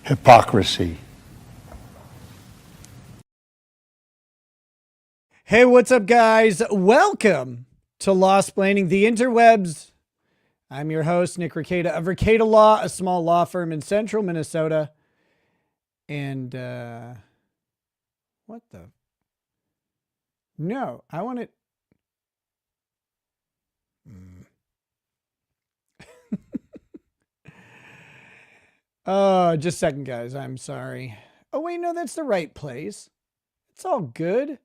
Hypocrisy. Hey, what's up, guys? Welcome to Lawsplaining the Interwebs. I'm your host, Nick Rekieta of Rekieta Law, a small law firm in central Minnesota. And, what the? No, I want it. Oh, just a second, guys. I'm sorry. Oh, wait, no, that's the right place. It's all good.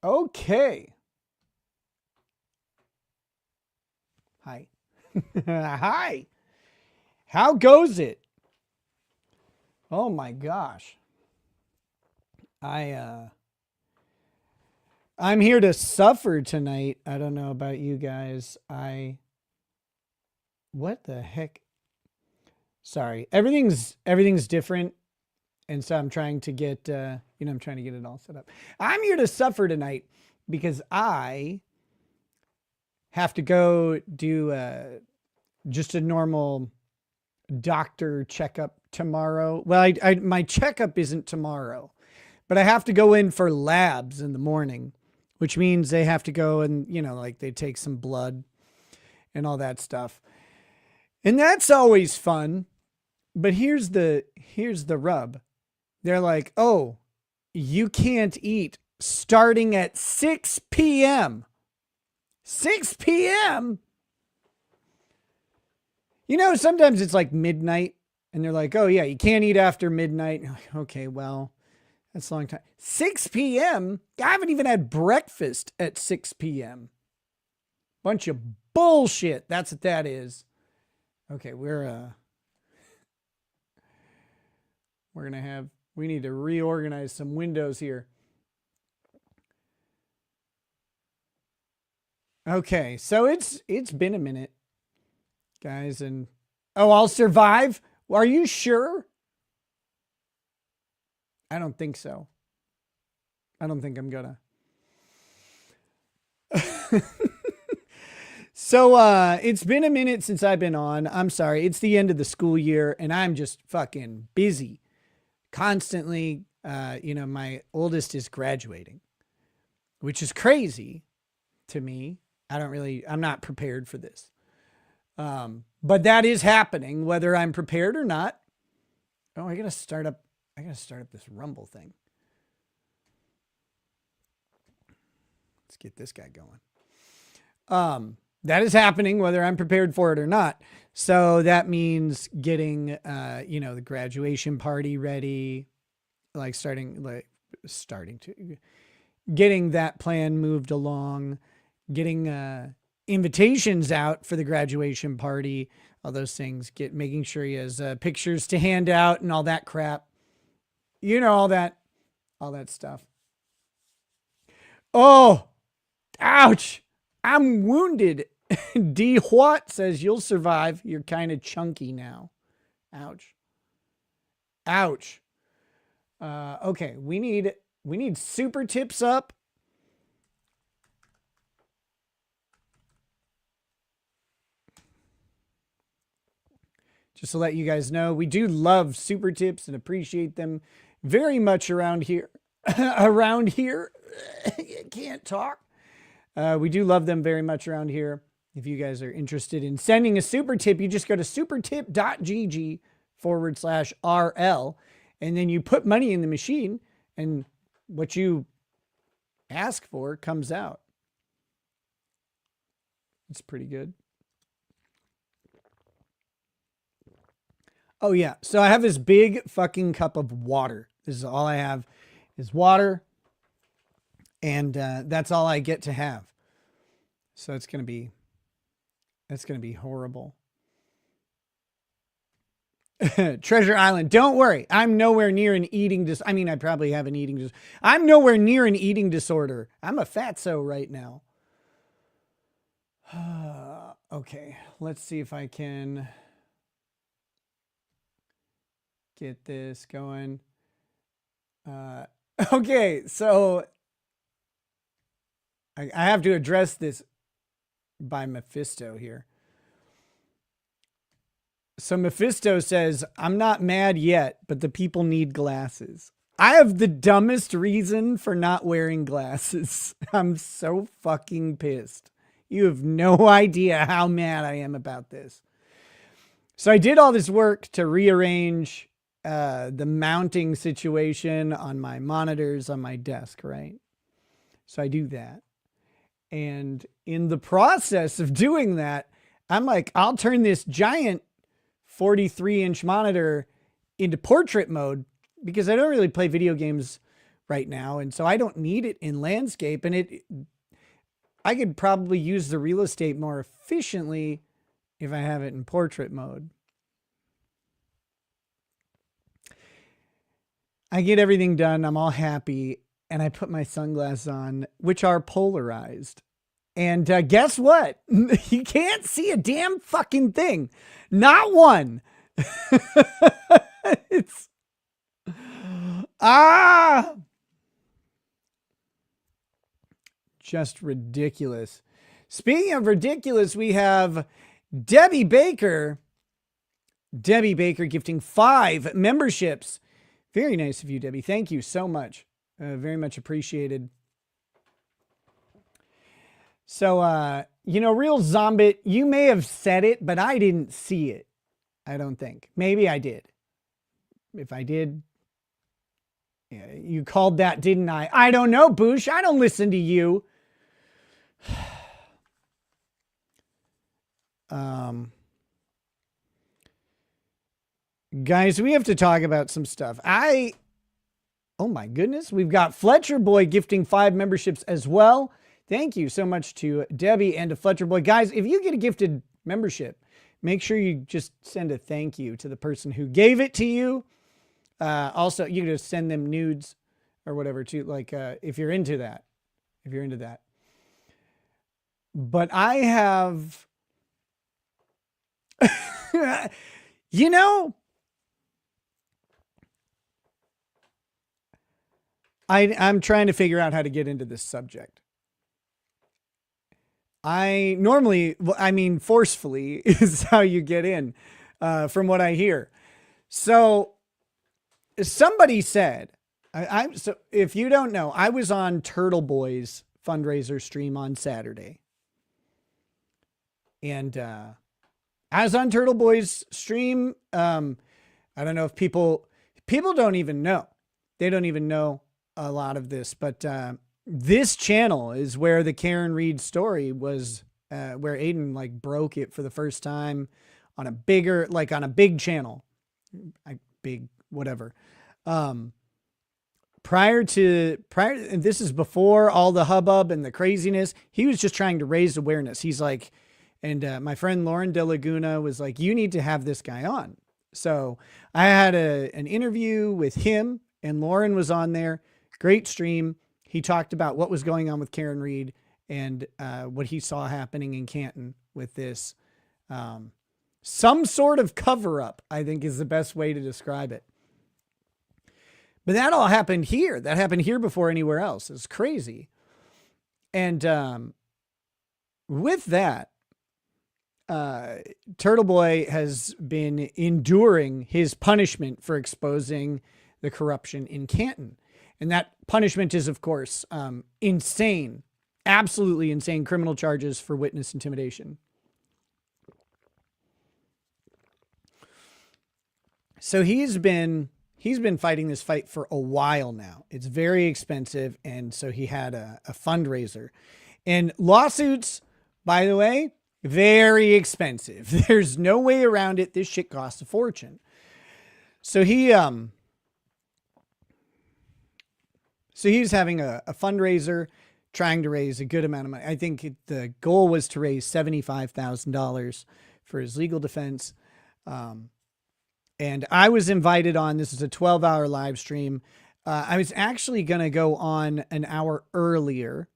Okay. Hi. Hi. How goes it? Oh my gosh. I'm here to suffer tonight. I don't know about you guys. What the heck? Sorry. Everything's different. And so I'm trying to get, I'm trying to get it all set up. I'm here to suffer tonight because I have to go do just a normal doctor checkup tomorrow. Well, my checkup isn't tomorrow, but I have to go in for labs in the morning, which means they have to go and, like they take some blood and all that stuff. And that's always fun. But here's the rub. They're like, oh, you can't eat starting at 6 p.m. 6 p.m.? Sometimes it's like midnight and they're like, oh yeah, you can't eat after midnight. Like, okay, well, that's a long time. 6 p.m.? I haven't even had breakfast at 6 p.m. Bunch of bullshit. That's what that is. Okay, we need to reorganize some windows here. Okay, so it's been a minute, guys, and I'll survive? Are you sure? I don't think so. I don't think I'm gonna. So it's been a minute since I've been on. I'm sorry. It's the end of the school year and I'm just fucking busy. Constantly, my oldest is graduating, which is crazy to me. I'm not prepared for this. But that is happening, whether I'm prepared or not. Oh, I gotta start up this Rumble thing. Let's get this guy going. That is happening, whether I'm prepared for it or not. So that means getting, the graduation party ready, getting that plan moved along, getting invitations out for the graduation party, all those things, making sure he has pictures to hand out and all that crap. All that stuff. Oh, ouch. I'm wounded. D. What says you'll survive. You're kind of chunky now. Ouch. Ouch. Okay, we need super tips up. Just to let you guys know, we do love super tips and appreciate them very much around here. Around here, can't talk. We do love them very much around here. If you guys are interested in sending a super tip, you just go to supertip.gg/RL and then you put money in the machine and what you ask for comes out. It's pretty good. Oh yeah. So I have this big fucking cup of water. This is all I have is water. And that's all I get to have. So it's going to be horrible. Treasure Island. Don't worry. I'm nowhere near an eating disorder. I mean, I probably have an eating disorder. I'm nowhere near an eating disorder. I'm a fatso right now. Okay. Let's see if I can get this going. Okay. So I have to address this by Mephisto here. So Mephisto says, I'm not mad yet, but the people need glasses. I have the dumbest reason for not wearing glasses. I'm so fucking pissed. You have no idea how mad I am about this. So I did all this work to rearrange the mounting situation on my monitors on my desk, right? So I do that. And in the process of doing that, I'm like, I'll turn this giant 43-inch monitor into portrait mode because I don't really play video games right now. And so I don't need it in landscape. And I could probably use the real estate more efficiently if I have it in portrait mode. I get everything done. I'm all happy. And I put my sunglasses on, which are polarized. And guess what? You can't see a damn fucking thing. Not one. It's just ridiculous. Speaking of ridiculous, we have Debbie Baker. Debbie Baker gifting 5 memberships. Very nice of you, Debbie. Thank you so much. Very much appreciated. So, Real Zombit, you may have said it, but I didn't see it. I don't think. Maybe I did. If I did, yeah, you called that, didn't I? I don't know, Boosh. I don't listen to you. Guys, we have to talk about some stuff. Oh my goodness. We've got Fletcher Boy gifting 5 memberships as well. Thank you so much to Debbie and to Fletcher Boy. Guys, if you get a gifted membership, make sure you just send a thank you to the person who gave it to you. Also, you can just send them nudes or whatever too, like if you're into that. If you're into that. But I have, I'm trying to figure out how to get into this subject. Forcefully is how you get in, from what I hear. So somebody said, so if you don't know, I was on Turtle Boy's fundraiser stream on Saturday. And I was on Turtle Boy's stream. I don't know if people don't even know. They don't even know a lot of this, but this channel is where the Karen Reed story was, where Aiden broke it for the first time on a big channel, whatever. Prior, and this is before all the hubbub and the craziness, he was just trying to raise awareness. He's like, and my friend Lauren De Laguna was like, you need to have this guy on. So I had an interview with him, and Lauren was on there. Great stream. He talked about what was going on with Karen Reed and what he saw happening in Canton with this. Some sort of cover-up, I think, is the best way to describe it. But that all happened here. That happened here before anywhere else. It's crazy. And with that, Turtle Boy has been enduring his punishment for exposing the corruption in Canton. And that punishment is, of course, insane, absolutely insane criminal charges for witness intimidation. So he's been fighting this fight for a while now. It's very expensive. And so he had a fundraiser, and lawsuits, by the way, very expensive. There's no way around it. This shit costs a fortune. So he's having a fundraiser, trying to raise a good amount of money. I think the goal was to raise $75,000 for his legal defense. And I was invited on. This is a 12-hour live stream. I was actually going to go on an hour earlier,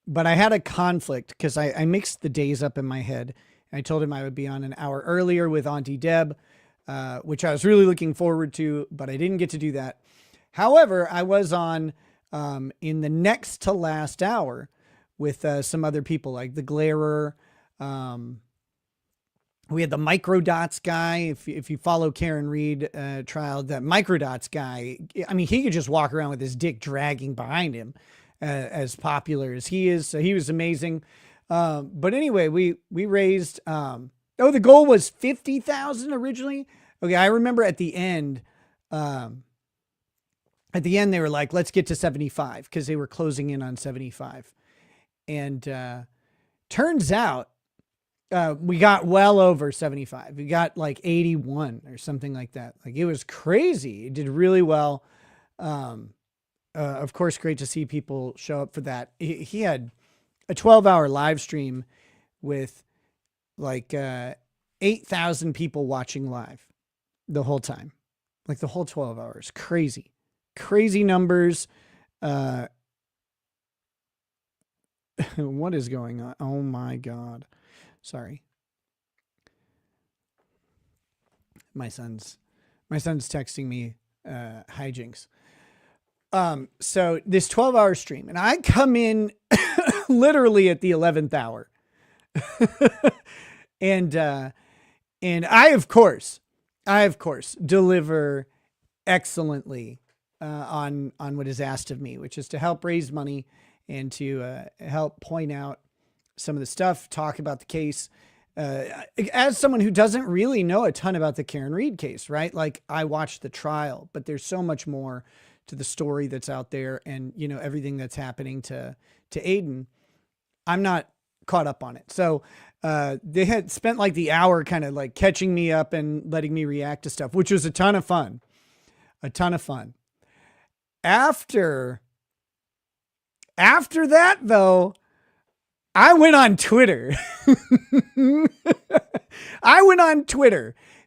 but I had a conflict because I mixed the days up in my head. I told him I would be on an hour earlier with Auntie Deb, which I was really looking forward to, but I didn't get to do that. However, I was on in the next to last hour with some other people like the Glarer. We had the Microdots guy. If you follow Karen Reed trial, that Microdots guy, I mean, he could just walk around with his dick dragging behind him, as popular as he is. So he was amazing. But anyway, we raised, the goal was 50,000 originally. Okay. I remember at the end, they were like, let's get to 75 because they were closing in on 75. And turns out we got well over 75. We got like 81 or something like that. Like it was crazy. It did really well. Of course, great to see people show up for that. He had a 12-hour live stream with like 8,000 people watching live the whole time. Like the whole 12 hours. Crazy numbers. What is going on? Oh my God. Sorry. My son's texting me hijinks. So this 12-hour stream, and I come in literally at the 11th hour. and I of course deliver excellently on what is asked of me, which is to help raise money and to help point out some of the stuff, talk about the case. As someone who doesn't really know a ton about the Karen Reed case, right? Like I watched the trial, but there's so much more to the story that's out there, and you know everything that's happening to Aiden. I'm not caught up on it. So they had spent like the hour kind of like catching me up and letting me react to stuff, which was a ton of fun. After that though, I went on Twitter.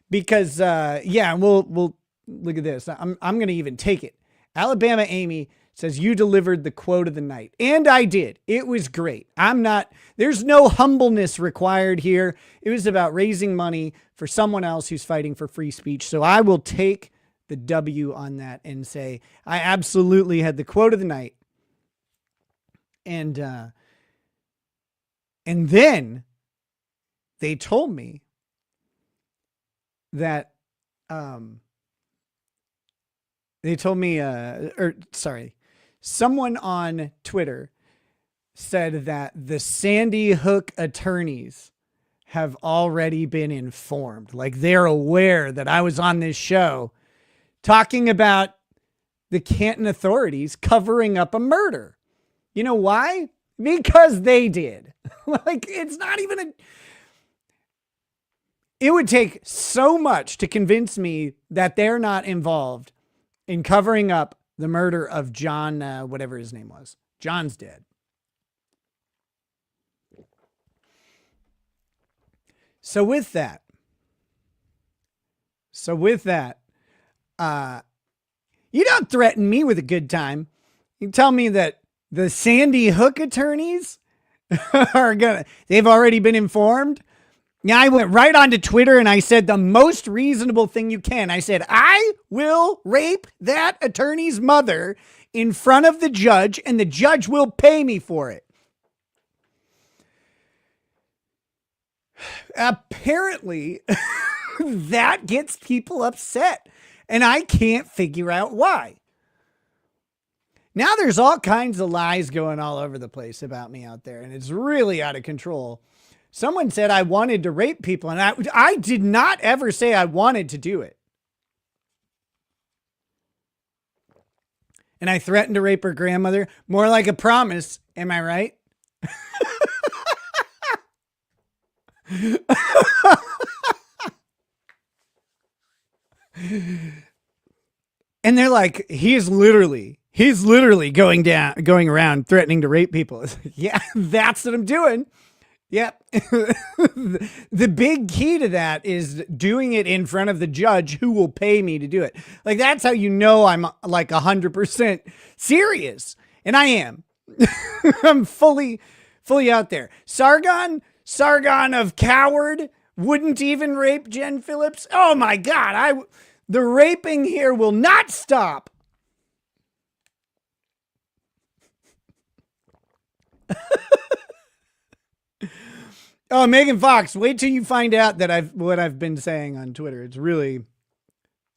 Because we'll look at this. I'm going to even take it. Alabama Amy says you delivered the quote of the night. And I did. It was great. There's no humbleness required here. It was about raising money for someone else who's fighting for free speech. So I will take the W on that and say, I absolutely had the quote of the night. And then they told me that, someone on Twitter said that the Sandy Hook attorneys have already been informed. Like they're aware that I was on this show talking about the Canton authorities covering up a murder. You know why? Because they did. Like it's not even it would take so much to convince me that they're not involved in covering up the murder of John, whatever his name was. John's dead. So with that, you don't threaten me with a good time. You tell me that the Sandy Hook attorneys they've already been informed. Yeah, I went right onto Twitter and I said the most reasonable thing you can. I said, I will rape that attorney's mother in front of the judge and the judge will pay me for it. Apparently, that gets people upset and I can't figure out why. Now there's all kinds of lies going all over the place about me out there and it's really out of control. Someone said I wanted to rape people, and I did not ever say I wanted to do it. And I threatened to rape her grandmother. More like a promise. Am I right? And they're like, he's literally going around threatening to rape people. Yeah, that's what I'm doing. Yep. The big key to that is doing it in front of the judge who will pay me to do it. Like, that's how you know I'm like 100% serious. And I am. I'm fully out there. Sargon of Coward wouldn't even rape Jen Phillips. Oh my God. The raping here will not stop. Oh, Megan Fox, wait till you find out that what I've been saying on Twitter.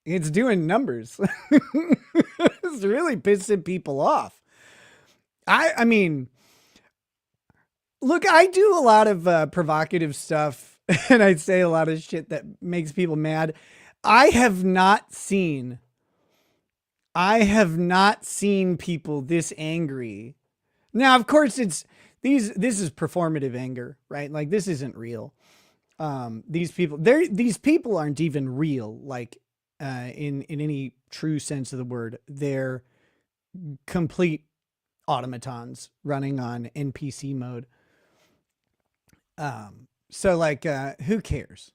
It's doing numbers. It's really pissing people off. I mean, look, I do a lot of provocative stuff and I say a lot of shit that makes people mad. I have not seen people this angry. Now, of course, this is performative anger, right? Like, this isn't real. These people aren't even real, like, in any true sense of the word. They're complete automatons running on NPC mode. So like, who cares?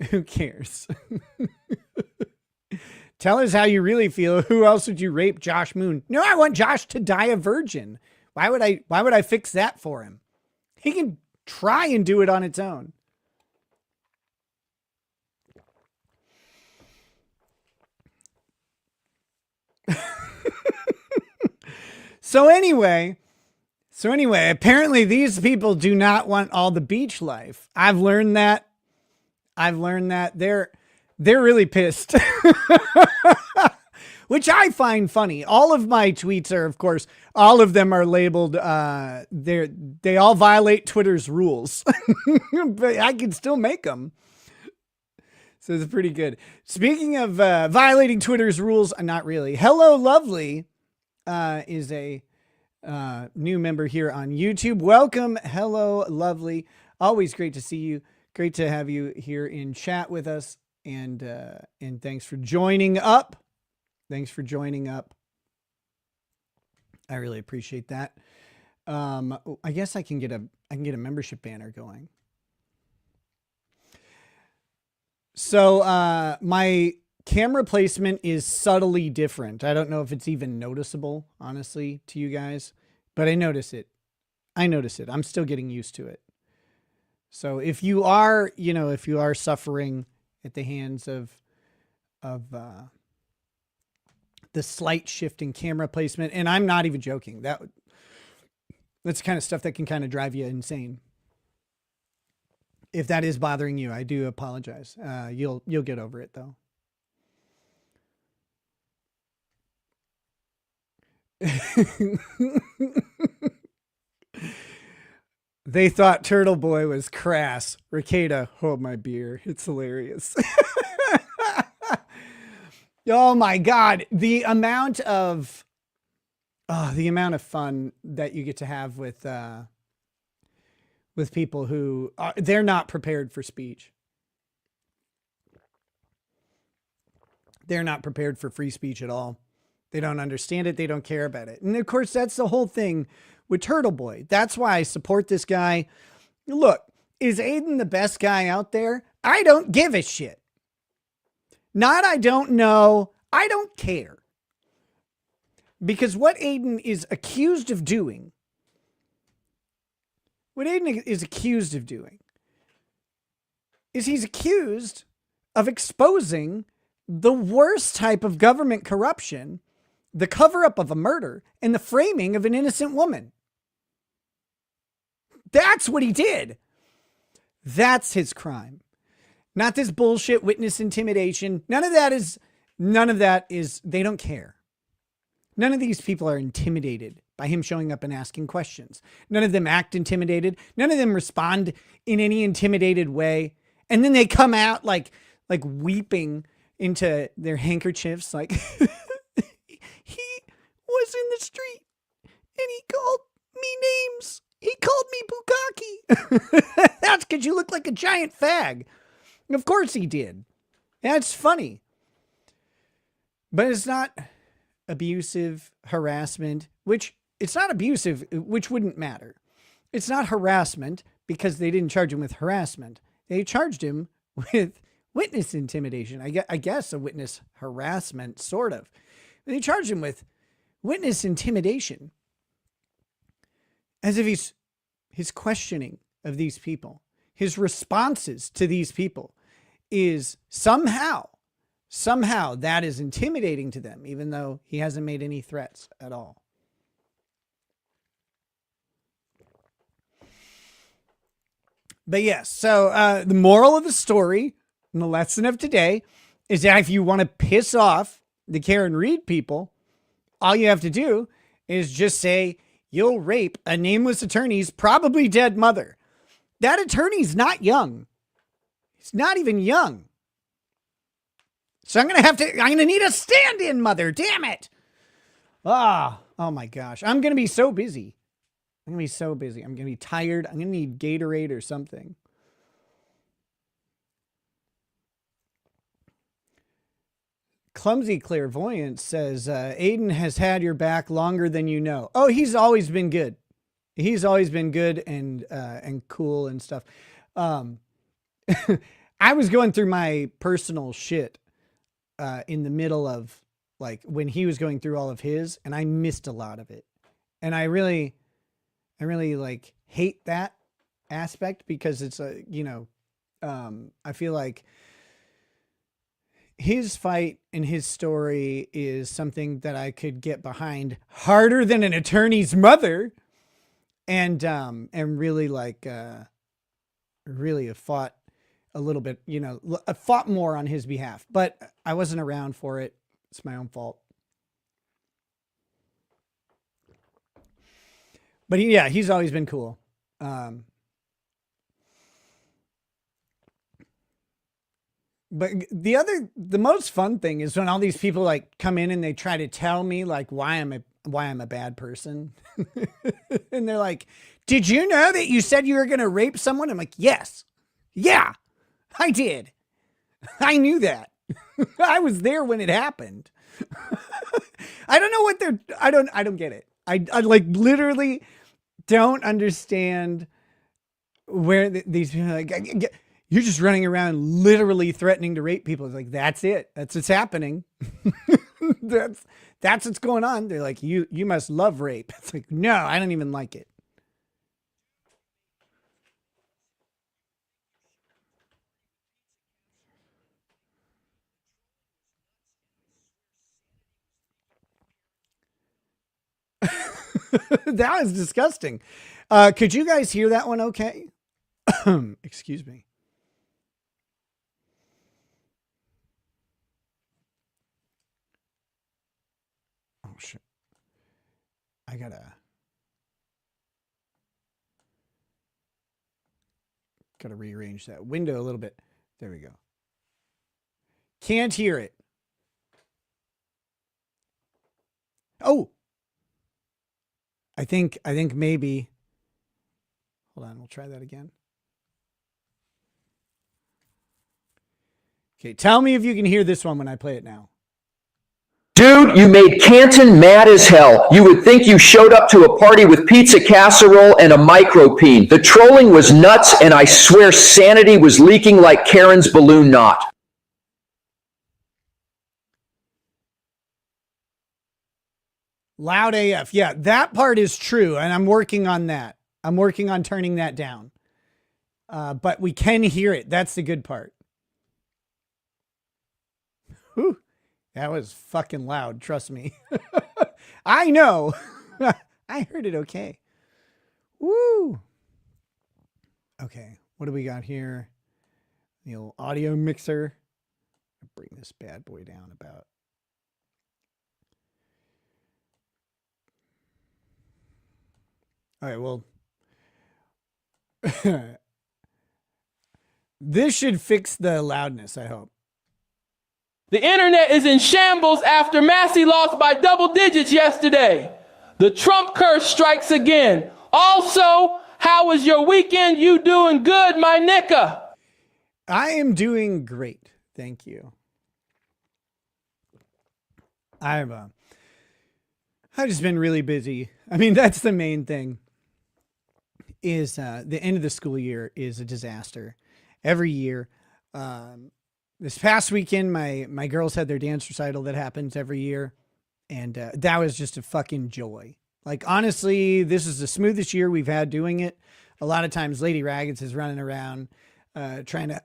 Who cares? Tell us how you really feel. Who else would you rape? Josh Moon? No, I want Josh to die a virgin. Why would I fix that for him? He can try and do it on its own. So anyway, apparently these people do not want all the beach life. I've learned that. They're really pissed. Which I find funny. All of my tweets are, of course, all of them are labeled, they all violate Twitter's rules. But I can still make them. So it's pretty good. Speaking of violating Twitter's rules, not really. Hello, Lovely is a new member here on YouTube. Welcome. Hello, Lovely. Always great to see you. Great to have you here in chat with us. And thanks for joining up. Thanks for joining up. I really appreciate that. I guess I can get a membership banner going. So my camera placement is subtly different. I don't know if it's even noticeable, honestly, to you guys, but I notice it. I'm still getting used to it. So if you are suffering at the hands of the slight shift in camera placement, and I'm not even joking, that's the kind of stuff that can kind of drive you insane. If that is bothering you, I do apologize. You'll get over it though. They thought Turtle Boy was crass. Rekieta, hold my beer. It's hilarious. Oh my God. The amount of fun that you get to have with people who they're not prepared for speech. They're not prepared for free speech at all. They don't understand it. They don't care about it. And of course, that's the whole thing with Turtle Boy. That's why I support this guy. Look, is Aiden the best guy out there? I don't give a shit. Not I don't know. I don't care. Because what Aiden is accused of doing, is he's accused of exposing the worst type of government corruption, the cover-up of a murder, and the framing of an innocent woman. That's what he did. That's his crime. Not this bullshit witness intimidation. None of that is, they don't care. None of these people are intimidated by him showing up and asking questions. None of them act intimidated. None of them respond in any intimidated way. And then they come out like weeping into their handkerchiefs, like he was in the street and he called me names. He called me Bukkake. That's because you look like a giant fag. Of course he did. That's funny. But it's not abusive harassment, which it's not abusive, which wouldn't matter. It's not harassment because they didn't charge him with harassment. They charged him with witness intimidation. I guess a witness harassment, sort of. They charged him with witness intimidation. As if his questioning of these people, his responses to these people is somehow that is intimidating to them, even though he hasn't made any threats at all. But yes, so the moral of the story and the lesson of today is that if you want to piss off the Karen Reed people, all you have to do is just say you'll rape a nameless attorney's probably dead mother. That attorney's not young. He's not even young. So I'm going to need a stand-in mother. Damn it. Oh my gosh. I'm going to be so busy. I'm going to be tired. I'm going to need Gatorade or something. Clumsy Clairvoyant says, Aiden has had your back longer than you know. Oh, he's always been good. He's always been good and cool and stuff. I was going through my personal shit in the middle of like when he was going through all of his, and I missed a lot of it. And I really like hate that aspect because it's a, I feel like his fight and his story is something that I could get behind harder than an attorney's mother. And really like, really have fought a little bit, I fought more on his behalf, but I wasn't around for it. It's my own fault. But he's always been cool. But the most fun thing is when all these people like come in and they try to tell me like why I'm a bad person. And they're like, did you know that you said you were going to rape someone? I'm like, yes. Yeah, I did. I knew that. I was there when it happened. I don't know what I don't get it. I like literally don't understand where these people are like, you're just running around literally threatening to rape people. It's like, that's it. That's what's happening. that's what's going on. They're like, you must love rape. It's like, no, I don't even like it. That was disgusting. Could you guys hear that one okay? Excuse me. Oh, shit. I gotta rearrange that window a little bit. There we go. Can't hear it. Oh, I think maybe. Hold on, we'll try that again. Okay, tell me if you can hear this one when I play it now. Dude, you made Canton mad as hell. You would think you showed up to a party with pizza casserole and a micropene. The trolling was nuts, and I swear sanity was leaking like Karen's balloon knot. Loud AF. Yeah, that part is true, and I'm working on that. I'm working on turning that down. But we can hear it. That's the good part. Whew. That was fucking loud. Trust me. I know. I heard it okay. Woo. Okay. What do we got here? The old audio mixer. I'll bring this bad boy down about. All right. Well, this should fix the loudness, I hope. The internet is in shambles after Massey lost by double digits yesterday. The Trump curse strikes again. Also, how was your weekend? You doing good, my nicka? I am doing great. Thank you. I've just been really busy. I mean, that's the main thing. Is the end of the school year is a disaster every year. This past weekend, my girls had their dance recital that happens every year. And that was just a fucking joy. Like, honestly, this is the smoothest year we've had doing it. A lot of times Lady Raggeds is running around trying to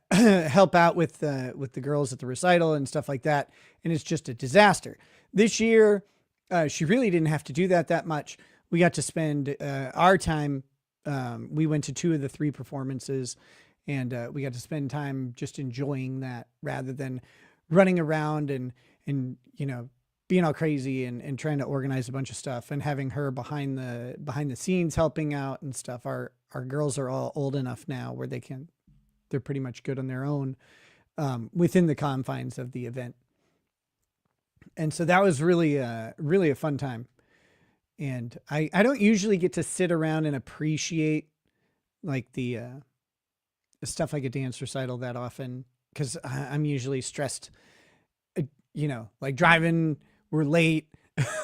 help out with the girls at the recital and stuff like that. And it's just a disaster. This year, she really didn't have to do that much. We got to spend our time We went to 2 of the 3 performances, and we got to spend time just enjoying that rather than running around and being all crazy and trying to organize a bunch of stuff, and having her behind the scenes helping out and stuff. Our girls are all old enough now where they're pretty much good on their own within the confines of the event. And so that was really a fun time. And I don't usually get to sit around and appreciate like the stuff like a dance recital that often, because I'm usually stressed, like driving, we're late,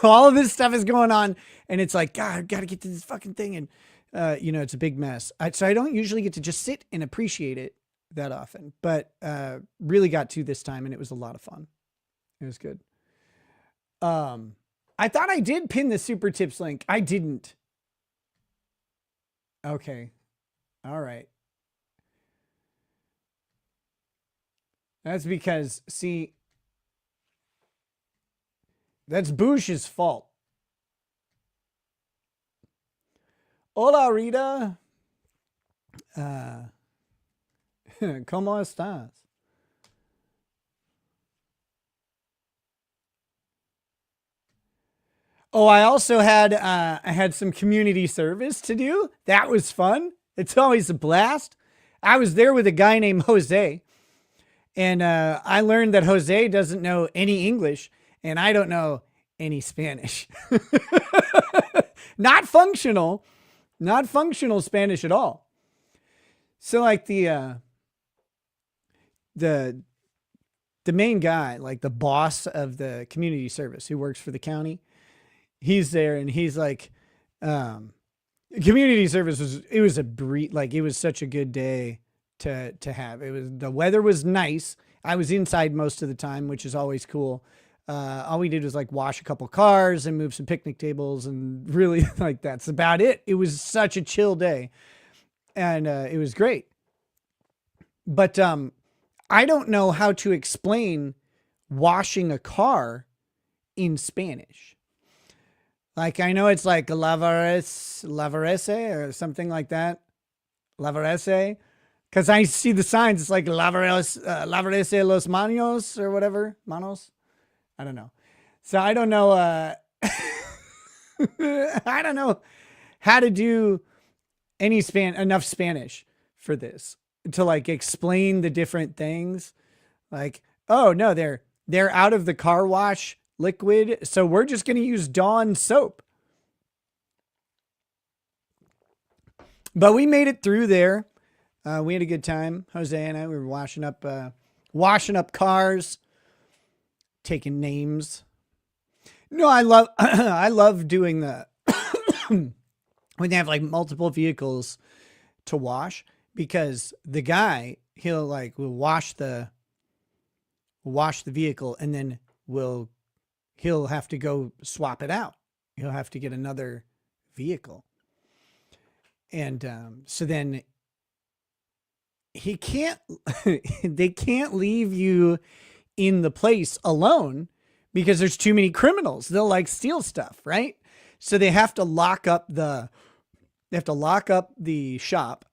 all of this stuff is going on, and it's like, God, I've got to get to this fucking thing. And, it's a big mess. So I don't usually get to just sit and appreciate it that often, but really got to this time, and it was a lot of fun. It was good. I thought I did pin the super tips link. I didn't. Okay. All right. That's because, see, that's Bush's fault. Hola, Rita. ¿Cómo estás? Oh, I also had some community service to do. That was fun. It's always a blast. I was there with a guy named Jose, and I learned that Jose doesn't know any English, and I don't know any Spanish. Not functional Spanish at all. So like the main guy, like the boss of the community service who works for the county, he's there, and he's like, community service it was such a good day to have. The weather was nice. I was inside most of the time, which is always cool. All we did was like wash a couple cars and move some picnic tables, and really like that's about it. It was such a chill day, and it was great. But I don't know how to explain washing a car in Spanish. Like, I know it's like lavarese or something like that. Lavarese. Because I see the signs. It's like lavarese los manos or whatever. Manos. I don't know. So I don't know. I don't know how to do enough Spanish for this to like explain the different things. Like, oh no, they're out of the car wash liquid, so we're just going to use Dawn soap. But we made it through there. We had a good time. Jose and I, we were washing up cars, taking names. No, I love doing the when they have like multiple vehicles to wash, because the guy, will wash the vehicle, and then he'll have to go swap it out. He'll have to get another vehicle. And so then they can't leave you in the place alone because there's too many criminals. They'll like steal stuff, right? So they have to lock up the shop,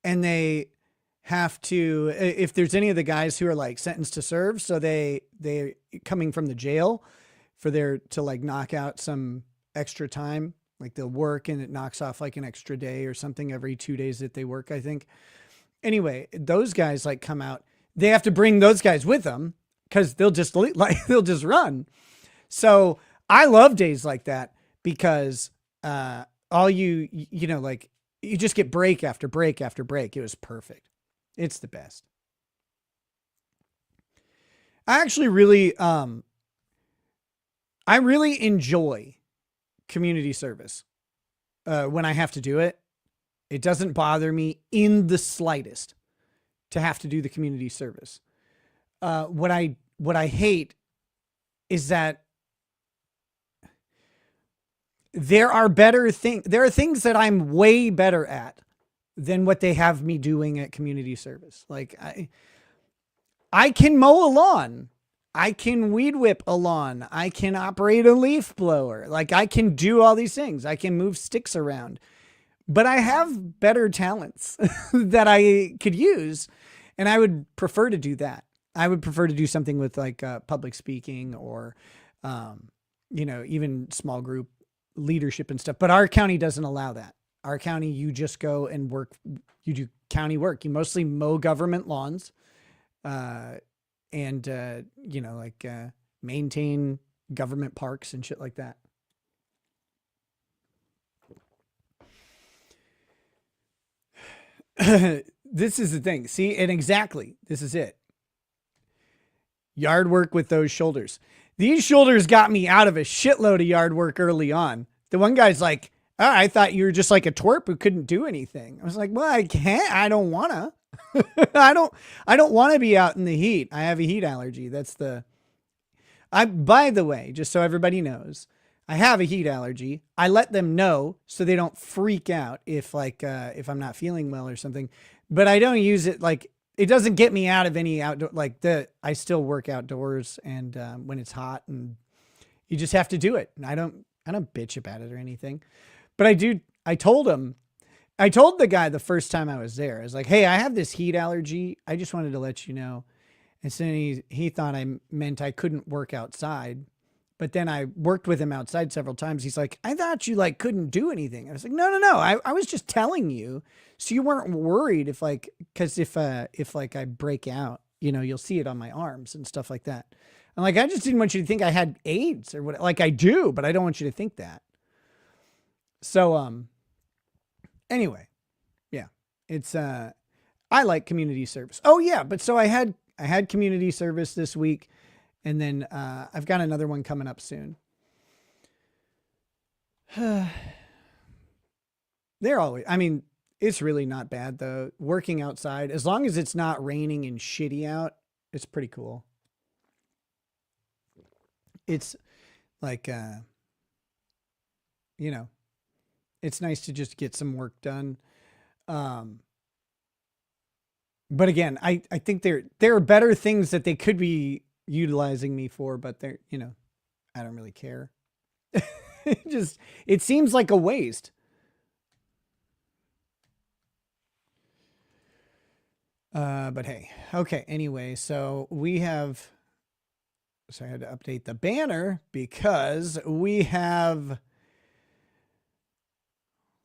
and they have to, if there's any of the guys who are like sentenced to serve, so they coming from the jail to like knock out some extra time, like they'll work and it knocks off like an extra day or something every 2 days that they work, I think. Anyway, those guys like come out, they have to bring those guys with them because they'll just run. So I love days like that because all you just get break after break after break. It was perfect. It's the best. I actually really enjoy community service. When I have to do it, it doesn't bother me in the slightest to have to do the community service. What I hate is that there are things that I'm way better at than what they have me doing at community service. Like I can mow a lawn. I can weed whip a lawn. I can operate a leaf blower. Like I can do all these things. I can move sticks around. but I have better talents that I could use. And I would prefer to do that. I would prefer to do something with like public speaking or, even small group leadership and stuff. But our county doesn't allow that. Our county, you just go and work. You do county work. You mostly mow government lawns, and maintain government parks and shit like that. This is the thing. See, and exactly, this is it. Yard work with those shoulders. These shoulders got me out of a shitload of yard work early on. The one guy's like, oh, I thought you were just like a twerp who couldn't do anything. I was like, well, I can't. I don't want to. I don't want to be out in the heat. I have a heat allergy. By the way, just so everybody knows, I have a heat allergy. I let them know so they don't freak out if I'm not feeling well or something, but I don't use it. Like, it doesn't get me out of any outdoor, I still work outdoors and, when it's hot, and you just have to do it. And I don't bitch about it or anything, but I told the guy the first time I was there, I was like, hey, I have this heat allergy. I just wanted to let you know. And so he thought I meant I couldn't work outside. But then I worked with him outside several times. He's like, I thought you couldn't do anything. I was like, no. I was just telling you so you weren't worried if I break out, you'll see it on my arms and stuff like that. I'm like, I just didn't want you to think I had AIDS or what. Like, I do, but I don't want you to think that. So, anyway, yeah, it's, I like community service. Oh yeah. But so I had community service this week. And then I've got another one coming up soon. It's really not bad though. Working outside, as long as it's not raining and shitty out, it's pretty cool. It's like, it's nice to just get some work done. But again, I think there are better things that they could be utilizing me for, but they're, I don't really care. It seems like a waste. But hey, okay. Anyway, so I had to update the banner because we have,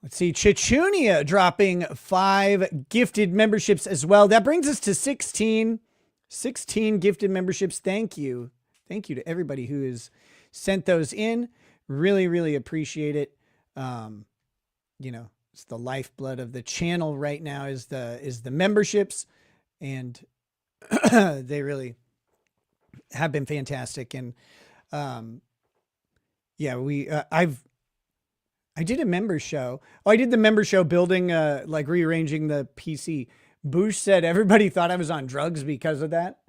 let's see, Chichunia dropping 5 gifted memberships as well. That brings us to 16 gifted memberships. Thank you. Thank you to everybody who has sent those in. Really, really appreciate it. It's the lifeblood of the channel right now is the memberships, and they really have been fantastic. And, I did a member show. Oh, I did the member show building, rearranging the PC. Bush said everybody thought I was on drugs because of that.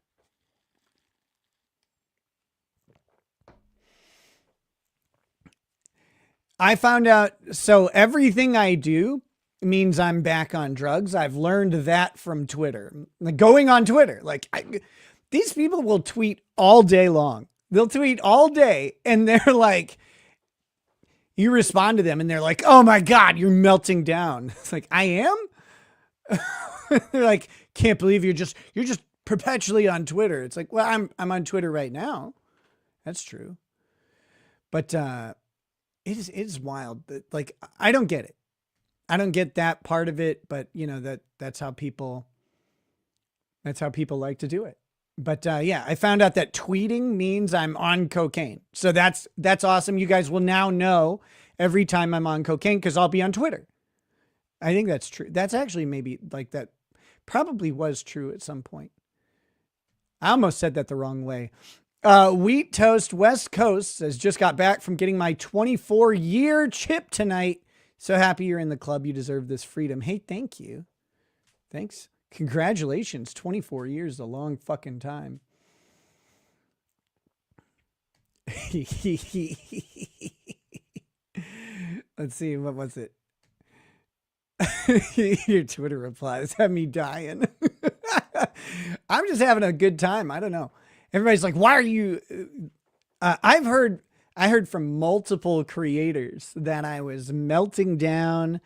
I found out, so everything I do means I'm back on drugs. I've learned that from Twitter. Going on Twitter, these people will tweet all day long. They'll tweet all day, and they're like, you respond to them, and they're like, oh my God, you're melting down. It's like, I am? They're like, can't believe you're just perpetually on Twitter. It's like, well, I'm on Twitter right now. That's true. But, it is wild. Like, I don't get it. I don't get that part of it, but that's how people like to do it. But, I found out that tweeting means I'm on cocaine. So that's awesome. You guys will now know every time I'm on cocaine, 'cause I'll be on Twitter. I think that's true. That's actually maybe that probably was true at some point. I almost said that the wrong way. Wheat Toast West Coast says, just got back from getting my 24-year chip tonight. So happy you're in the club. You deserve this freedom. Hey, thank you. Thanks. Congratulations. 24 years is a long fucking time. Let's see. What was it? Your Twitter replies have me dying. I'm just having a good time. I don't know. Everybody's like, why are you, I heard from multiple creators that I was melting down.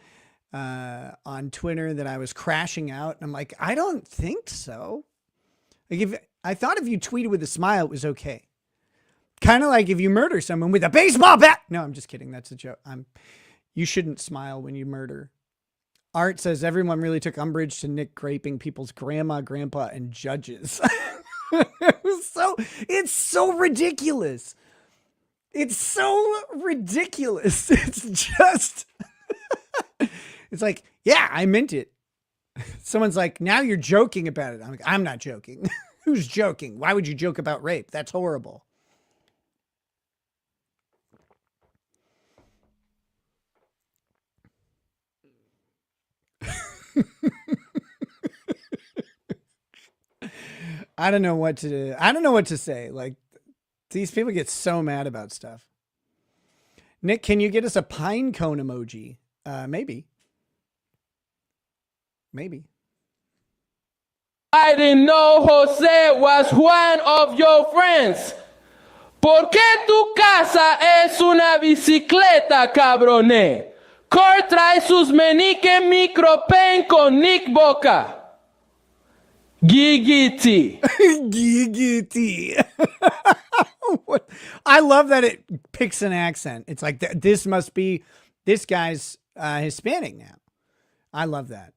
on Twitter that I was crashing out. And I'm like, I don't think so. Like I thought if you tweeted with a smile, it was okay. Kind of like if you murder someone with a baseball bat. No, I'm just kidding. That's a joke. You shouldn't smile when you murder. Art says everyone really took umbrage to Nick graping people's grandma, grandpa, and judges. It's so ridiculous. It's so ridiculous. It's just, it's like, yeah, I meant it. Someone's like, now you're joking about it. I'm like, I'm not joking. Who's joking? Why would you joke about rape? That's horrible. I don't know what to say. Like, these people get so mad about stuff. Nick, can you get us a pine cone emoji? Maybe. I didn't know Jose was one of your friends. ¿Por qué tu casa es una bicicleta, cabroné? Kurt trae sus menique micropen con Nick Boca. Gigiti. Gigiti. I love that it picks an accent. It's like, this guy's Hispanic now. I love that.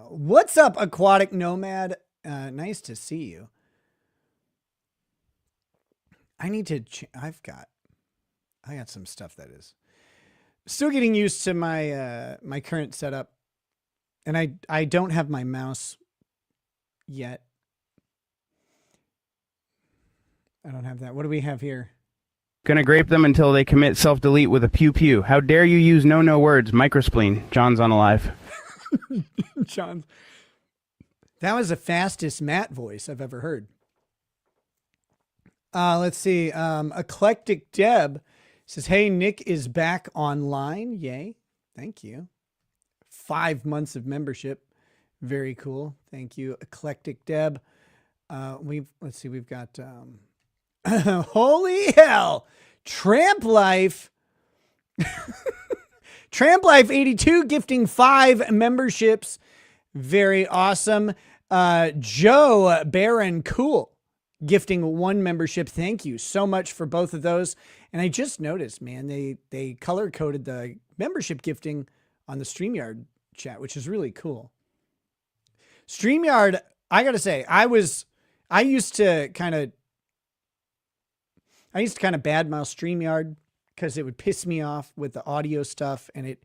What's up, Aquatic Nomad? Nice to see you. I need to, I got some stuff that is still getting used to my, my current setup. And I don't have my mouse yet. I don't have that. What do we have here? Gonna grape them until they commit self-delete with a pew-pew. How dare you use no words, microspleen. John's on alive. John. That was the fastest Matt voice I've ever heard. Let's see. Eclectic Deb says, hey, Nick is back online. Yay. Thank you. 5 months of membership. Very cool. Thank you, Eclectic Deb. Let's see, we've got, holy hell, Tramp Life. Tramp Life 82 gifting 5 memberships. Very awesome. Joe Baron Cool gifting 1 membership. Thank you so much for both of those. And I just noticed, man, they color coded the membership gifting on the StreamYard chat, which is really cool. StreamYard, I got to say, I used to kind of badmouth StreamYard because it would piss me off with the audio stuff, and it,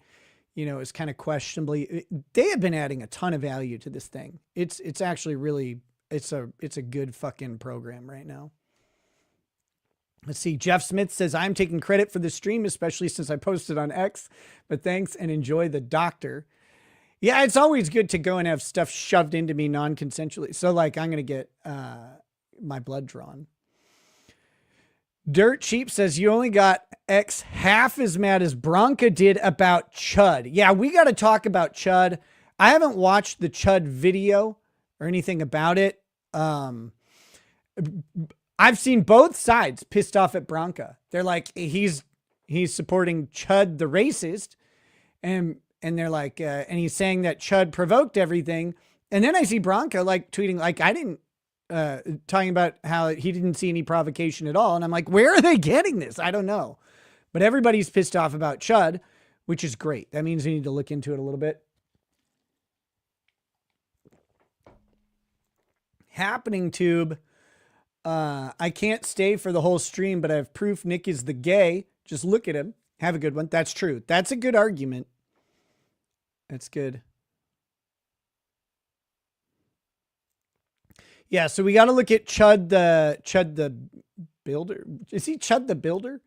is kind of questionably. They have been adding a ton of value to this thing. It's actually really, it's a good fucking program right now. Let's see. Jeff Smith says, I'm taking credit for the stream, especially since I posted on X, but thanks and enjoy the doctor. Yeah, it's always good to go and have stuff shoved into me non-consensually. So, like, I'm going to get my blood drawn. Dirt Cheap says, you only got X half as mad as Bronca did about Chud. Yeah, we got to talk about Chud. I haven't watched the Chud video or anything about it. I've seen both sides pissed off at Bronca. They're like, he's supporting Chud the racist, and they're like, and he's saying that Chud provoked everything. And then I see Bronca like tweeting, like, I didn't, talking about how he didn't see any provocation at all. And I'm like, where are they getting this? I don't know. But everybody's pissed off about Chud, which is great. That means we need to look into it a little bit. Happening Tube. I can't stay for the whole stream, but I have proof Nick is the gay. Just look at him. Have a good one. That's true. That's a good argument. That's good. Yeah, so we got to look at Chud the Builder. Is he Chud the Builder?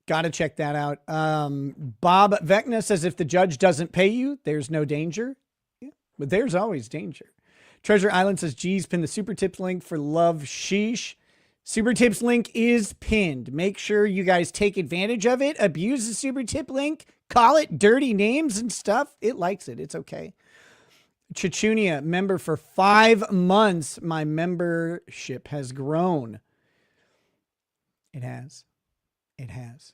Got to check that out. Bob Vecna says, if the judge doesn't pay you, there's no danger. Yeah, but there's always danger. Treasure Island says, geez, pin the super tips link for love sheesh. Super tips link is pinned. Make sure you guys take advantage of it. Abuse the super tip link. Call it dirty names and stuff. It likes it. It's okay. Chichunia, member for 5 months. My membership has grown. It has. It has.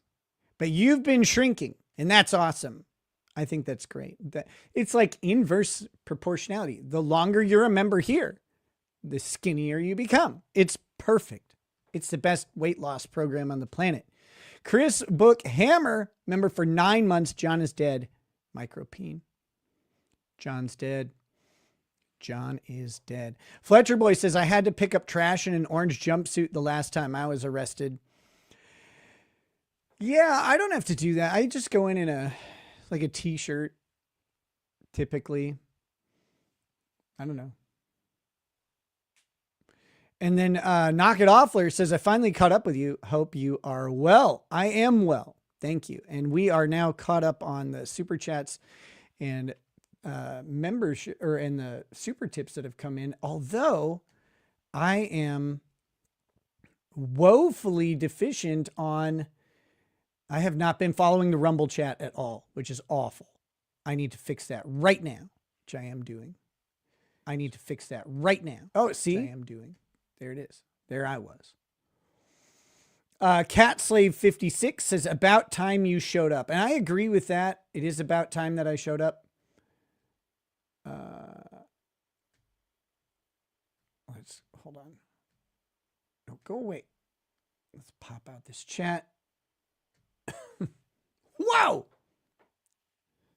But you've been shrinking. And that's awesome. I think that's great. That it's like inverse proportionality. The longer you're a member here, the skinnier you become. It's perfect. It's the best weight loss program on the planet. Chris Book Hammer, member for 9 months. John is dead. Micropene. John's dead. John is dead. Fletcher Boy says, I had to pick up trash in an orange jumpsuit the last time I was arrested. Yeah, I don't have to do that. I just go in a t-shirt, typically. I don't know. And then Knock It Offler says, I finally caught up with you. Hope you are well. I am well. Thank you. And we are now caught up on the super chats and membership and the super tips that have come in. Although I am woefully deficient on, I have not been following the Rumble chat at all, which is awful. I need to fix that right now, which I am doing. I need to fix that right now. Oh, see, I am doing. There it is. There I was. Cat Slave 56 says, about time you showed up. And I agree with that. It is about time that I showed up. Let's hold on. No, go away. Let's pop out this chat. Whoa!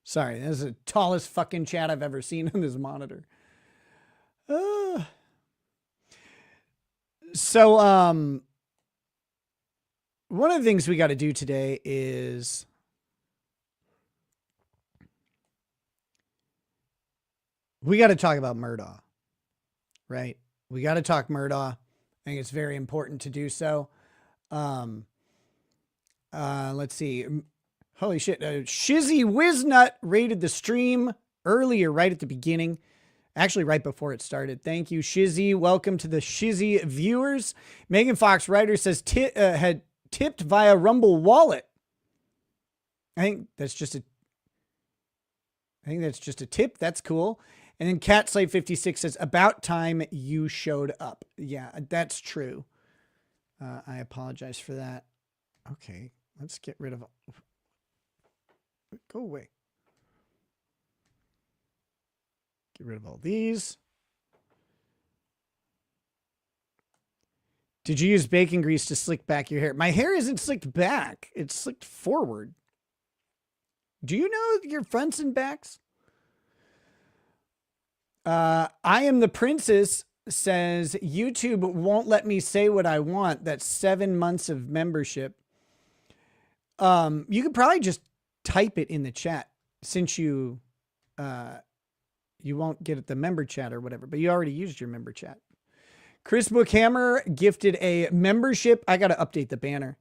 Sorry, that's the tallest fucking chat I've ever seen on this monitor. So, one of the things we got to do today is we got to talk about Murdaugh, right? We got to talk Murdaugh. I think it's very important to do so. Let's see. Holy shit. Shizzy Wiznut rated the stream earlier, right at the beginning. Actually, right before it started. Thank you, Shizzy. Welcome to the Shizzy viewers. Megan Fox Writer says had tipped via Rumble wallet. I think that's just a tip. That's cool. And then Cat Slave 56 says, about time you showed up. Yeah, that's true. I apologize for that. Okay, let's get rid of. Go away. Get rid of all these. Did you use bacon grease to slick back your hair? My hair isn't slicked back. It's slicked forward. Do you know your fronts and backs? I am the princess says YouTube won't let me say what I want. That's 7 months of membership. You could probably just type it in the chat since you won't get at the member chat or whatever, but you already used your member chat. Chris Bookhammer gifted a membership. I got to update the banner.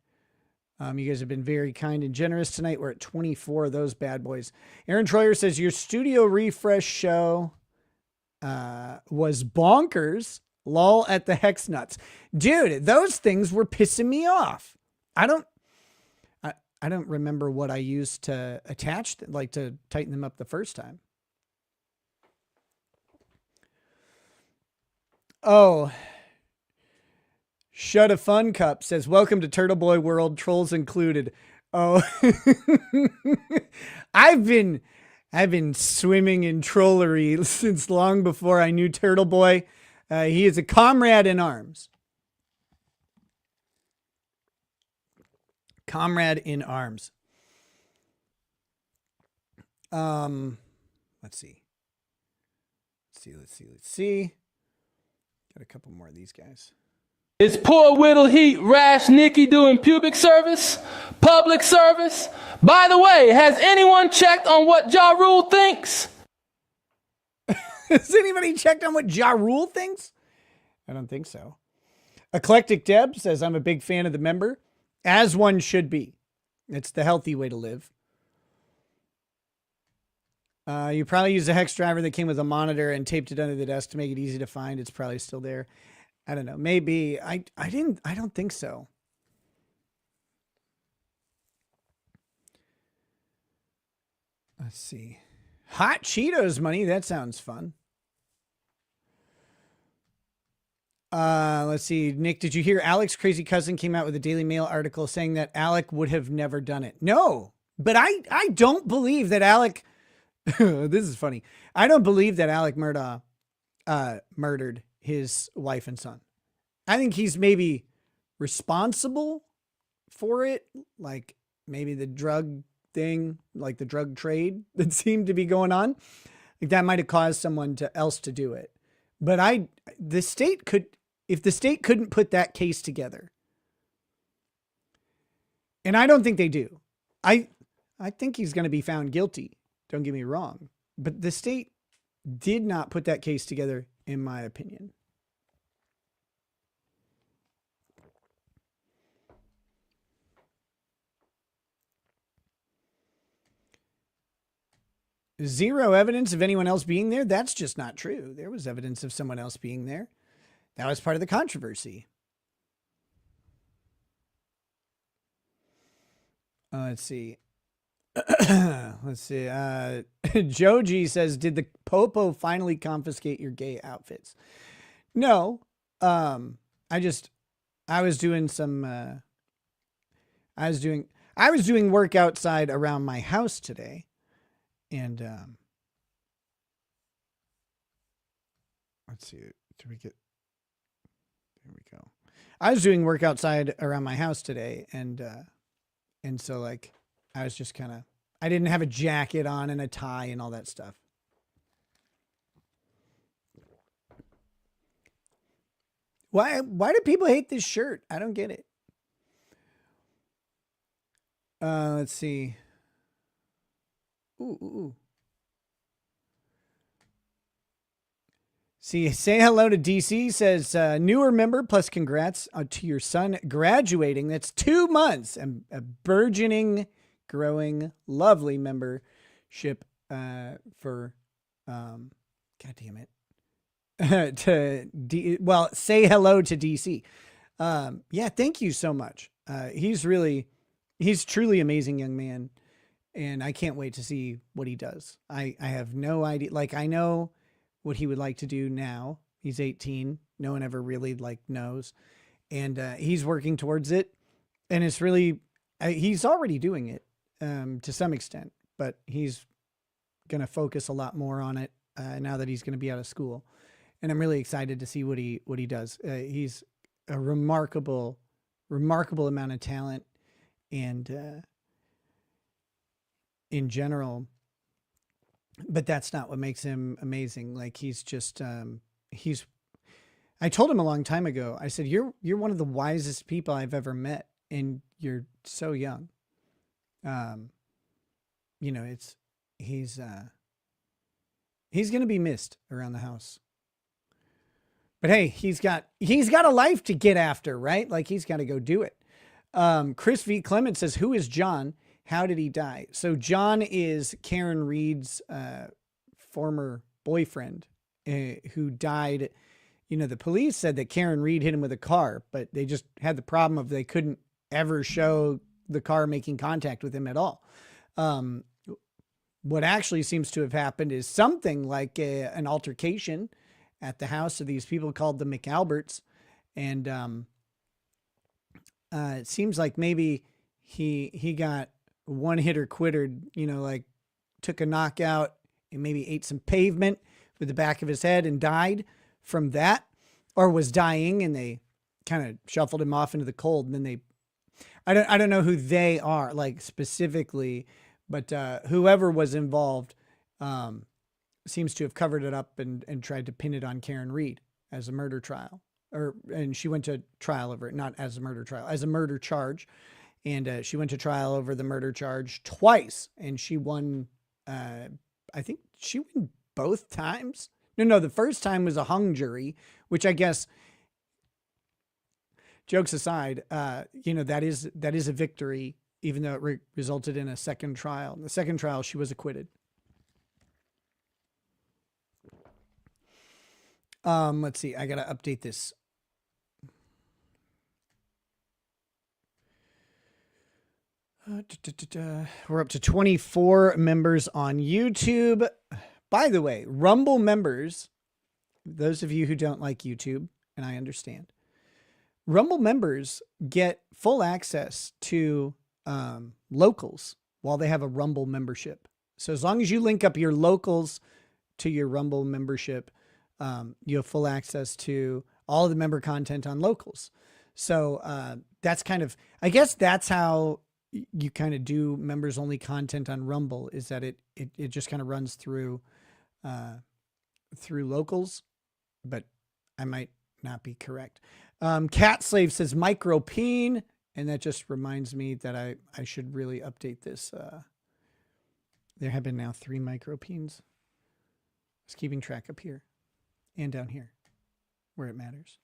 You guys have been very kind and generous tonight. We're at 24 of those bad boys. Aaron Troyer says your studio refresh show was bonkers. Lol at the hex nuts. Dude, those things were pissing me off. I don't remember what I used to attach, like to tighten them up the first time. Oh, Shut a Fun Cup says, welcome to Turtle Boy World, trolls included. Oh, I've been swimming in trollery since long before I knew Turtle Boy. He is a comrade in arms. Comrade in arms. Let's see. Got a couple more of these guys. Is poor Whittle Heat Rash Nikki doing pubic service? Public service? By the way, has anyone checked on what Ja Rule thinks? Has anybody checked on what Ja Rule thinks? I don't think so. Eclectic Deb says, I'm a big fan of the member, as one should be. It's the healthy way to live. You probably used a hex driver that came with a monitor and taped it under the desk to make it easy to find. It's probably still there. I don't know. Maybe. I don't think so. Let's see. Hot Cheetos money. That sounds fun. Let's see. Nick, did you hear Alec's crazy cousin came out with a Daily Mail article saying that Alec would have never done it? No, But I don't believe that Alec, this is funny. I don't believe that Alec Murdaugh murdered his wife and son. I think he's maybe responsible for it. Like maybe the drug thing, like the drug trade that seemed to be going on. Like that might have caused someone else to do it. But if the state couldn't put that case together, and I don't think they do, I think he's going to be found guilty. Don't get me wrong. But the state did not put that case together, in my opinion. Zero evidence of anyone else being there. That's just not true. There was evidence of someone else being there. That was part of the controversy. Let's see. Let's see. Joji says, did the Popo finally confiscate your gay outfits? No. I was doing work outside around my house today. And let's see. There we go. I was doing work outside around my house today, and so like I was just I didn't have a jacket on and a tie and all that stuff. Why do people hate this shirt? I don't get it. Let's see. Ooh. See, say hello to DC, says newer member, plus congrats to your son graduating. That's 2 months and a burgeoning, growing, lovely membership for, God damn it, well, say hello to DC. Yeah, thank you so much. He's truly amazing young man. And I can't wait to see what he does. I have no idea. Like, I know what he would like to do now. He's 18. No one ever really knows. And he's working towards it. And it's really, he's already doing it to some extent. But he's going to focus a lot more on it now that he's going to be out of school. And I'm really excited to see what he does. He's a remarkable amount of talent. And in general, but that's not what makes him amazing. Like he's just, I told him a long time ago, I said, you're one of the wisest people I've ever met, and you're so young. He's going to be missed around the house, but hey, he's got a life to get after, right? Like he's got to go do it. Chris V. Clement says, who is John? How did he die? So John is Karen Reed's former boyfriend who died. You know, the police said that Karen Reed hit him with a car, but they just had the problem of they couldn't ever show the car making contact with him at all. What actually seems to have happened is something like an altercation at the house of these people called the McAlberts. And it seems like maybe he got one hitter quittered, took a knockout and maybe ate some pavement with the back of his head and died from that, or was dying and they kind of shuffled him off into the cold. And then I don't know who they are like specifically, but whoever was involved seems to have covered it up and tried to pin it on Karen Reed as a murder trial, and she went to trial over it, not as a murder trial, as a murder charge. And she went to trial over the murder charge twice, and she won. I think she won both times. No, the first time was a hung jury, which I guess, jokes aside, that is a victory, even though it resulted in a second trial. In the second trial, she was acquitted. Let's see. I got to update this. We're up to 24 members on YouTube. By the way, Rumble members, those of you who don't like YouTube, and I understand, Rumble members get full access to locals while they have a Rumble membership. So as long as you link up your locals to your Rumble membership, you have full access to all of the member content on locals. So that's kind of, I guess that's how you kind of do members only content on Rumble, is that it just kind of runs through locals, but I might not be correct. Cat Slave says micro peen, and that just reminds me that I should really update this. There have been now 3 micro peens. Just keeping track up here and down here where it matters.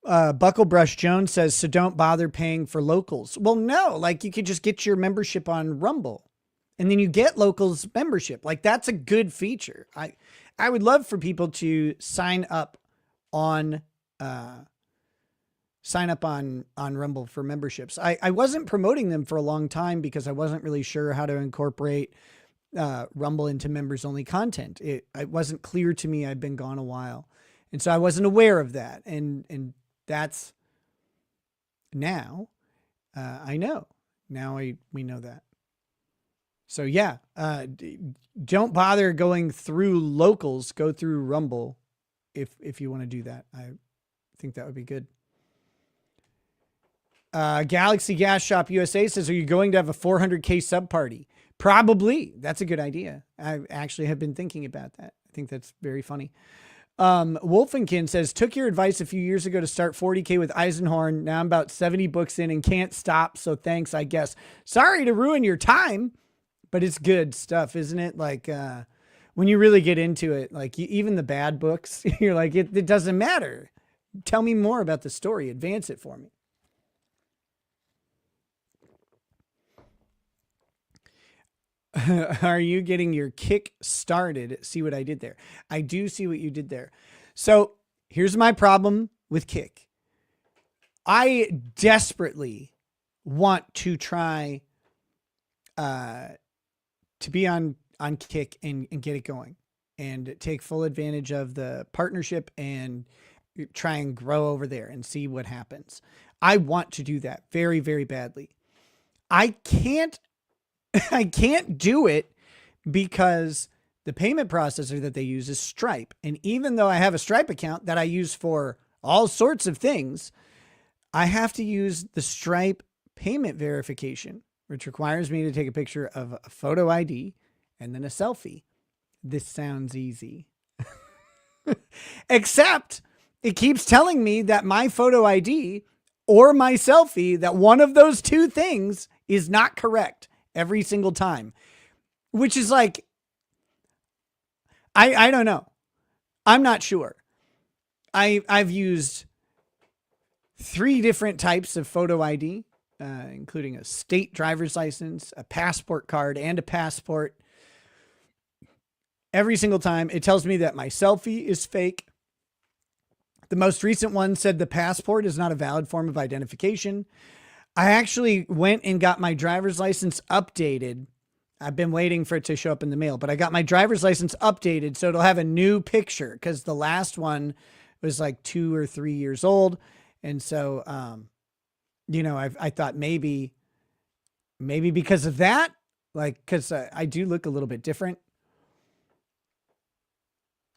Bucklebrush Jones says, so don't bother paying for locals. Well, no, like you could just get your membership on Rumble and then you get locals membership. Like that's a good feature. I would love for people to sign up on Rumble for memberships. I wasn't promoting them for a long time because I wasn't really sure how to incorporate Rumble into members only content. It wasn't clear to me. I'd been gone a while. And so I wasn't aware of that. And that's now, I know. Now we know that. So yeah, don't bother going through locals, go through Rumble if you want to do that. I think that would be good. Galaxy Gas Shop USA says, are you going to have a 400K sub party? Probably. That's a good idea. I actually have been thinking about that. I think that's very funny. Wolfenkin says, took your advice a few years ago to start 40K with Eisenhorn. Now I'm about 70 books in and can't stop. So thanks, I guess. Sorry to ruin your time, but it's good stuff, isn't it? Like, when you really get into it, like even the bad books, you're like, it doesn't matter. Tell me more about the story. Advance it for me. Are you getting your kick started? See what I did there. I do see what you did there. So here's my problem with Kick. I desperately want to try to be on Kick and get it going and take full advantage of the partnership and try and grow over there and see what happens. I want to do that very, very badly. I can't do it because the payment processor that they use is Stripe. And even though I have a Stripe account that I use for all sorts of things, I have to use the Stripe payment verification, which requires me to take a picture of a photo ID and then a selfie. This sounds easy. Except it keeps telling me that my photo ID or my selfie, that one of those two things is not correct every single time, which is like, I don't know. I'm not sure. I've used 3 different types of photo ID, including a state driver's license, a passport card, and a passport. Every single time it tells me that my selfie is fake. The most recent one said the passport is not a valid form of identification. I actually went and got my driver's license updated. I've been waiting for it to show up in the mail, but I got my driver's license updated so it'll have a new picture because the last one was like 2 or 3 years old. And so, I thought maybe because of that, like, because I do look a little bit different.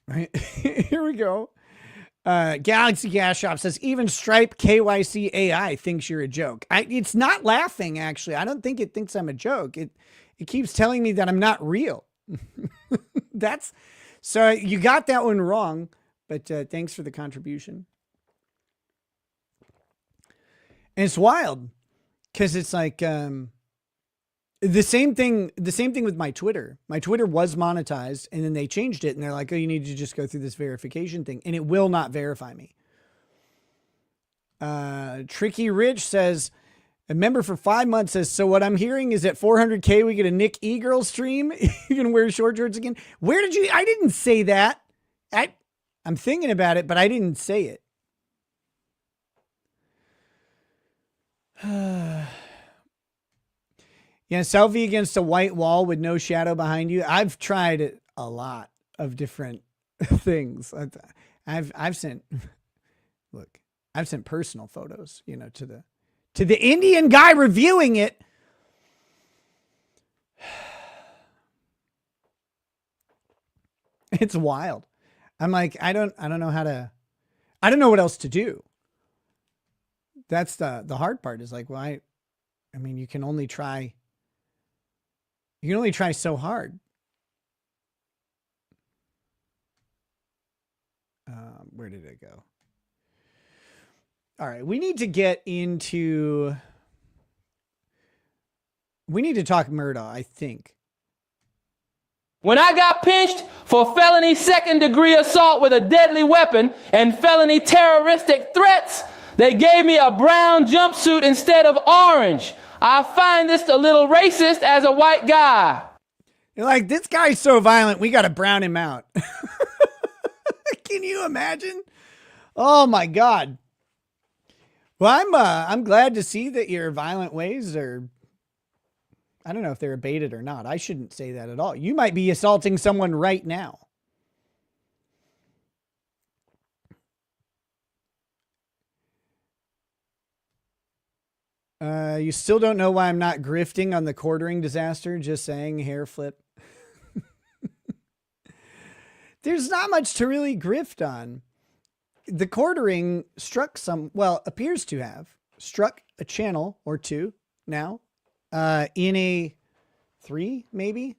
Right. Here we go. Galaxy Gas Shop says, even Stripe KYC AI thinks you're a joke. It's not laughing, actually. I don't think it thinks I'm a joke. It keeps telling me that I'm not real. So you got that one wrong, but thanks for the contribution. And it's wild because it's like the same thing with my Twitter. My Twitter was monetized and then they changed it and they're like, oh, you need to just go through this verification thing, and it will not verify me. Tricky Rich says, a member for 5 months says, so what I'm hearing is at 400K, we get a Nick E-Girl stream. You can wear short shorts again. I didn't say that. I'm thinking about it, but I didn't say it. Yeah, selfie against a white wall with no shadow behind you. I've tried a lot of different things. I've sent personal photos, to to the Indian guy reviewing it. It's wild. I'm like, I don't know how to, I don't know what else to do. That's the hard part is like, well, I mean, you can only try so hard. Where did it go? All right. We need to talk Murdaugh, I think. When I got pinched for felony second-degree assault with a deadly weapon and felony terroristic threats, they gave me a brown jumpsuit instead of orange. I find this a little racist as a white guy. You're like, this guy's so violent, we got to brown him out. Can you imagine? Oh my God. Well, I'm glad to see that your violent ways are, I don't know if they're abated or not. I shouldn't say that at all. You might be assaulting someone right now. You still don't know why I'm not grifting on the quartering disaster. Just saying, hair flip. There's not much to really grift on. The quartering appears to have struck a channel or two now, in a 3, maybe,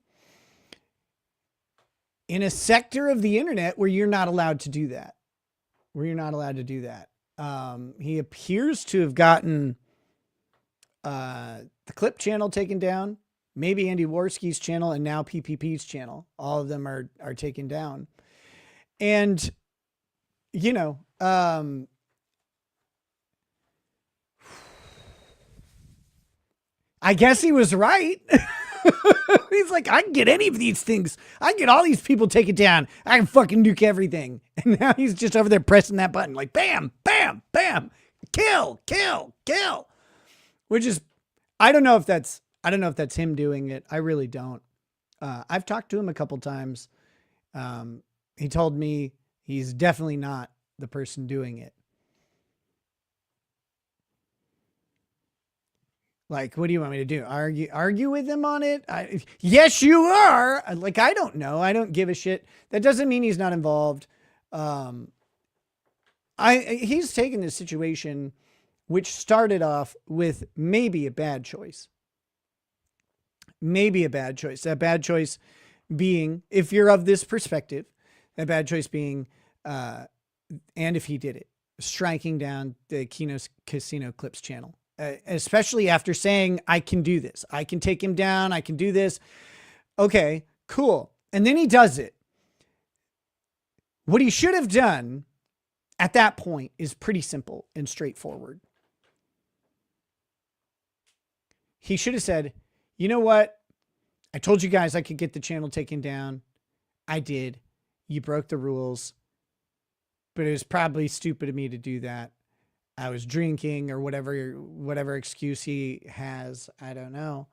in a sector of the internet where you're not allowed to do that. He appears to have gotten the clip channel taken down, maybe Andy Worski's channel, and now PPP's channel. All of them are taken down. And, you know, I guess he was right. He's like, I can get any of these things. I can get all these people taken down. I can fucking nuke everything. And now he's just over there pressing that button like bam, bam, bam, kill, kill, kill. Which is, I don't know if that's him doing it. I really don't. I've talked to him a couple times. He told me he's definitely not the person doing it. Like, what do you want me to do? Argue with him on it? Yes, you are. Like, I don't know. I don't give a shit. That doesn't mean he's not involved. He's taken this situation, which started off with maybe a bad choice. That bad choice being, if you're of this perspective, that bad choice being, and if he did it, striking down the Kino's Casino Clips channel. Especially after saying, I can do this. I can take him down. I can do this. Okay, cool. And then he does it. What he should have done at that point is pretty simple and straightforward. He should have said, you know what? I told you guys I could get the channel taken down. I did. You broke the rules. But it was probably stupid of me to do that. I was drinking or whatever excuse he has. I don't know.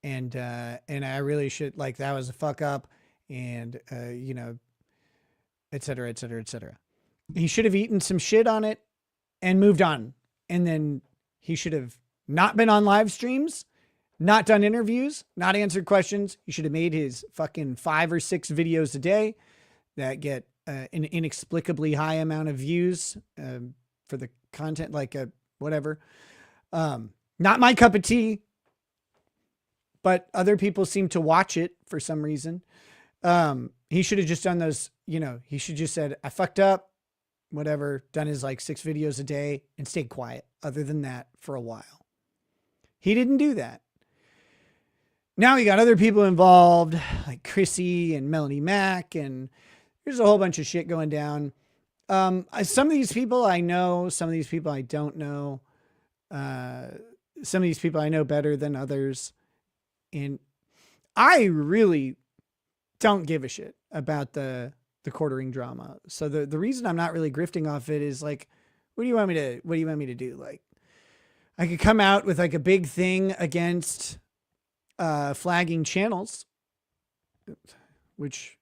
And I really should, like, that was a fuck up, and, you know, et cetera, et cetera, et cetera. He should have eaten some shit on it and moved on. And then he should have not been on live streams, not done interviews, not answered questions. He should have made his fucking 5 or 6 videos a day that get an inexplicably high amount of views, for the content, like whatever. Not my cup of tea, but other people seem to watch it for some reason. He should have just done those, you know, he should just said, I fucked up, whatever, done his like 6 videos a day and stayed quiet other than that for a while. He didn't do that. Now he got other people involved, like Chrissy and Melanie Mack, and there's a whole bunch of shit going down. Some of these people I know, some of these people I don't know. Some of these people I know better than others. And I really don't give a shit about the quartering drama. So the reason I'm not really grifting off it is like, what do you want me to do? Like, I could come out with like a big thing against, flagging channels, which,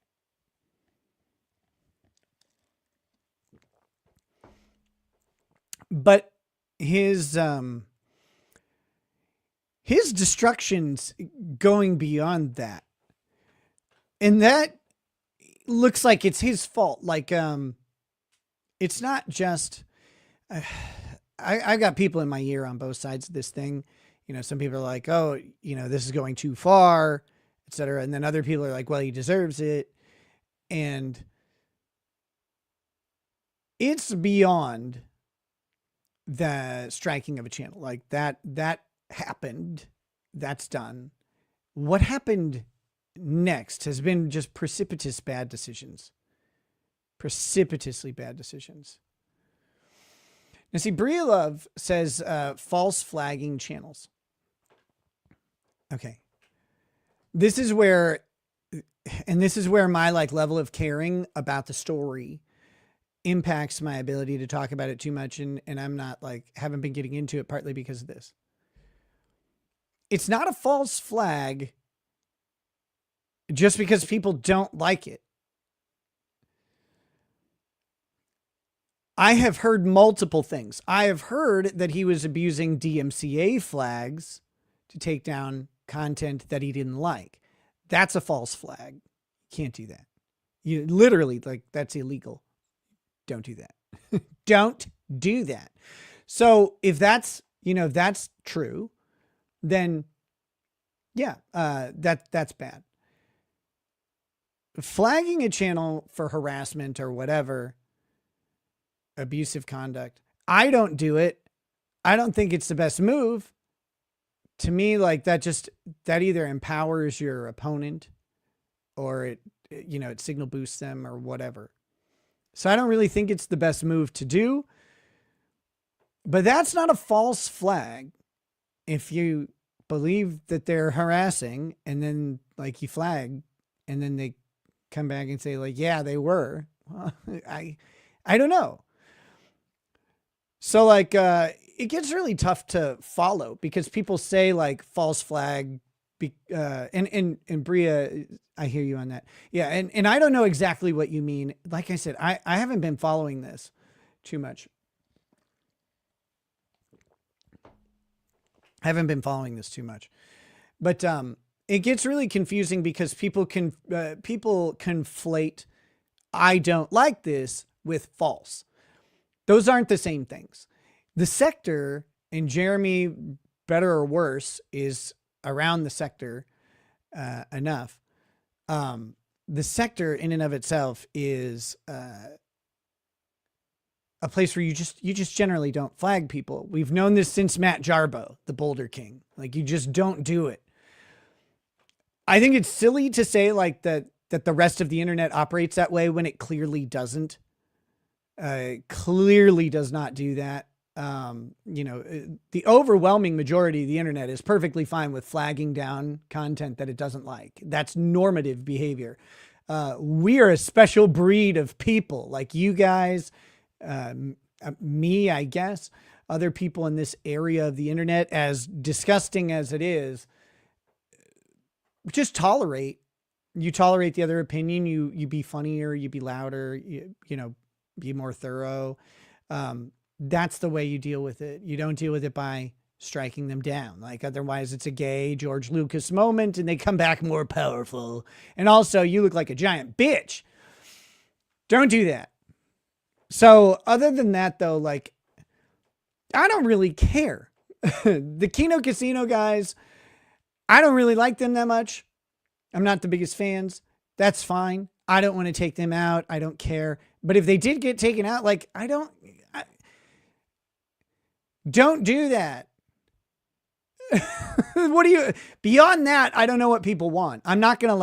but his his destruction's going beyond that. And that looks like it's his fault. Like, it's not just, I've got people in my ear on both sides of this thing. You know, some people are like, oh, you know, this is going too far, etc. And then other people are like, well, he deserves it. And it's beyond the striking of a channel. Like that happened. That's done. What happened next has been just precipitous bad decisions. Precipitously bad decisions. Now see, Bria Love says false flagging channels. Okay. This is where my like level of caring about the story impacts my ability to talk about it too much. And I'm not like, haven't been getting into it partly because of this. It's not a false flag just because people don't like it. I have heard multiple things. I have heard that he was abusing DMCA flags to take down content that he didn't like. That's a false flag. Can't do that. You literally, like, that's illegal. Don't do that. Don't do that. So if that's, you know, if that's true, then yeah, that's bad. Flagging a channel for harassment or whatever, abusive conduct, I don't do it. I don't think it's the best move. To me, like that either empowers your opponent or it signal boosts them or whatever. So I don't really think it's the best move to do, but that's not a false flag. If you believe that they're harassing and then like you flag and then they come back and say like, yeah, they were, well, I don't know. So like, it gets really tough to follow because people say like false flag, and Bria, I hear you on that. Yeah. And I don't know exactly what you mean. Like I said, I haven't been following this too much. But, it gets really confusing because people conflate, I don't like this with false. Those aren't the same things. The sector, and Jeremy, better or worse, is around the sector enough. The sector in and of itself is a place where you just generally don't flag people. We've known this since Matt Jarbo, the Boulder King. Like, you just don't do it. I think it's silly to say like that the rest of the internet operates that way when it clearly doesn't. Clearly does not do that. The overwhelming majority of the internet is perfectly fine with flagging down content that it doesn't like. That's normative behavior. We are a special breed of people, like you guys, me, I guess, other people in this area of the internet, as disgusting as it is, just tolerate. You tolerate the other opinion. You be funnier, you be louder, you be more thorough. That's the way you deal with it. You don't deal with it by striking them down. Like, otherwise it's a gay George Lucas moment and they come back more powerful. And also, you look like a giant bitch. Don't do that. So other than that though, like, I don't really care. The Kino Casino guys, I don't really like them that much. I'm not the biggest fans. That's fine. I don't want to take them out. I don't care. But if they did get taken out, like, don't do that. Beyond that, I don't know what people want. I'm not going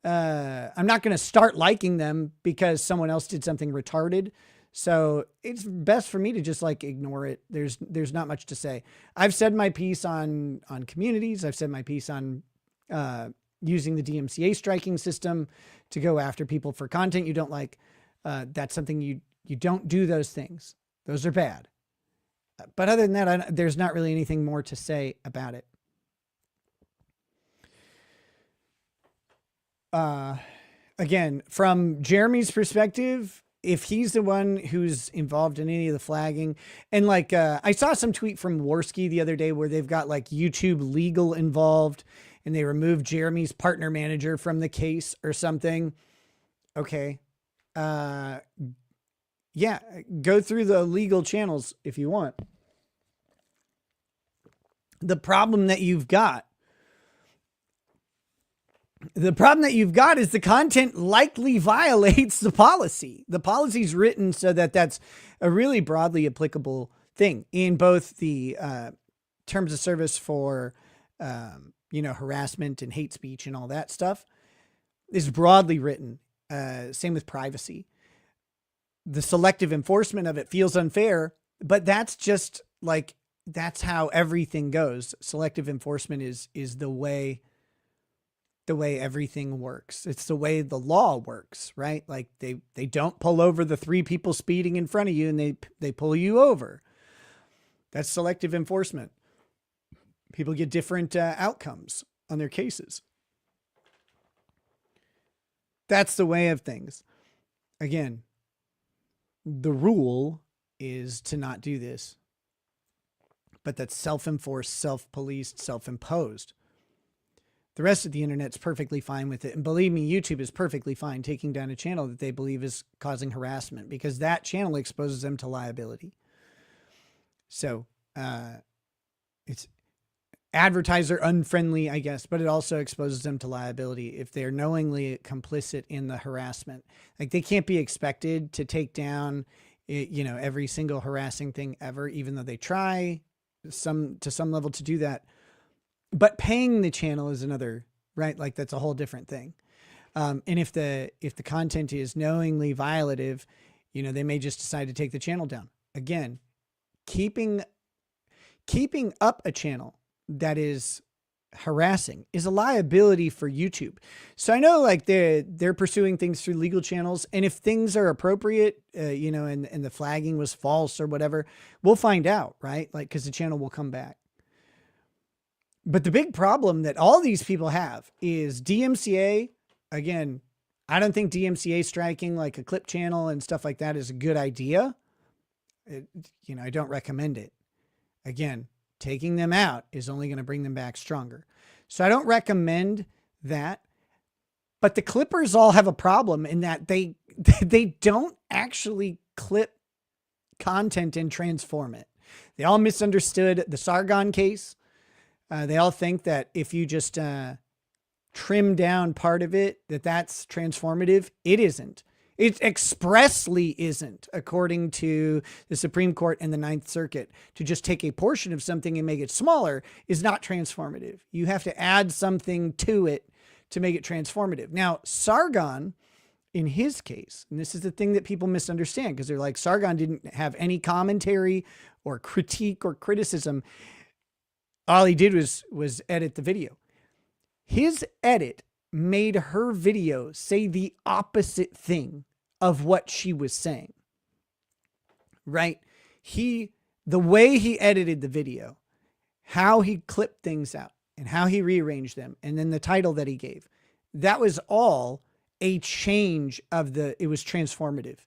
to start liking them because someone else did something retarded. So it's best for me to just like ignore it. There's not much to say. I've said my piece on communities. I've said my piece on, using the DMCA striking system to go after people for content you don't like. That's something you don't do those things. Those are bad. But other than that, there's not really anything more to say about it. Again, from Jeremy's perspective, if he's the one who's involved in any of the flagging, and like I saw some tweet from Worski the other day where they've got like YouTube legal involved and they removed Jeremy's partner manager from the case or something. Okay. Yeah, go through the legal channels if you want. The problem that you've got is the content likely violates the policy. The policy's written so that that's a really broadly applicable thing in both the terms of service for, harassment and hate speech and all that stuff is broadly written. Same with privacy. The selective enforcement of it feels unfair, but that's just like, that's how everything goes. Selective enforcement is the way everything works. It's the way the law works, right? Like they don't pull over the 3 people speeding in front of you and they pull you over. That's selective enforcement. People get different outcomes on their cases. That's the way of things. Again, the rule is to not do this, but that's self-enforced, self-policed, self-imposed. The rest of the internet's perfectly fine with it. And believe me, YouTube is perfectly fine taking down a channel that they believe is causing harassment because that channel exposes them to liability. So it's advertiser unfriendly, I guess, but it also exposes them to liability if they're knowingly complicit in the harassment. Like they can't be expected to take down, every single harassing thing ever, even though they try to some level to do that. But paying the channel is another, right? Like that's a whole different thing. And if the content is knowingly violative, they may just decide to take the channel down. Again, keeping up a channel that is harassing is a liability for YouTube. So I know like they're pursuing things through legal channels, and if things are appropriate, and the flagging was false or whatever, we'll find out, right? Like, cause the channel will come back. But the big problem that all these people have is DMCA. Again, I don't think DMCA striking like a clip channel and stuff like that is a good idea. I don't recommend it. Again, taking them out is only going to bring them back stronger. So I don't recommend that. But the clippers all have a problem in that they don't actually clip content and transform it. They all misunderstood the Sargon case. They all think that if you just trim down part of it, that's transformative. It isn't. It expressly isn't, according to the Supreme Court and the Ninth Circuit. To just take a portion of something and make it smaller is not transformative. You have to add something to it to make it transformative. Now, Sargon, in his case, and this is the thing that people misunderstand because they're like, Sargon didn't have any commentary or critique or criticism. All he did was edit the video. His edit made her video say the opposite thing of what she was saying. Right? The way he edited the video, how he clipped things out and how he rearranged them, and then the title that he gave, that was all a change it was transformative.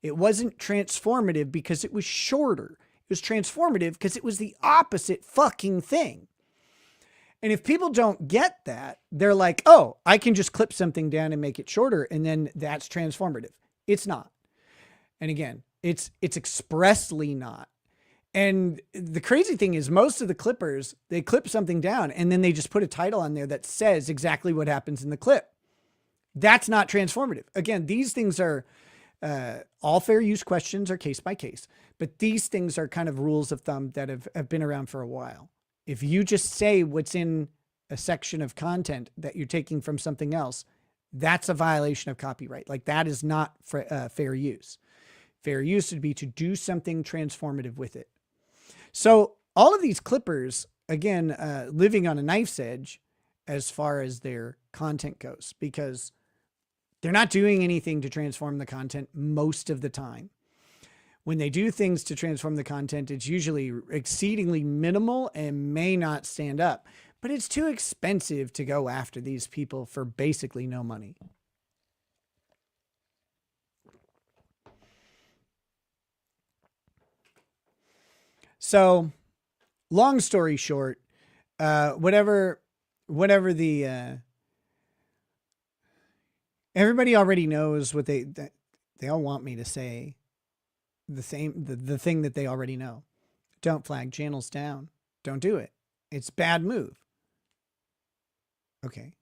It wasn't transformative because it was shorter. It was transformative because it was the opposite fucking thing. And if people don't get that, they're like, oh, I can just clip something down and make it shorter, and then that's transformative. It's not. And again, it's expressly not. And the crazy thing is most of the clippers, they clip something down and then they just put a title on there that says exactly what happens in the clip. That's not transformative. Again, these things are all fair use questions are case by case, but these things are kind of rules of thumb that have been around for a while. If you just say what's in a section of content that you're taking from something else, that's a violation of copyright. Like that is not fair use. Fair use would be to do something transformative with it. So all of these clippers, again, living on a knife's edge as far as their content goes, because they're not doing anything to transform the content most of the time. When they do things to transform the content, it's usually exceedingly minimal and may not stand up. But it's too expensive to go after these people for basically no money. So long story short, whatever the, everybody already knows what they all want me to say the thing that they already know. Don't flag channels down. Don't do it. It's bad move. Okay.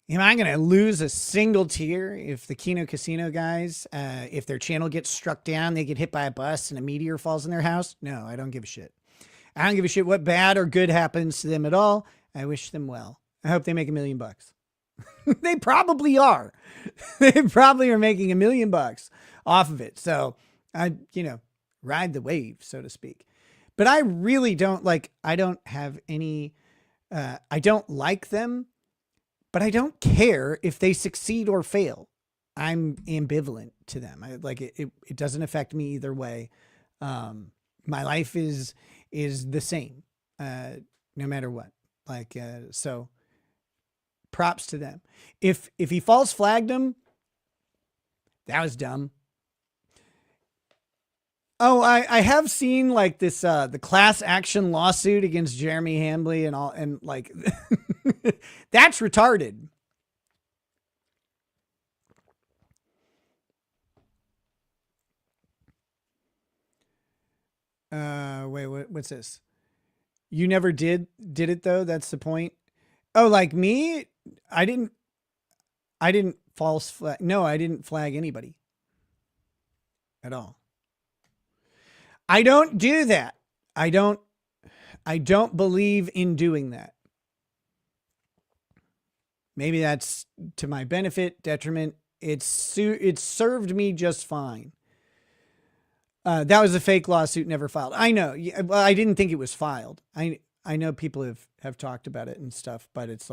Am I going to lose a single tier if the Keno Casino guys, if their channel gets struck down, they get hit by a bus and a meteor falls in their house? No, I don't give a shit. I don't give a shit what bad or good happens to them at all. I wish them well. I hope they make $1 million. They probably are. They probably are making $1 million off of it. So I, ride the wave, so to speak. But I really don't I don't have any, I don't like them. But I don't care if they succeed or fail. I'm ambivalent to them. It doesn't affect me either way. My life is the same, no matter what. So props to them. If he false flagged him, that was dumb. Oh, I have seen this, the class action lawsuit against Jeremy Hambley and all, and that's retarded. Wait, what's this? You never did it though? That's the point. Oh, like me? I didn't false flag. No, I didn't flag anybody at all. I don't do that. I don't believe in doing that. Maybe that's to my benefit, detriment. It served me just fine. That was a fake lawsuit, never filed. I know. Well, I didn't think it was filed. I know people have talked about it and stuff, but it's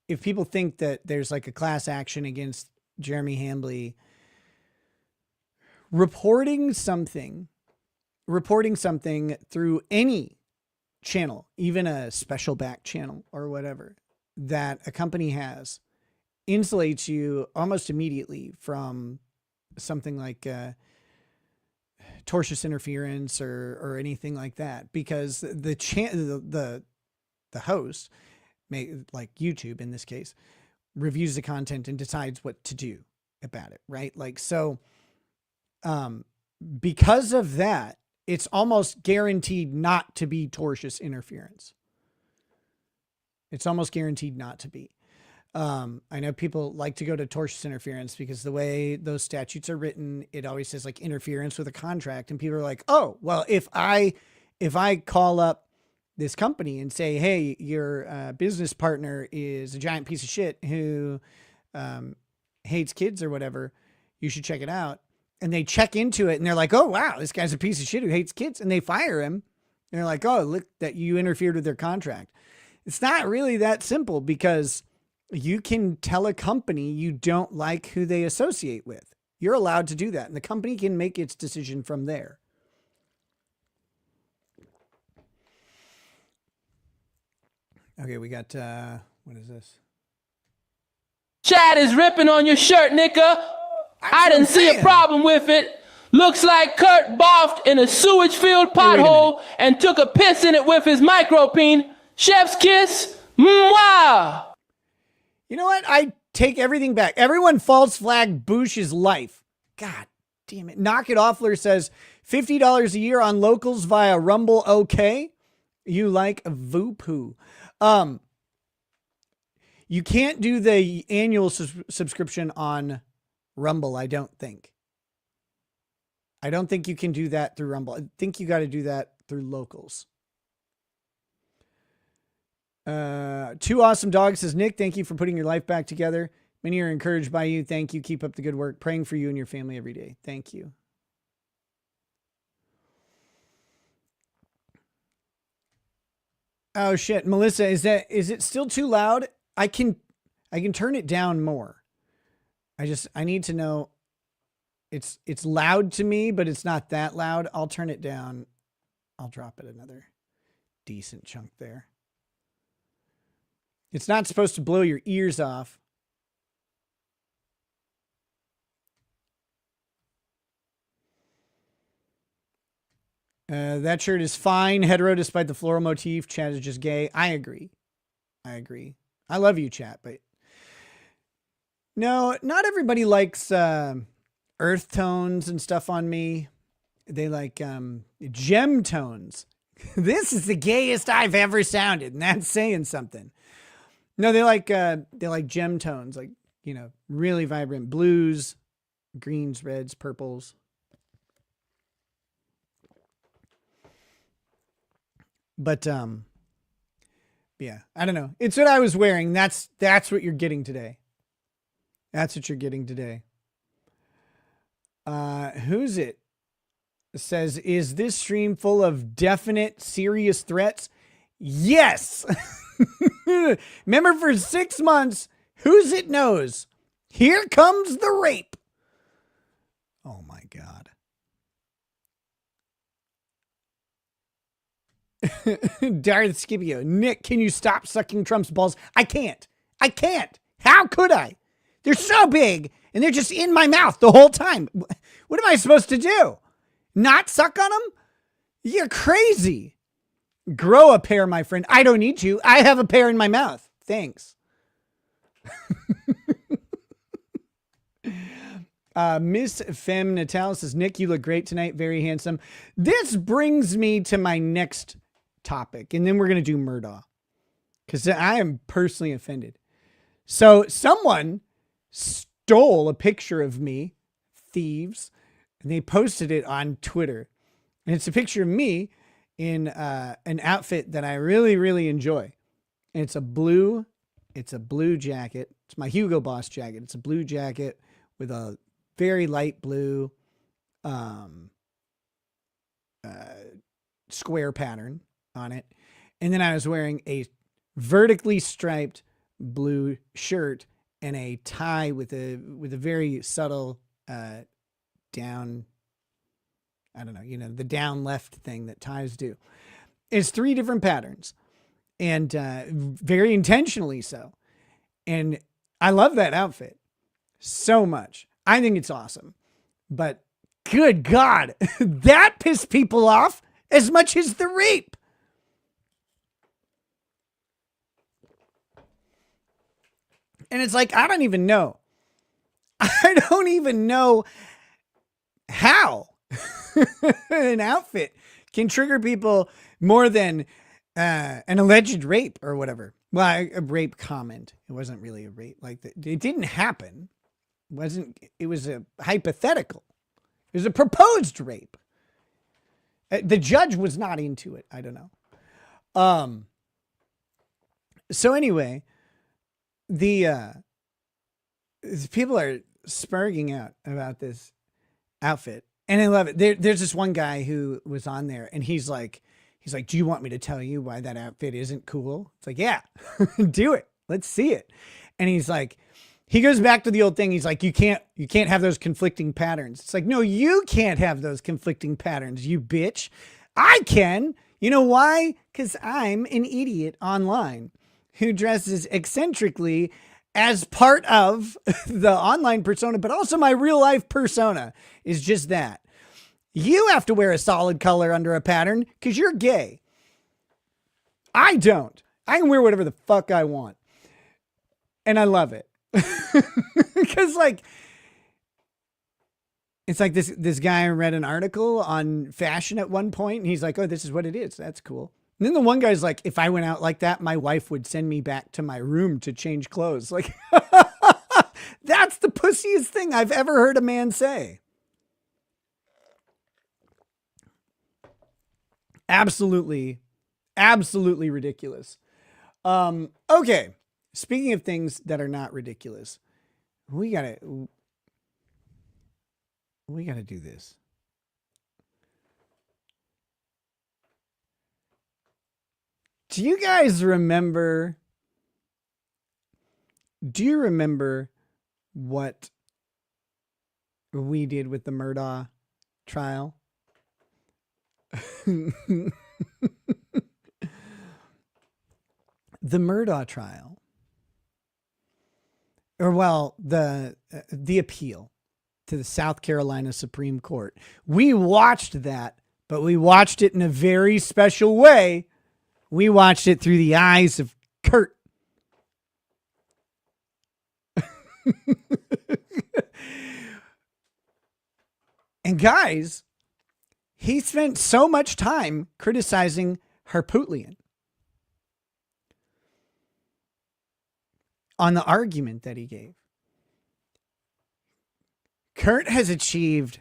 if people think that there's a class action against Jeremy Hambley, reporting something through any channel, even a special back channel or whatever that a company has, insulates you almost immediately from something like tortious interference or anything like that, because the host, like YouTube in this case, reviews the content and decides what to do about it, right? Because of that, it's almost guaranteed not to be tortious interference. It's almost guaranteed not to be. I know people like to go to tortious interference because the way those statutes are written, it always says interference with a contract. And people are like, oh, well, if I call up this company and say, hey, your business partner is a giant piece of shit who hates kids or whatever, you should check it out. And they check into it and they're like, oh, wow, this guy's a piece of shit who hates kids. And they fire him. And they're like, oh, look, that you interfered with their contract. It's not really that simple, because you can tell a company you don't like who they associate with. You're allowed to do that. And the company can make its decision from there. Okay, we got, what is this? Chad is ripping on your shirt, nigga. I didn't see a problem with it. Looks like Kurt barfed in a sewage-filled pothole and took a piss in it with his micropene. Chef's kiss. Mwah! You know what? I take everything back. Everyone false flag Bush's life. God damn it. Knock It Offler says $50 a year on locals via Rumble. Okay. You like Voopoo. You can't do the annual subscription on Rumble, I don't think. I don't think you can do that through Rumble. I think you got to do that through locals. Two Awesome Dogs says, Nick, thank you for putting your life back together. Many are encouraged by you. Thank you. Keep up the good work. Praying for you and your family every day. Thank you. Oh shit, Melissa, is it still too loud? I can turn it down more. I need to know. It's loud to me, but it's not that loud. I'll turn it down. I'll drop it another decent chunk there. It's not supposed to blow your ears off. That shirt is fine. Hetero despite the floral motif. Chat is just gay. I agree. I love you, chat, but no, not everybody likes earth tones and stuff on me. They like gem tones. This is the gayest I've ever sounded, and that's saying something. No, they like gem tones, like, you know, really vibrant blues, greens, reds, purples. But yeah, I don't know. It's what I was wearing. That's what you're getting today. That's what you're getting today. Who's it? Says, is this stream full of definite serious threats? Yes. Remember, for 6 months, who's it knows? Here comes the rape. Oh my God. Darth Scipio. Nick, can you stop sucking Trump's balls? I can't. How could I? They're so big and they're just in my mouth the whole time. What am I supposed to do? Not suck on them? You're crazy. Grow a pair, my friend. I don't need you. I have a pair in my mouth. Thanks. Miss Femme Natal says, Nick, you look great tonight. Very handsome. This brings me to my next topic, and then we're going to do Murdaugh, because I am personally offended. So someone stole a picture of me, thieves, and they posted it on Twitter. And it's a picture of me in an outfit that I really, really enjoy. And it's a blue jacket. It's my Hugo Boss jacket. It's a blue jacket with a very light blue square pattern on it. And then I was wearing a vertically striped blue shirt and a tie with a very subtle down, I don't know, you know, the down left thing that ties do. It's 3 different patterns, and very intentionally so. And I love that outfit so much. I think it's awesome. But good God, that pissed people off as much as the rape. And it's like, I don't even know how an outfit can trigger people more than an alleged rape or whatever. Well, a rape comment. It wasn't really a rape. Like, it didn't happen. It was a hypothetical. It was a proposed rape. The judge was not into it. I don't know. So anyway, the people are spurging out about this outfit, and I love it. There's this one guy who was on there, and he's like, do you want me to tell you why that outfit isn't cool? It's like, yeah, do it. Let's see it. And he's like, he goes back to the old thing. He's like, you can't have those conflicting patterns. It's like, no, you can't have those conflicting patterns, you bitch. I can. You know why? Because I'm an idiot online who dresses eccentrically as part of the online persona, but also my real life persona is just that. You have to wear a solid color under a pattern because you're gay. I don't. I can wear whatever the fuck I want. And I love it. Because like, it's like this guy read an article on fashion at one point, and he's like, oh, this is what it is. That's cool. And then the one guy's like, if I went out like that, my wife would send me back to my room to change clothes. Like, that's the pussiest thing I've ever heard a man say. Absolutely ridiculous. Okay. Speaking of things that are not ridiculous, we gotta do this. Do you remember what we did with the Murdaugh trial? The Murdaugh trial, or well, the appeal to the South Carolina Supreme Court. We watched that but we watched it in a very special way. We watched it through the eyes of Kurt. And guys, he spent so much time criticizing Harpootlian on the argument that he gave. Kurt has achieved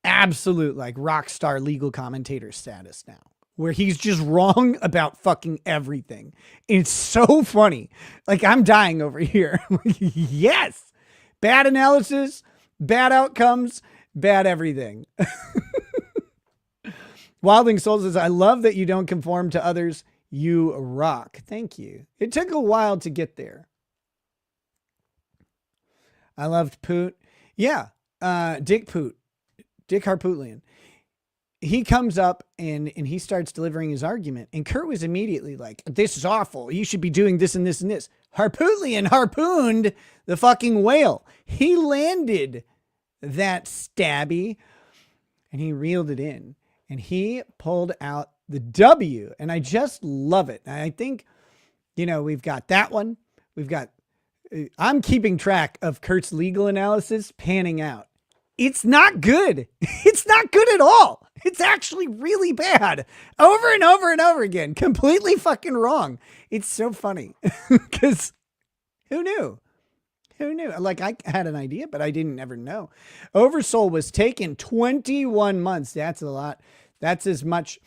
absolute like rock star legal commentator status now, where he's just wrong about fucking everything. It's so funny. Like, I'm dying over here. Yes. Bad analysis, bad outcomes, bad everything. Wildling Soul says, I love that you don't conform to others. You rock. Thank you. It took a while to get there. I loved Poot. Yeah. Dick Poot. Dick Harpootlian. He comes up and he starts delivering his argument. And Kurt was immediately like, this is awful. You should be doing this and this and this. Harpootlian harpooned the fucking whale. He landed that stabby and he reeled it in. And he pulled out the W. And I just love it. And I think, we've got that one. I'm keeping track of Kurt's legal analysis panning out. It's not good. It's not good at all. It's actually really bad. Over and over and over again. Completely fucking wrong. It's so funny. Because who knew? Who knew? Like, I had an idea, but I didn't ever know. Oversoul was taken 21 months. That's a lot. That's as much.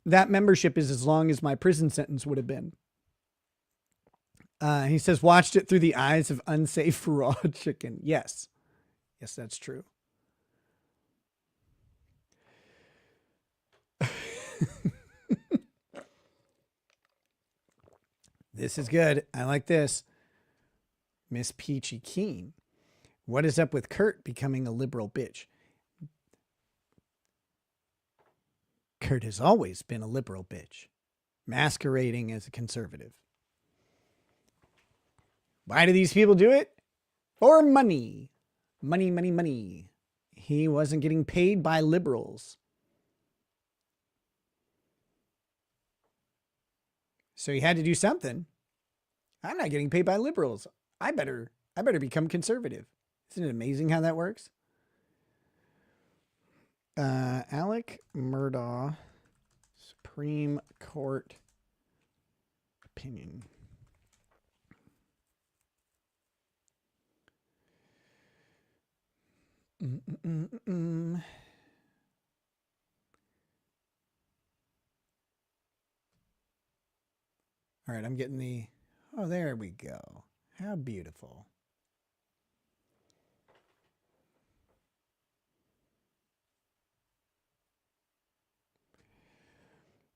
That membership is as long as my prison sentence would have been. He says, watched it through the eyes of unsafe raw chicken. Yes. Yes, that's true. This is good. I like this. Miss Peachy Keen. What is up with Kurt becoming a liberal bitch? Kurt has always been a liberal bitch, masquerading as a conservative. Why do these people do it? For money. Money, money, money. He wasn't getting paid by liberals. So he had to do something. I'm not getting paid by liberals. I better become conservative. Isn't it amazing how that works? Alec Murdaugh, Supreme Court opinion. All right, I'm getting the... Oh, there we go. How beautiful.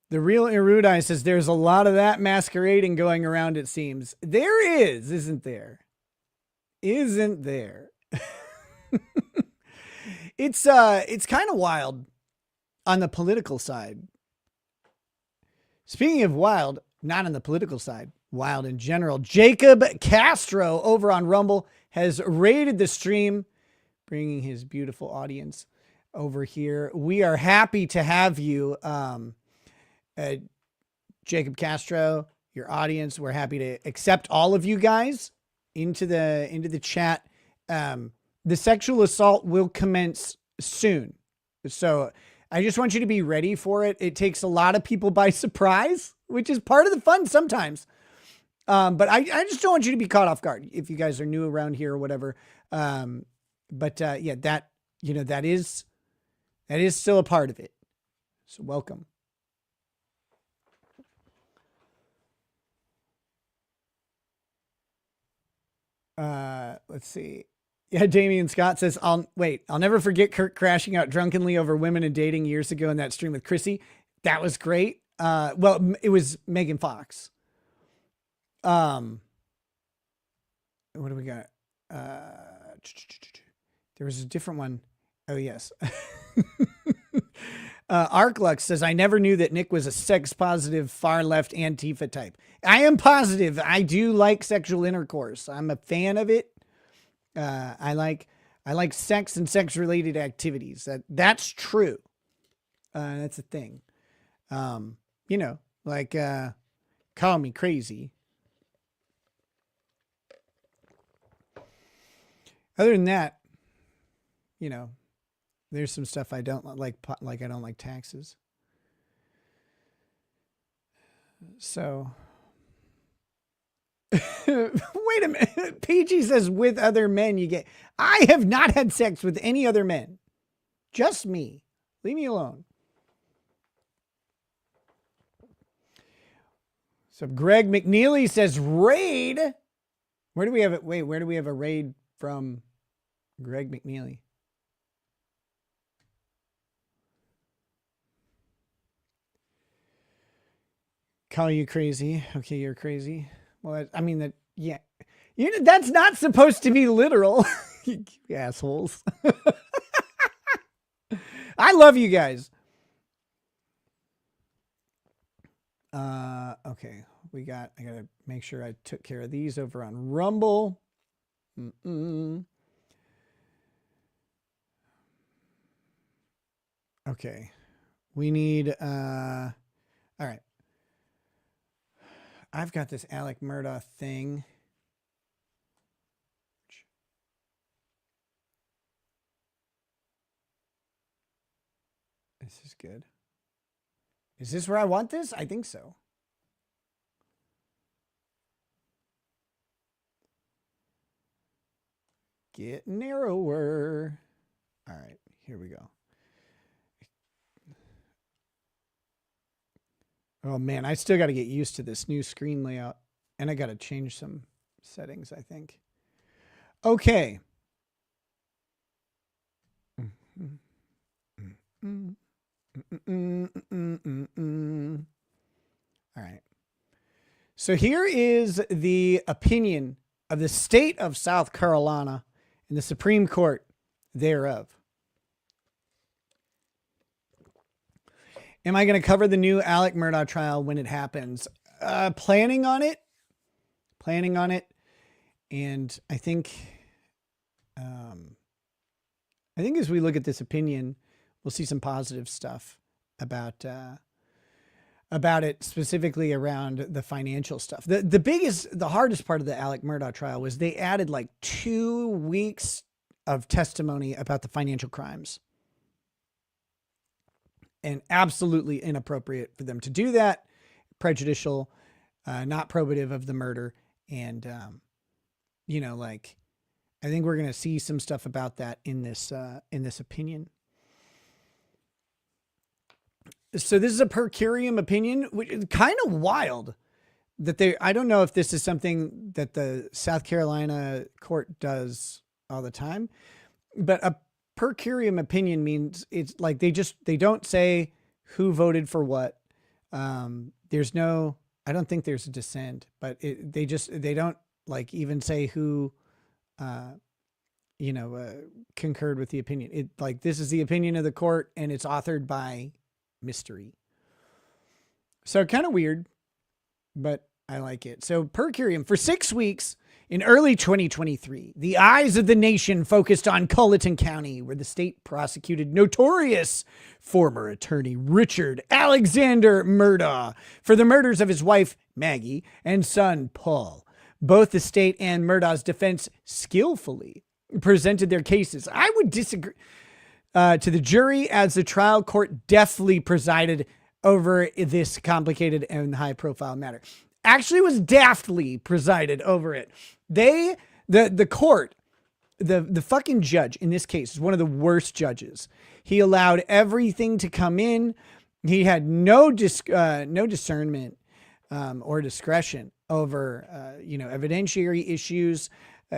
The real Erudite says there's a lot of that masquerading going around, it seems. There is, isn't there? Isn't there? It's kind of wild on the political side. Speaking of wild, not on the political side, wild in general. Jacob Castro over on Rumble has raided the stream, bringing his beautiful audience over here. We are happy to have you, Jacob Castro, your audience. We're happy to accept all of you guys into the chat. The sexual assault will commence soon. So I just want you to be ready for it. It takes a lot of people by surprise, which is part of the fun sometimes. But I just don't want you to be caught off guard if you guys are new around here or whatever. Yeah, that is still a part of it. So welcome. Let's see. Yeah, Damian Scott says, I'll never forget Kurt crashing out drunkenly over women and dating years ago in that stream with Chrissy. That was great. Well, it was Megan Fox. What do we got? There was a different one. Oh, yes. Arklux says, I never knew that Nick was a sex positive, far left Antifa type. I am positive. I do like sexual intercourse. I'm a fan of it. I like sex and sex related activities. That's true. That's a thing. You know, like call me crazy. Other than that, you know, there's some stuff I don't like I don't like taxes. So, wait a minute. PG says with other men you get. I have not had sex with any other men. Just me. Leave me alone. So Greg McNeely says raid. Where do we have it? Wait, where do we have a raid from Greg McNeely? Call you crazy. Okay, you're crazy. Well, I mean that. Yeah, that's not supposed to be literal. You assholes. I love you guys. Okay, I gotta make sure I took care of these over on Rumble. Okay, we need, all right. I've got this Alec Murdaugh thing. This is good. Is this where I want this? I think so. Get narrower. All right, here we go. Oh man, I still got to get used to this new screen layout, and I got to change some settings, I think. Okay. All right. So here is the opinion of the state of South Carolina and the Supreme Court thereof. Am I going to cover the new Alec Murdaugh trial when it happens? Planning on it. And I think as we look at this opinion, we'll see some positive stuff about it, specifically around the financial stuff. The hardest part of the Alec Murdaugh trial was they added like 2 weeks of testimony about the financial crimes. And absolutely inappropriate for them to do that. Prejudicial, not probative of the murder. And, I think we're going to see some stuff about that in this opinion. So this is a per curiam opinion, which is kind of wild that I don't know if this is something that the South Carolina court does all the time, but a per curiam opinion means it's like they don't say who voted for what. I don't think there's a dissent, but they don't like even say who, concurred with the opinion. This is the opinion of the court and it's authored by mystery. So kind of weird, but I like it. So per curiam for 6 weeks in early 2023, the eyes of the nation focused on Colleton County, where the state prosecuted notorious former attorney Richard Alexander Murdaugh for the murders of his wife Maggie and son Paul. Both the state and Murdaugh's defense skillfully presented their cases. I would disagree to the jury as the trial court deftly presided over this complicated and high-profile matter. Actually was daftly presided over it. The court, the fucking judge in this case is one of the worst judges. He allowed everything to come in. He had no discernment or discretion over evidentiary issues.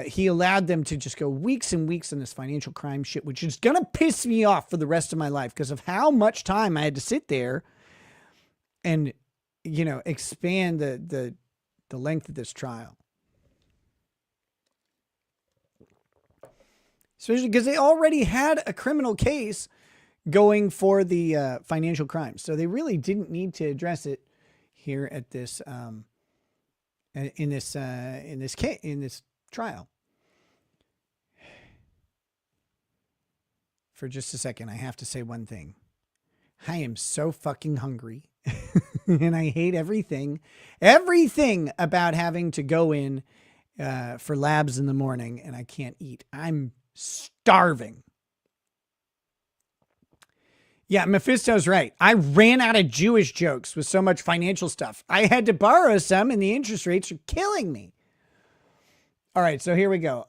He allowed them to just go weeks and weeks on this financial crime shit, which is gonna piss me off for the rest of my life because of how much time I had to sit there and expand the length of this trial. Especially because they already had a criminal case going for the financial crimes. So they really didn't need to address it here at this in this trial. For just a second, I have to say one thing. I am so fucking hungry. And I hate everything about having to go in for labs in the morning and I can't eat. I'm starving. Yeah, Mephisto's right. I ran out of Jewish jokes with so much financial stuff. I had to borrow some and the interest rates are killing me. All right, so here we go.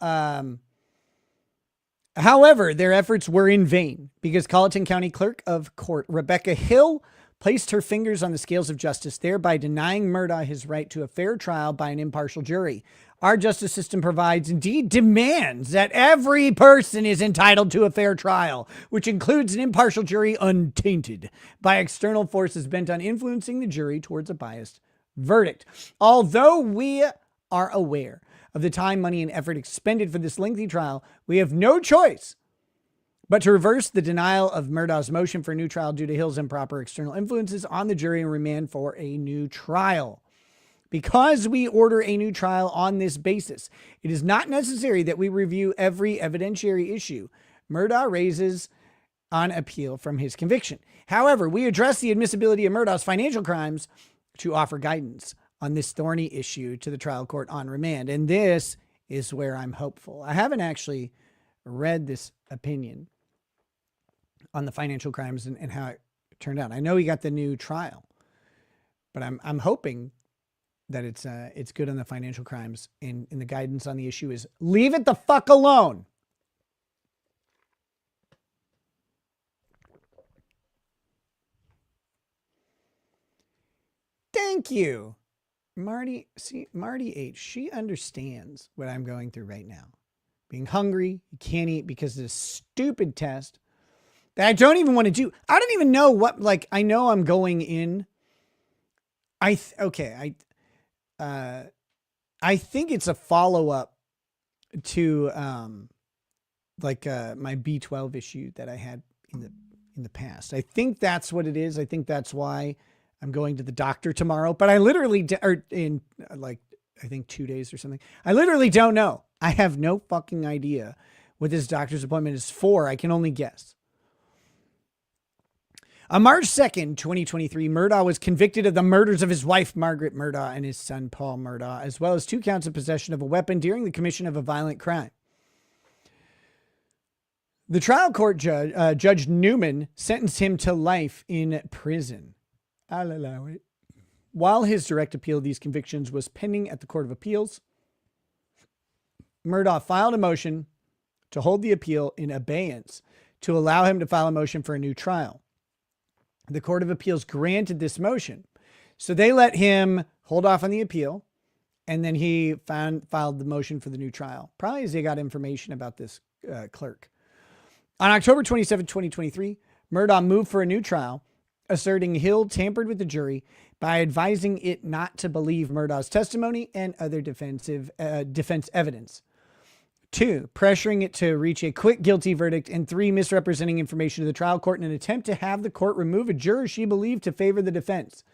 However, their efforts were in vain because Colleton County Clerk of Court Rebecca Hill placed her fingers on the scales of justice, thereby denying Murdaugh his right to a fair trial by an impartial jury. Our justice system provides, indeed demands, that every person is entitled to a fair trial, which includes an impartial jury untainted by external forces bent on influencing the jury towards a biased verdict. Although we are aware of the time, money, and effort expended for this lengthy trial, we have no choice but to reverse the denial of Murdaugh's motion for a new trial due to Hill's improper external influences on the jury and remand for a new trial. Because we order a new trial on this basis, it is not necessary that we review every evidentiary issue Murdaugh raises on appeal from his conviction. However, we address the admissibility of Murdaugh's financial crimes to offer guidance on this thorny issue to the trial court on remand. And this is where I'm hopeful. I haven't actually read this opinion on the financial crimes and how it turned out. I know he got the new trial, but I'm hoping that it's good on the financial crimes, and the guidance on the issue is leave it the fuck alone. Thank you. Marty H, she understands what I'm going through right now. Being hungry, you can't eat because of this stupid test that I don't even want to do. I don't even know what, like, I know I'm going in. I think it's a follow-up to my B12 issue that I had in the past. I think that's what it is. I think that's why I'm going to the doctor tomorrow, but I literally, in I think 2 days or something, I literally don't know. I have no fucking idea what this doctor's appointment is for. I can only guess. On March 2nd, 2023, Murdaugh was convicted of the murders of his wife, Margaret Murdaugh, and his son, Paul Murdaugh, as well as 2 counts of possession of a weapon during the commission of a violent crime. The trial court Judge Newman sentenced him to life in prison. I'll allow it. While his direct appeal of these convictions was pending at the Court of Appeals, Murdaugh filed a motion to hold the appeal in abeyance to allow him to file a motion for a new trial. The Court of Appeals granted this motion, so they let him hold off on the appeal, and then he filed the motion for the new trial, probably as they got information about this clerk. On October 27, 2023, Murdaugh moved for a new trial, asserting Hill tampered with the jury by advising it not to believe Murdaugh's testimony and other defense evidence. 2, pressuring it to reach a quick guilty verdict, and 3, misrepresenting information to the trial court in an attempt to have the court remove a juror she believed to favor the defense.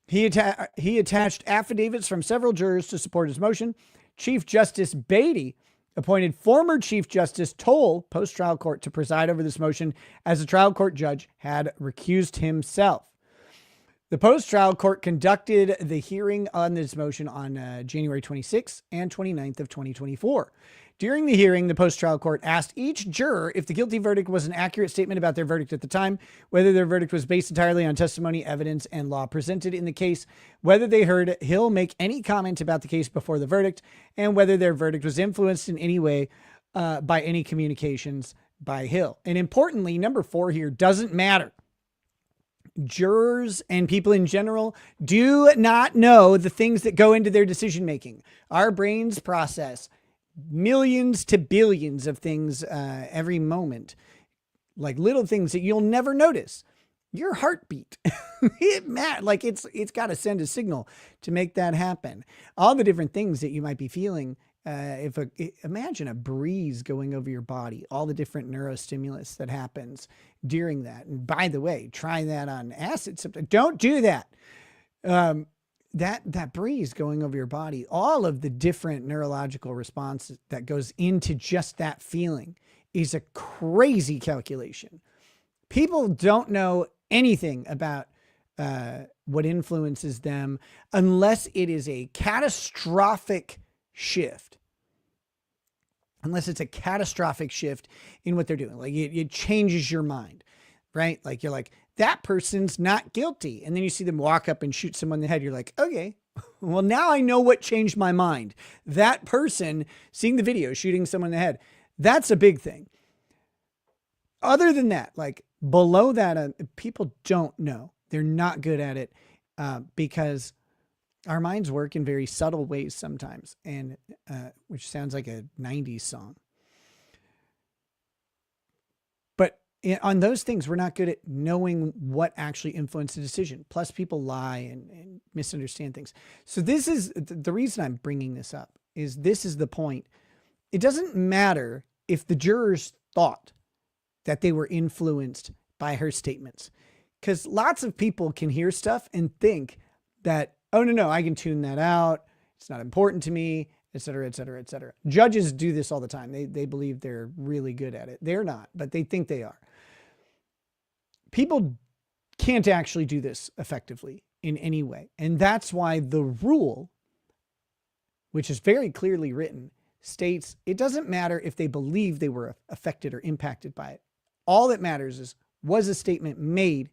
He attached affidavits from several jurors to support his motion. Chief Justice Beatty appointed former Chief Justice Toll, post-trial court, to preside over this motion, as the trial court judge had recused himself. The post-trial court conducted the hearing on this motion on January 26th and 29th of 2024. During the hearing, the post-trial court asked each juror if the guilty verdict was an accurate statement about their verdict at the time, whether their verdict was based entirely on testimony, evidence, and law presented in the case, whether they heard Hill make any comment about the case before the verdict, and whether their verdict was influenced in any way by any communications by Hill. And importantly, number 4 here doesn't matter. Jurors and people in general do not know the things that go into their decision-making. Our brains process millions to billions of things every moment, like little things that you'll never notice. Your heartbeat, it's got to send a signal to make that happen. All the different things that you might be feeling. Imagine a breeze going over your body, all the different neurostimulus that happens during that. And by the way, try that on acid. Don't do that. That breeze going over your body, all of the different neurological responses that goes into just that feeling is a crazy calculation. People don't know anything about what influences them unless it is a catastrophic shift. Unless it's a catastrophic shift in what they're doing. Like it changes your mind, right? Like you're like, that person's not guilty. And then you see them walk up and shoot someone in the head. You're like, okay, well, now I know what changed my mind. That person seeing the video, shooting someone in the head, that's a big thing. Other than that, like below that, people don't know. They're not good at it because our minds work in very subtle ways sometimes, and which sounds like a 90s song. But on those things, we're not good at knowing what actually influenced the decision. Plus, people lie and misunderstand things. So this is the reason I'm bringing this up, is this is the point. It doesn't matter if the jurors thought that they were influenced by her statements, because lots of people can hear stuff and think that, oh, no, I can tune that out. It's not important to me, et cetera, et cetera, et cetera. Judges do this all the time. They believe they're really good at it. They're not, but they think they are. People can't actually do this effectively in any way. And that's why the rule, which is very clearly written, states it doesn't matter if they believe they were affected or impacted by it. All that matters is, was a statement made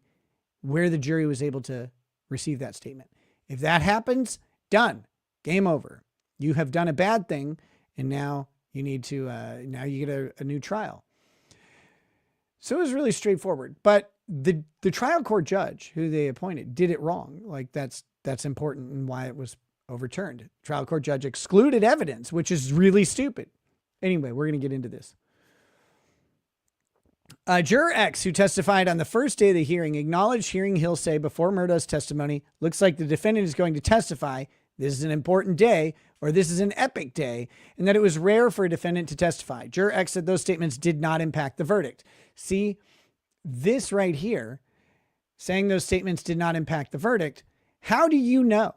where the jury was able to receive that statement? If that happens, done. Game over. You have done a bad thing, and now you need to, now you get a new trial. So it was really straightforward. But the trial court judge who they appointed did it wrong. Like that's important and why it was overturned. Trial court judge excluded evidence, which is really stupid. Anyway, we're going to get into this. Juror X, who testified on the first day of the hearing, acknowledged hearing Hill say before Murdaugh's testimony, looks like the defendant is going to testify, this is an important day, or this is an epic day, and that it was rare for a defendant to testify. Juror X said those statements did not impact the verdict. See, this right here, saying those statements did not impact the verdict, how do you know?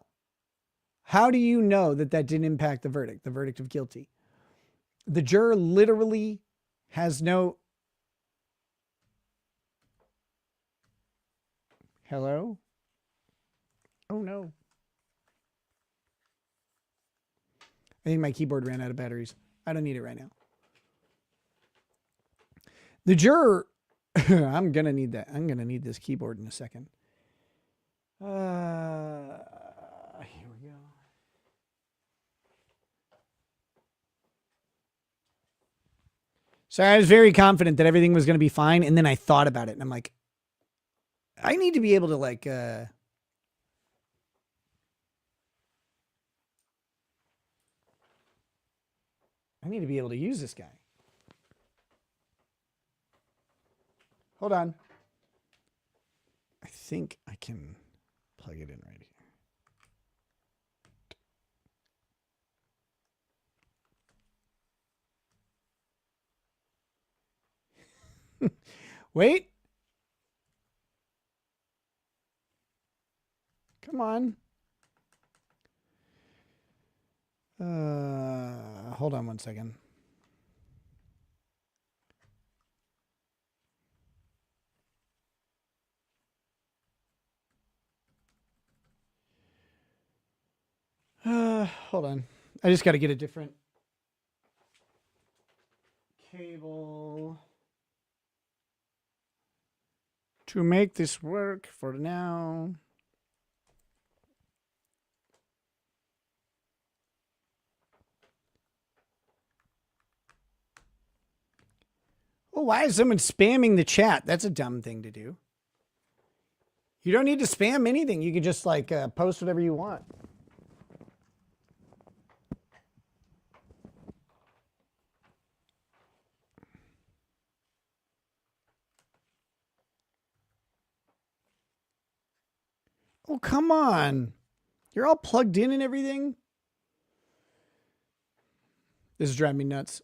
How do you know that that didn't impact the verdict of guilty? The juror literally has no... Hello? Oh no. I think my keyboard ran out of batteries. I don't need it right now. The juror, I'm going to need that. I'm going to need this keyboard in a second. Here we go. So I was very confident that everything was going to be fine. And then I thought about it and I'm like, I need to be able to like, I need to be able to use this guy. Hold on. I think I can plug it in right here. Wait. Come on. Hold on one second. Hold on. I just got to get a different cable to make this work for now. Well, why is someone spamming the chat? That's a dumb thing to do. You don't need to spam anything. You can just like post whatever you want. Oh, come on. You're all plugged in and everything. This is driving me nuts.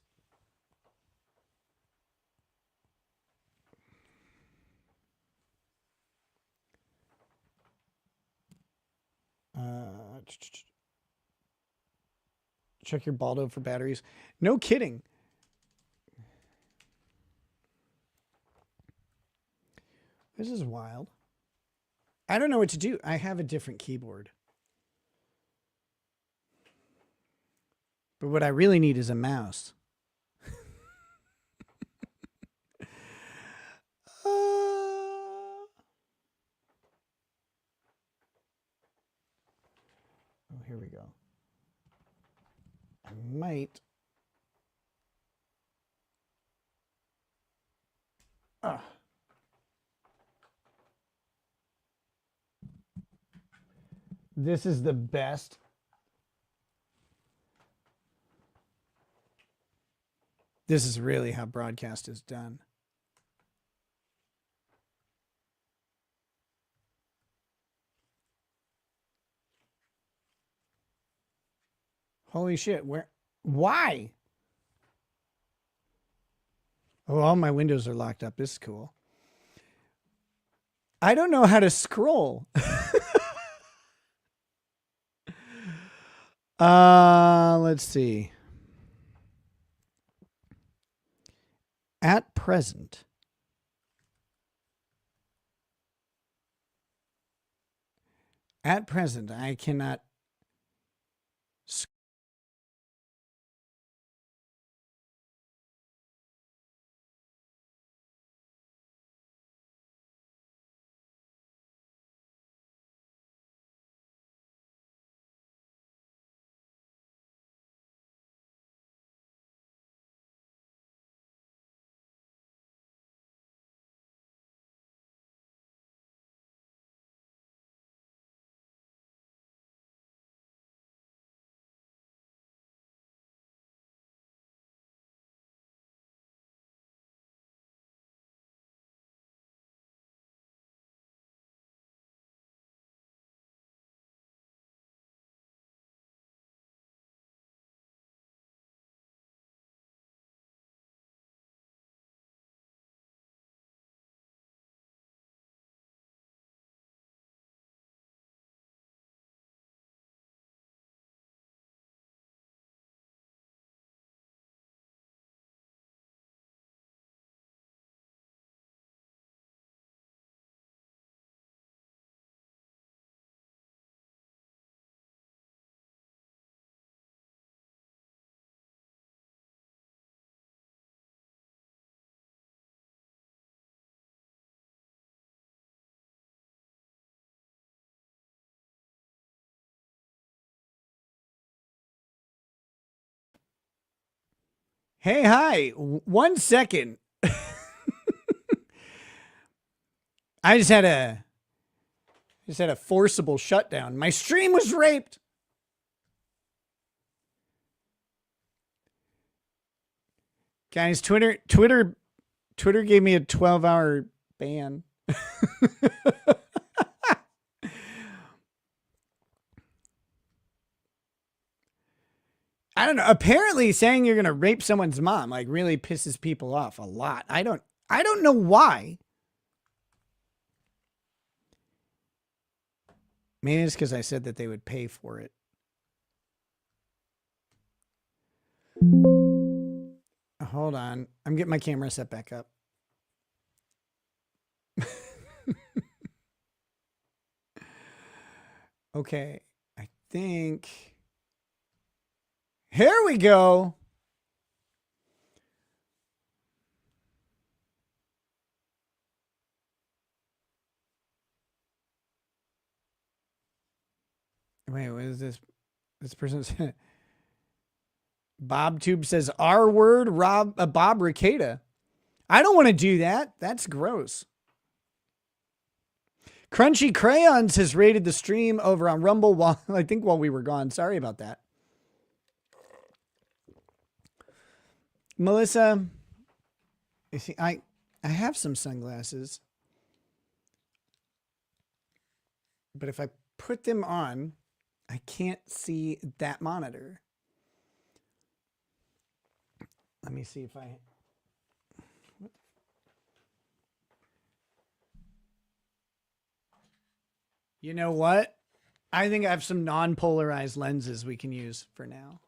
Check your Baldo for batteries. No kidding. This is wild. I don't know what to do. I have a different keyboard. But what I really need is a mouse. Oh, here we go. I might. This is the best. This is really how broadcast is done. Holy shit, where? Why? Oh, all my windows are locked up. This is cool. I don't know how to scroll. Let's see. At present, I cannot. Hey, hi. 1 second. I just had a forcible shutdown. My stream was raped. Guys, Twitter gave me a 12-hour ban. I don't know. Apparently saying you're going to rape someone's mom like really pisses people off a lot. I don't know why. Maybe it's because I said that they would pay for it. Hold on. I'm getting my camera set back up. Okay. I think. Here we go. Wait, what is this? This person's BobTube says R word Bob Rekieta. I don't want to do that. That's gross. Crunchy Crayons has rated the stream over on Rumble while we were gone. Sorry about that. Melissa, you see, I have some sunglasses, but if I put them on, I can't see that monitor. Let me see if I. You know what? I think I have some non-polarized lenses we can use for now.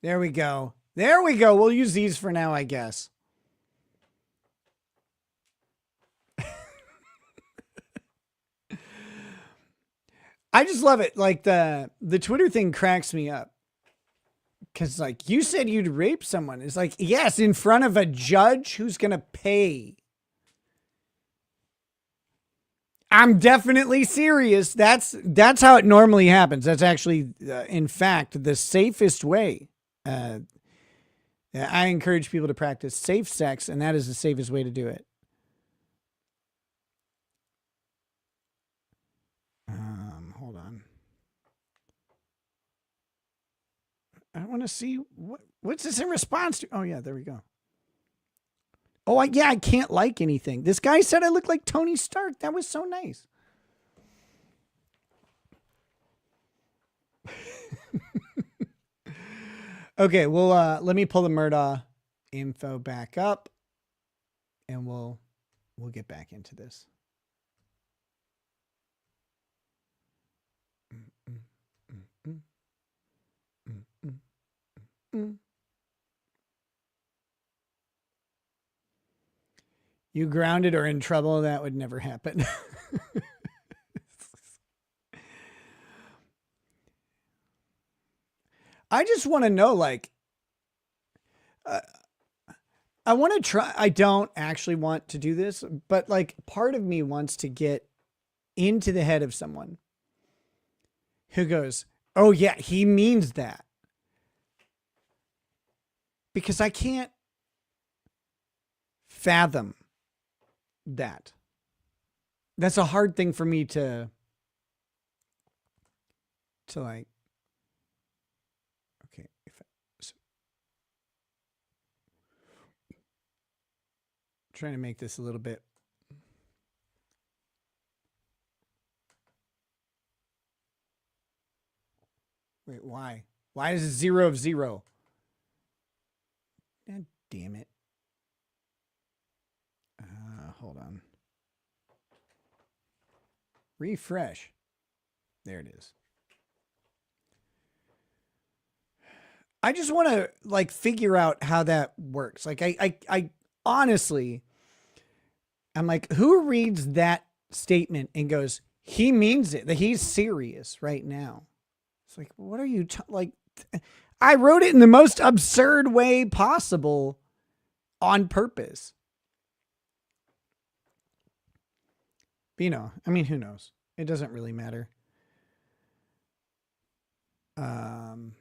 There we go. There we go. We'll use these for now, I guess. I just love it. Like the Twitter thing cracks me up. Cause like you said you'd rape someone. It's like, yes, in front of a judge who's going to pay. I'm definitely serious. That's how it normally happens. That's actually, in fact, the safest way. I encourage people to practice safe sex, and that is the safest way to do it. Hold on. I want to see what's this in response to. Oh yeah, there we go. Oh, I can't like anything. This guy said I look like Tony Stark. That was so nice. Okay, well, let me pull the Murdaugh info back up, and we'll get back into this. You grounded or in trouble, that would never happen. I just want to know, like, I want to try. I don't actually want to do this, but like part of me wants to get into the head of someone who goes, oh yeah, he means that. Because I can't fathom that. That's a hard thing for me to like, okay. Trying to make this a little bit. Wait, why? Why is it 0 of 0? God damn it. Hold on. Refresh. There it is. I just want to like figure out how that works. Like I honestly, I'm like, who reads that statement and goes, he means it, that he's serious right now. It's like, what are you like? I wrote it in the most absurd way possible on purpose. But, you know, I mean, who knows? It doesn't really matter. God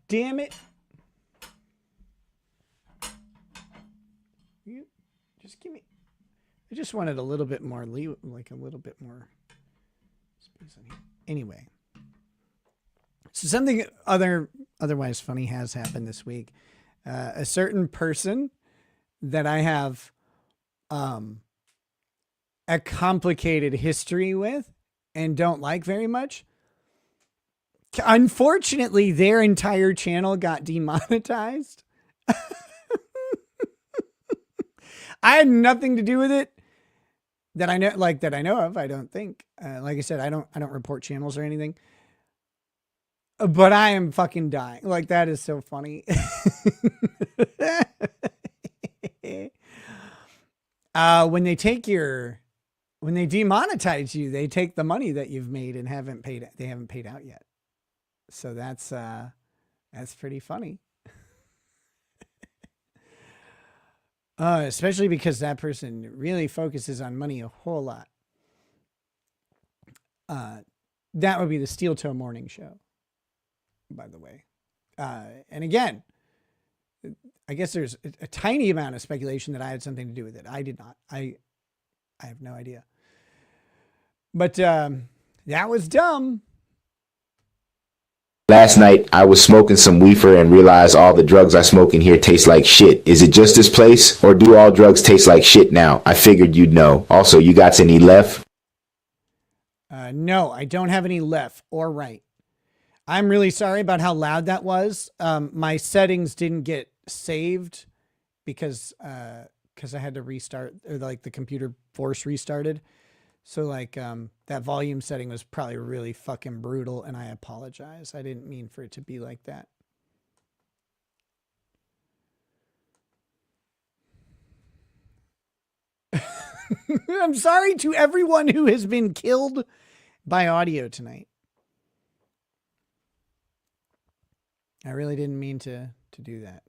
damn it. You just give me, I just wanted a little bit more, like a little bit more space on here. Anyway. So something otherwise funny has happened this week. A certain person that I have, a complicated history with and don't like very much. Unfortunately, their entire channel got demonetized. I had nothing to do with it that I know, like that I know of. I don't think, like I said, I don't report channels or anything, but I am fucking dying. Like that is so funny. When they demonetize you, they take the money that you've made and they haven't paid out yet. So that's pretty funny. Especially because that person really focuses on money a whole lot. That would be the Steel Toe Morning Show, by the way. And again, I guess there's a tiny amount of speculation that I had something to do with it. I did not. I have no idea. But that was dumb. Last night, I was smoking some weefer and realized all the drugs I smoke in here taste like shit. Is it just this place, or do all drugs taste like shit now? I figured you'd know. Also, you got any left? No, I don't have any left or right. I'm really sorry about how loud that was. My settings didn't get saved because I had to restart, or like the computer force restarted. So like that volume setting was probably really fucking brutal, and I apologize. I didn't mean for it to be like that. I'm sorry to everyone who has been killed by audio tonight. I really didn't mean to do that.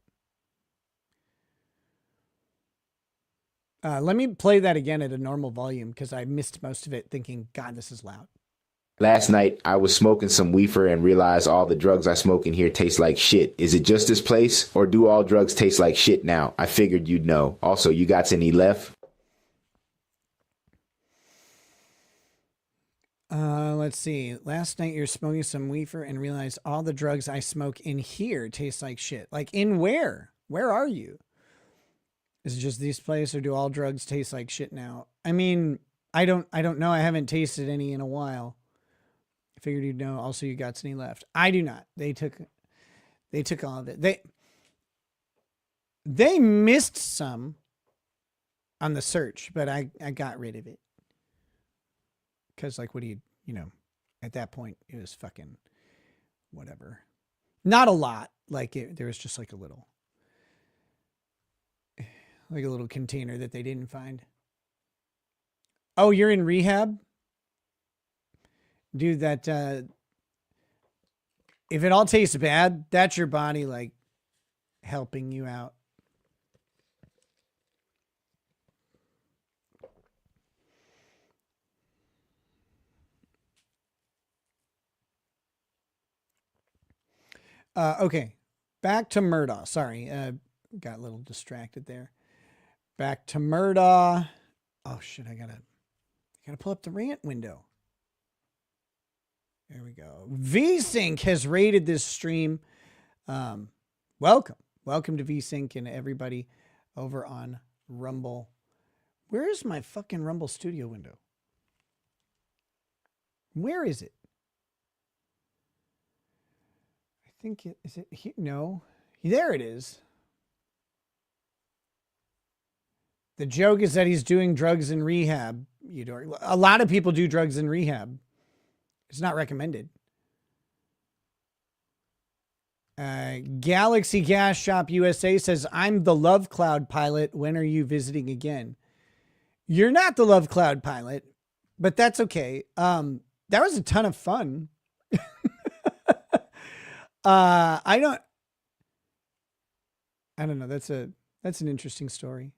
Let me play that again at a normal volume because I missed most of it thinking, God, this is loud. Last night, I was smoking some weefer and realized all the drugs I smoke in here taste like shit. Is it just this place, or do all drugs taste like shit now? I figured you'd know. Also, you got any left? Let's see. Last night you're smoking some weefer and realized all the drugs I smoke in here taste like shit. Like in where? Where are you? Is it just this place, or do all drugs taste like shit now? I mean, I don't know. I haven't tasted any in a while. I figured you'd know. Also, you got any left? I do not. They took all of it. They missed some on the search, but I got rid of it. Because, like, what do you know, at that point, it was fucking whatever. Not a lot. Like, there was just like a little container that they didn't find. Oh, you're in rehab? Dude, that, if it all tastes bad, that's your body, like, helping you out. Okay, back to Murdaugh. Sorry, got a little distracted there. Back to Murdaugh. Oh shit, I gotta pull up the rant window. There we go. VSync has rated this stream. Welcome to VSync and everybody over on Rumble. Where is my fucking Rumble Studio window? Where is it? Is it here? No, there it is. The joke is that he's doing drugs in rehab. A lot of people do drugs in rehab. It's not recommended. Galaxy Gas Shop USA says, I'm the Love Cloud pilot. When are you visiting again? You're not the Love Cloud pilot, but that's okay. That was a ton of fun. I don't know. That's an interesting story.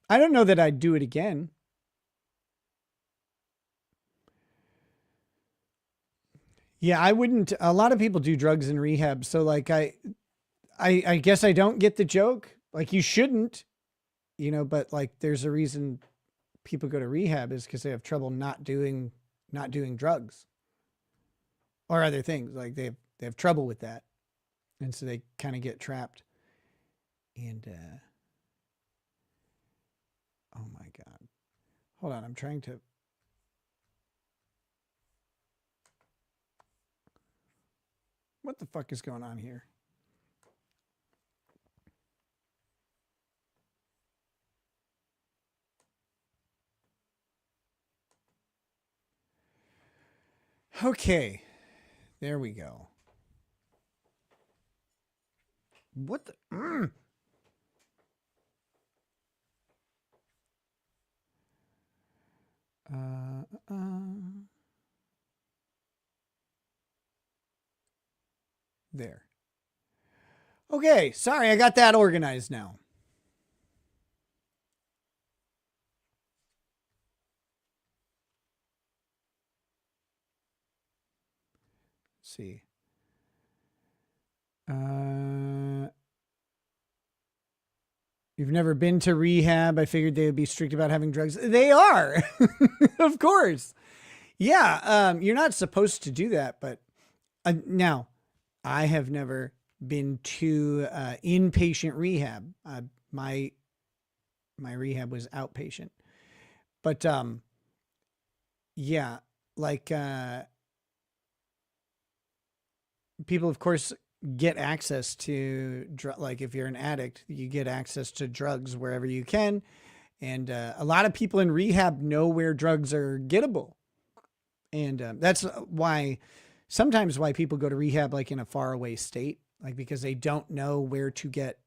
I don't know that I'd do it again. Yeah, I wouldn't. A lot of people do drugs in rehab. So like, I guess I don't get the joke. Like you shouldn't, but like there's a reason people go to rehab is because they have trouble not doing drugs. Or other things, like they have trouble with that. And so they kind of get trapped. And, oh my God. Hold on, I'm trying to. What the fuck is going on here? Okay. There we go. What the? There. Okay, sorry, I got that organized now. Let's see. You've never been to rehab. I figured they would be strict about having drugs. They are, of course. Yeah, you're not supposed to do that, but now I have never been to inpatient rehab. My rehab was outpatient, but yeah, like people, of course, get access to like if you're an addict, you get access to drugs wherever you can. And a lot of people in rehab know where drugs are gettable. And that's why sometimes why people go to rehab, like in a faraway state, like because they don't know where to get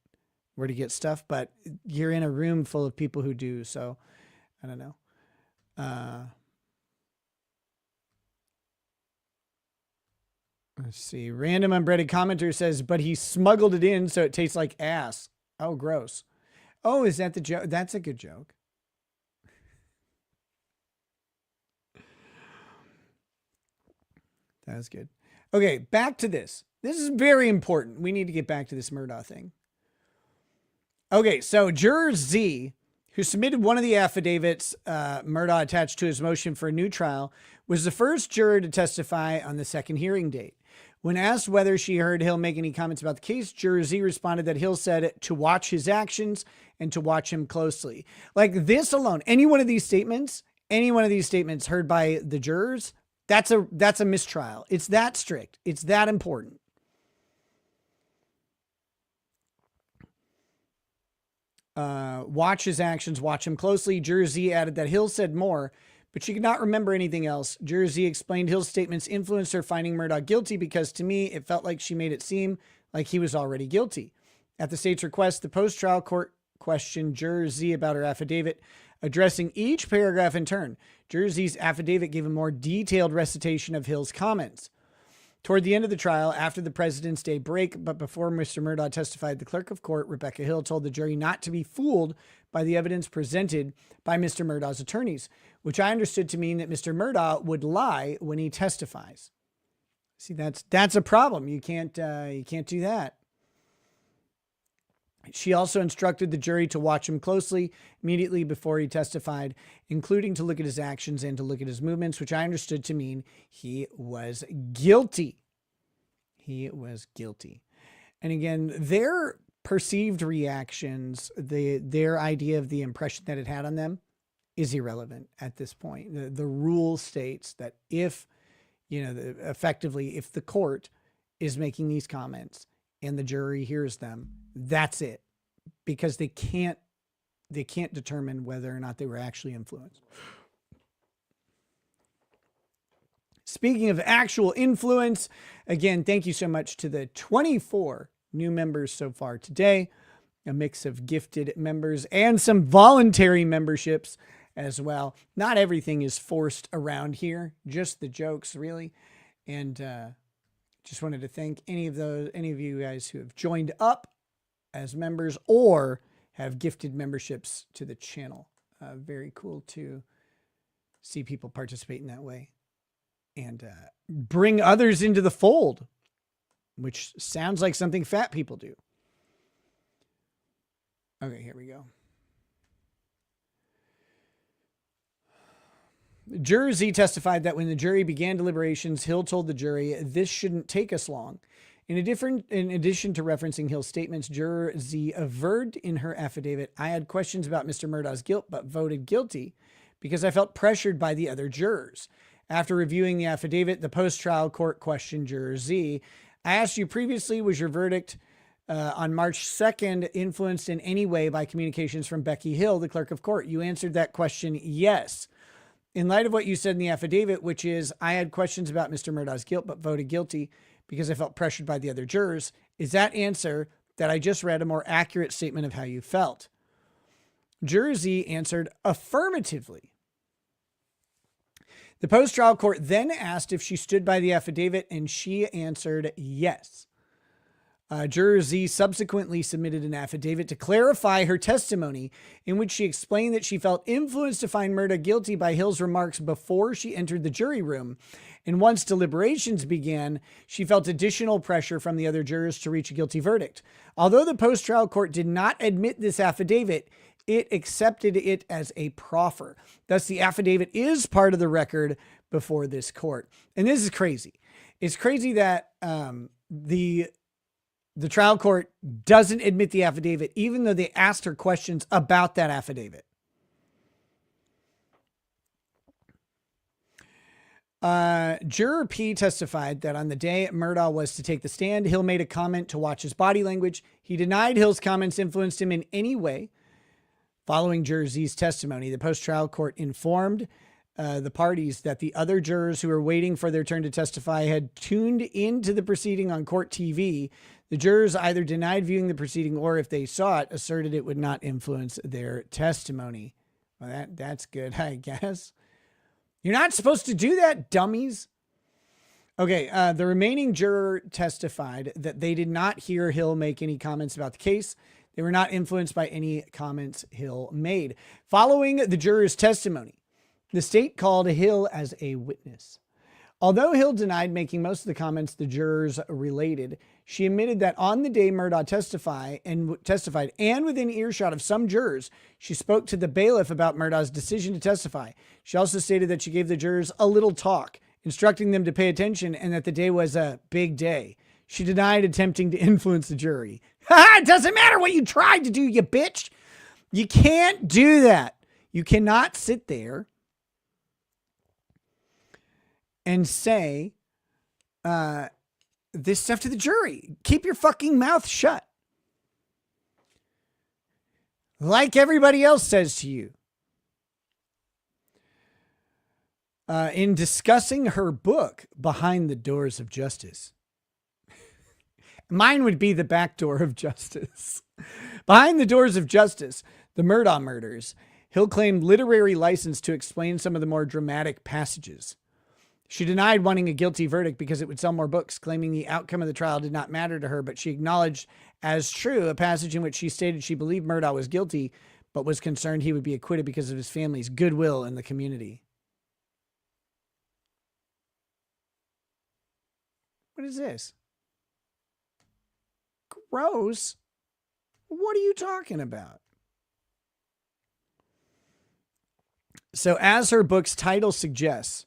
stuff, but you're in a room full of people who do. So I don't know. Let's see. Random unbreaded commenter says, but he smuggled it in so it tastes like ass. Oh, gross. Oh, is that the joke? That's a good joke. That was good. Okay, back to this. This is very important. We need to get back to this Murdaugh thing. Okay, so Juror Z, who submitted one of the affidavits Murdaugh attached to his motion for a new trial, was the first juror to testify on the second hearing date. When asked whether she heard Hill make any comments about the case, Juror Z responded that Hill said to watch his actions and to watch him closely. Like this alone, any one of these statements heard by the jurors, that's a mistrial. It's that strict. It's that important. Watch his actions, watch him closely. Juror Z added that Hill said more, but she could not remember anything else. Juror Z explained Hill's statements influenced her finding Murdoch guilty because to me, it felt like she made it seem like he was already guilty. At the state's request, the post-trial court questioned Juror Z about her affidavit, addressing each paragraph in turn. Juror Z's affidavit gave a more detailed recitation of Hill's comments. Toward the end of the trial, after the President's Day break, but before Mr. Murdaugh testified, the clerk of court, Rebecca Hill, told the jury not to be fooled by the evidence presented by Mr. Murdaugh's attorneys, which I understood to mean that Mr. Murdaugh would lie when he testifies. See, that's a problem. You can't do that. She also instructed the jury to watch him closely immediately before he testified, including to look at his actions and to look at his movements, which I understood to mean he was guilty. He was guilty. And again, their perceived reactions, their idea of the impression that it had on them is irrelevant at this point. The rule states that if, effectively, if the court is making these comments and the jury hears them, that's it, because they can't determine whether or not they were actually influenced. Speaking of actual influence, again, thank you so much to the 24 new members so far today, a mix of gifted members and some voluntary memberships as well. Not everything is forced around here, just the jokes really. And just wanted to thank any of you guys who have joined up as members or have gifted memberships to the channel. Very cool to see people participate in that way and bring others into the fold, which sounds like something fat people do. Okay, here we go. Juror Z testified that when the jury began deliberations, Hill told the jury, "This shouldn't take us long." In addition to referencing Hill's statements, Juror Z averred in her affidavit, "I had questions about Mr. Murdaugh's guilt, but voted guilty because I felt pressured by the other jurors." After reviewing the affidavit, the post-trial court questioned Juror Z. "I asked you previously, was your verdict on March 2nd influenced in any way by communications from Becky Hill, the clerk of court? You answered that question, yes. In light of what you said in the affidavit, which is, I had questions about Mr. Murdaugh's guilt, but voted guilty because I felt pressured by the other jurors, is that answer that I just read a more accurate statement of how you felt?" Juror Z answered affirmatively. The post-trial court then asked if she stood by the affidavit, and she answered yes. Juror Z subsequently submitted an affidavit to clarify her testimony, in which she explained that she felt influenced to find Murdaugh guilty by Hill's remarks before she entered the jury room. And once deliberations began, she felt additional pressure from the other jurors to reach a guilty verdict. Although the post-trial court did not admit this affidavit, it accepted it as a proffer. Thus, the affidavit is part of the record before this court. And this is crazy. It's crazy that the trial court doesn't admit the affidavit, even though they asked her questions about that affidavit. Juror P testified that on the day Murdaugh was to take the stand, Hill made a comment to watch his body language. He denied Hill's comments influenced him in any way. Following Juror Z's testimony, the post-trial court informed the parties that the other jurors who were waiting for their turn to testify had tuned into the proceeding on court TV. The jurors either denied viewing the proceeding or, if they saw it, asserted it would not influence their testimony. Well, that's good, I guess. You're not supposed to do that, dummies. Okay, the remaining juror testified that they did not hear Hill make any comments about the case. They were not influenced by any comments Hill made. Following the juror's testimony, the state called Hill as a witness. Although Hill denied making most of the comments the jurors related, she admitted that on the day Murdaugh testified and within earshot of some jurors, she spoke to the bailiff about Murdaugh's decision to testify. She also stated that she gave the jurors a little talk, instructing them to pay attention and that the day was a big day. She denied attempting to influence the jury. It doesn't matter what you tried to do, you bitch. You can't do that. You cannot sit there and say this stuff to the jury. Keep your fucking mouth shut. Like everybody else says to you. In discussing her book, Behind the Doors of Justice. Mine would be The Back Door of Justice. Behind the Doors of Justice, the Murdaugh murders, Hill claimed literary license to explain some of the more dramatic passages. She denied wanting a guilty verdict because it would sell more books, claiming the outcome of the trial did not matter to her, but she acknowledged as true a passage in which she stated she believed Murdaugh was guilty, but was concerned he would be acquitted because of his family's goodwill in the community. What is this? Gross. What are you talking about? So as her book's title suggests,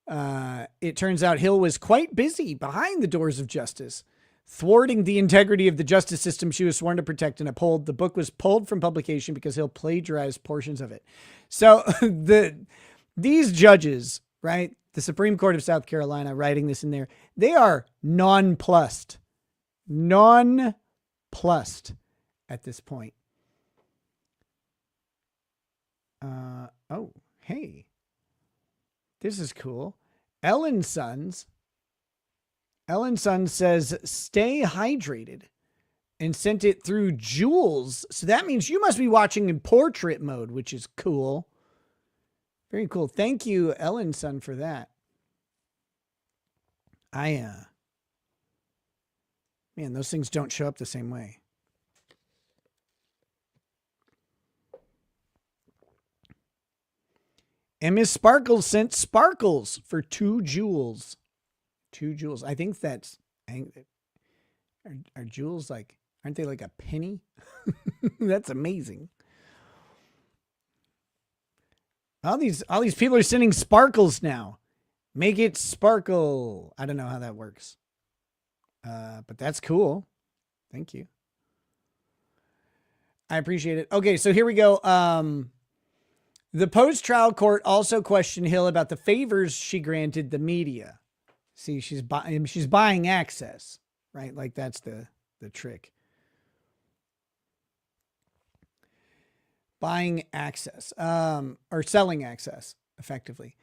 it turns out Hill was quite busy behind the doors of justice, thwarting the integrity of the justice system she was sworn to protect and uphold. The book was pulled from publication because Hill plagiarized portions of it. So these judges, right, the Supreme Court of South Carolina writing this in there, they are nonplussed at this point. Oh, hey. This is cool. Ellen Sons says, stay hydrated, and sent it through Jules. So that means you must be watching in portrait mode, which is cool. Very cool. Thank you, Ellen Son, for that. Man, those things don't show up the same way. And Miss Sparkles sent sparkles for 2 jewels. 2 jewels. I think are jewels like, aren't they like a penny? That's amazing. All these people are sending sparkles now. Make it sparkle. I don't know how that works. But that's cool. Thank you. I appreciate it. Okay, so here we go. The post-trial court also questioned Hill about the favors she granted the media. See, she's buying access, right? Like that's the trick. Buying access, or selling access, effectively.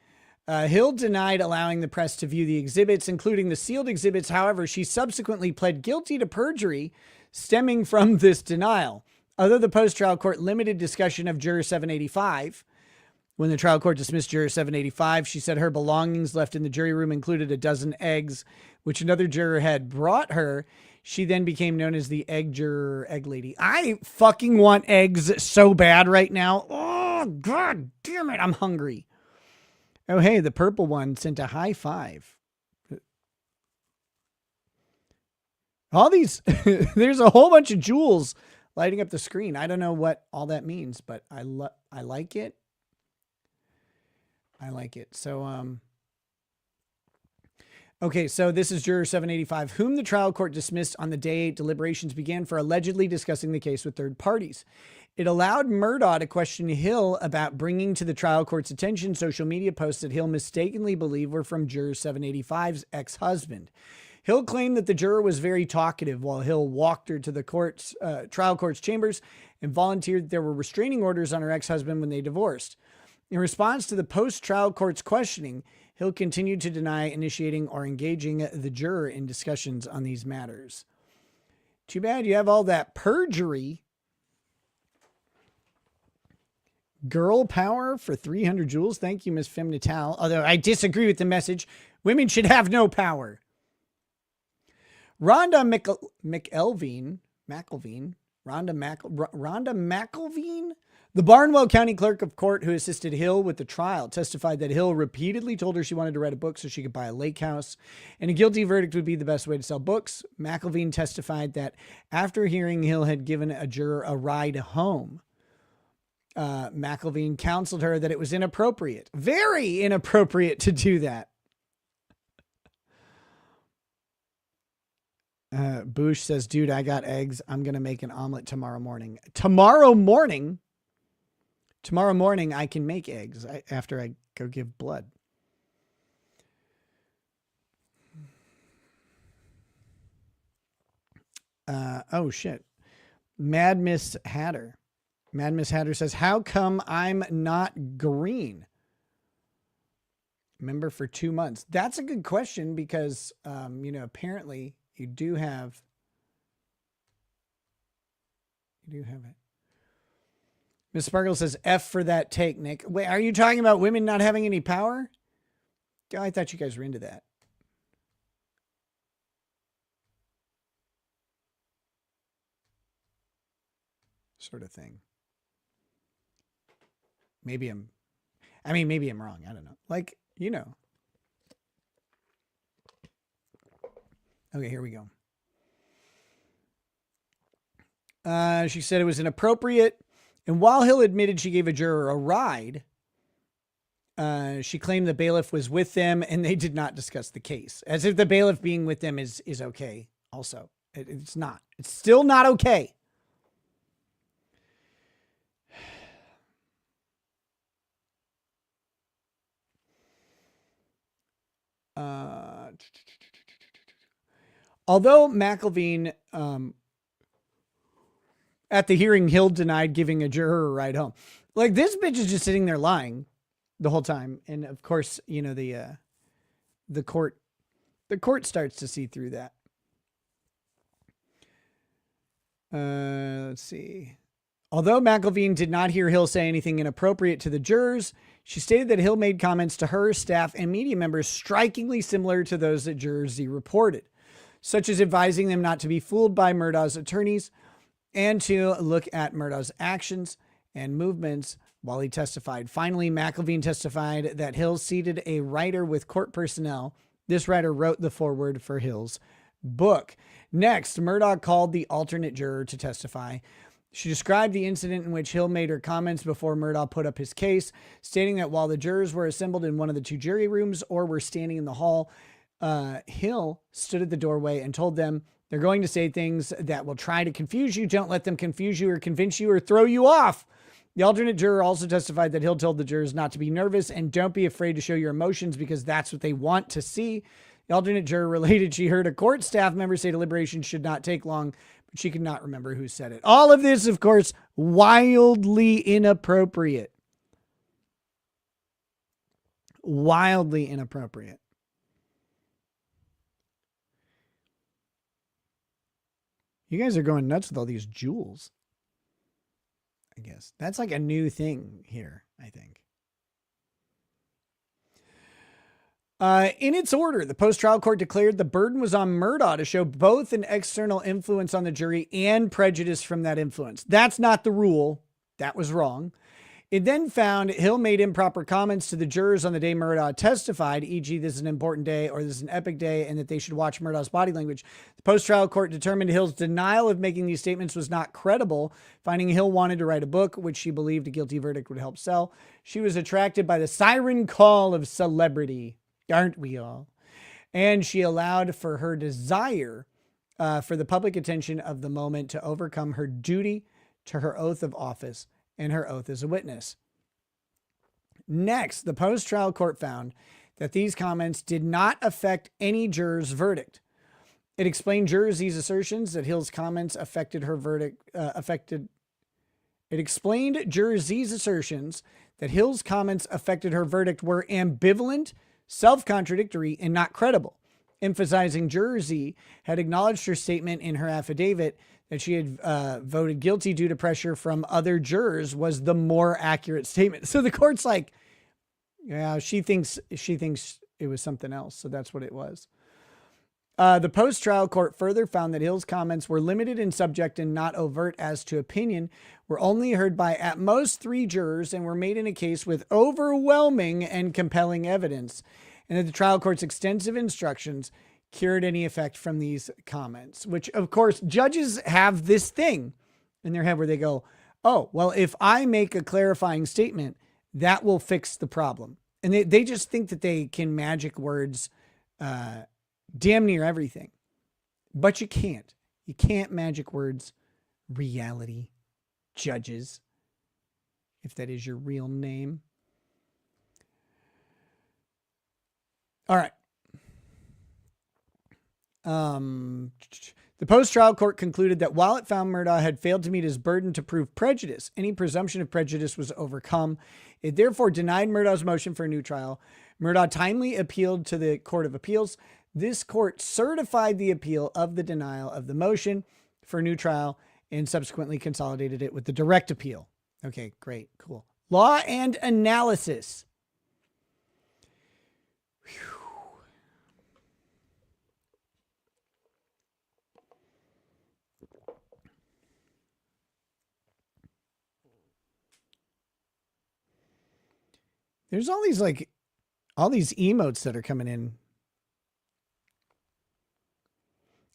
Hill denied allowing the press to view the exhibits, including the sealed exhibits. However, she subsequently pled guilty to perjury stemming from this denial. Although the post-trial court limited discussion of Juror 785, when the trial court dismissed Juror 785, she said her belongings left in the jury room included a dozen eggs, which another juror had brought her. She then became known as the egg juror, egg lady. I fucking want eggs so bad right now. Oh, God damn it. I'm hungry. Oh, hey, the purple one sent a high five. All these, there's a whole bunch of jewels lighting up the screen. I don't know what all that means, but I like it. I like it. So, okay, so this is Juror 785, whom the trial court dismissed on the day deliberations began for allegedly discussing the case with third parties. It allowed Murdaugh to question Hill about bringing to the trial court's attention social media posts that Hill mistakenly believed were from Juror 785's ex-husband. Hill claimed that the juror was very talkative while Hill walked her to the trial court's chambers and volunteered that there were restraining orders on her ex-husband when they divorced. In response to the post-trial court's questioning, Hill continued to deny initiating or engaging the juror in discussions on these matters. Too bad you have all that perjury. Girl power for 300 joules. Thank you, Miss Femnital. Although I disagree with the message. Women should have no power. Rhonda McElveen, the Barnwell County Clerk of Court who assisted Hill with the trial, testified that Hill repeatedly told her she wanted to write a book so she could buy a lake house, and a guilty verdict would be the best way to sell books. McElveen testified that after hearing Hill had given a juror a ride home, McElveen counseled her that it was inappropriate, very inappropriate to do that. Bush says, dude, I got eggs. I'm going to make an omelet tomorrow morning. Tomorrow morning I can make eggs after I go give blood. Oh shit. Mad Miss Hatter says, how come I'm not green? Member for 2 months. That's a good question because, apparently you do have it. Miss Sparkle says, F for that take, Nick. Wait, are you talking about women not having any power? I thought you guys were into that. Sort of thing. Maybe I'm wrong. I don't know. Okay, here we go. She said it was inappropriate. And while Hill admitted she gave a juror a ride, she claimed the bailiff was with them and they did not discuss the case. As if the bailiff being with them is okay also. It's not. It's still not okay. Although McElveen, at the hearing, Hill denied giving a juror a ride home. Like, this bitch is just sitting there lying the whole time. And of course, the court starts to see through that. Let's see. Although McElveen did not hear Hill say anything inappropriate to the jurors, she stated that Hill made comments to her, staff, and media members strikingly similar to those that Juror Z reported, such as advising them not to be fooled by Murdaugh's attorneys and to look at Murdaugh's actions and movements while he testified. Finally, McElveen testified that Hill seated a writer with court personnel. This writer wrote the foreword for Hill's book. Next, Murdoch called the alternate juror to testify. She described the incident in which Hill made her comments before Murdoch put up his case, stating that while the jurors were assembled in one of the two jury rooms or were standing in the hall, Hill stood at the doorway and told them, they're going to say things that will try to confuse you. Don't let them confuse you or convince you or throw you off. The alternate juror also testified that Hill told the jurors not to be nervous and don't be afraid to show your emotions because that's what they want to see. The alternate juror related she heard a court staff member say deliberations should not take long, but she could not remember who said it. All of this, of course, wildly inappropriate. Wildly inappropriate. You guys are going nuts with all these jewels. I guess that's like a new thing here, I think. In its order, the post-trial court declared the burden was on Murdaugh to show both an external influence on the jury and prejudice from that influence. That's not the rule. That was wrong. It then found Hill made improper comments to the jurors on the day Murdaugh testified, e.g. this is an important day or this is an epic day, and that they should watch Murdaugh's body language. The post-trial court determined Hill's denial of making these statements was not credible, finding Hill wanted to write a book, which she believed a guilty verdict would help sell. She was attracted by the siren call of celebrity. Aren't we all? And she allowed for her desire for the public attention of the moment to overcome her duty to her oath of office and her oath as a witness. Next, the post-trial court found that these comments did not affect any juror's verdict. It explained Juror Z's assertions that Hill's comments affected her verdict, It explained Juror Z's assertions that Hill's comments affected her verdict were ambivalent, self-contradictory, and not credible, emphasizing Juror Z had acknowledged her statement in her affidavit that she had voted guilty due to pressure from other jurors was the more accurate statement. So the court's like, yeah, she thinks it was something else. So that's what it was. The post-trial court further found that Hill's comments were limited in subject and not overt as to opinion, were only heard by at most 3 jurors, and were made in a case with overwhelming and compelling evidence, and that the trial court's extensive instructions cured any effect from these comments, which, of course, judges have this thing in their head where they go, oh, well, if I make a clarifying statement, that will fix the problem. And they just think that they can magic words damn near everything. But you can't. You can't magic words reality, judges, if that is your real name. All right. The post-trial court concluded that while it found Murdaugh had failed to meet his burden to prove prejudice, any presumption of prejudice was overcome. It therefore denied Murdaugh's motion for a new trial. Murdaugh timely appealed to the Court of Appeals. This court certified the appeal of the denial of the motion for a new trial and subsequently consolidated it with the direct appeal. Okay, great, cool. Law and analysis. There's all these emotes that are coming in.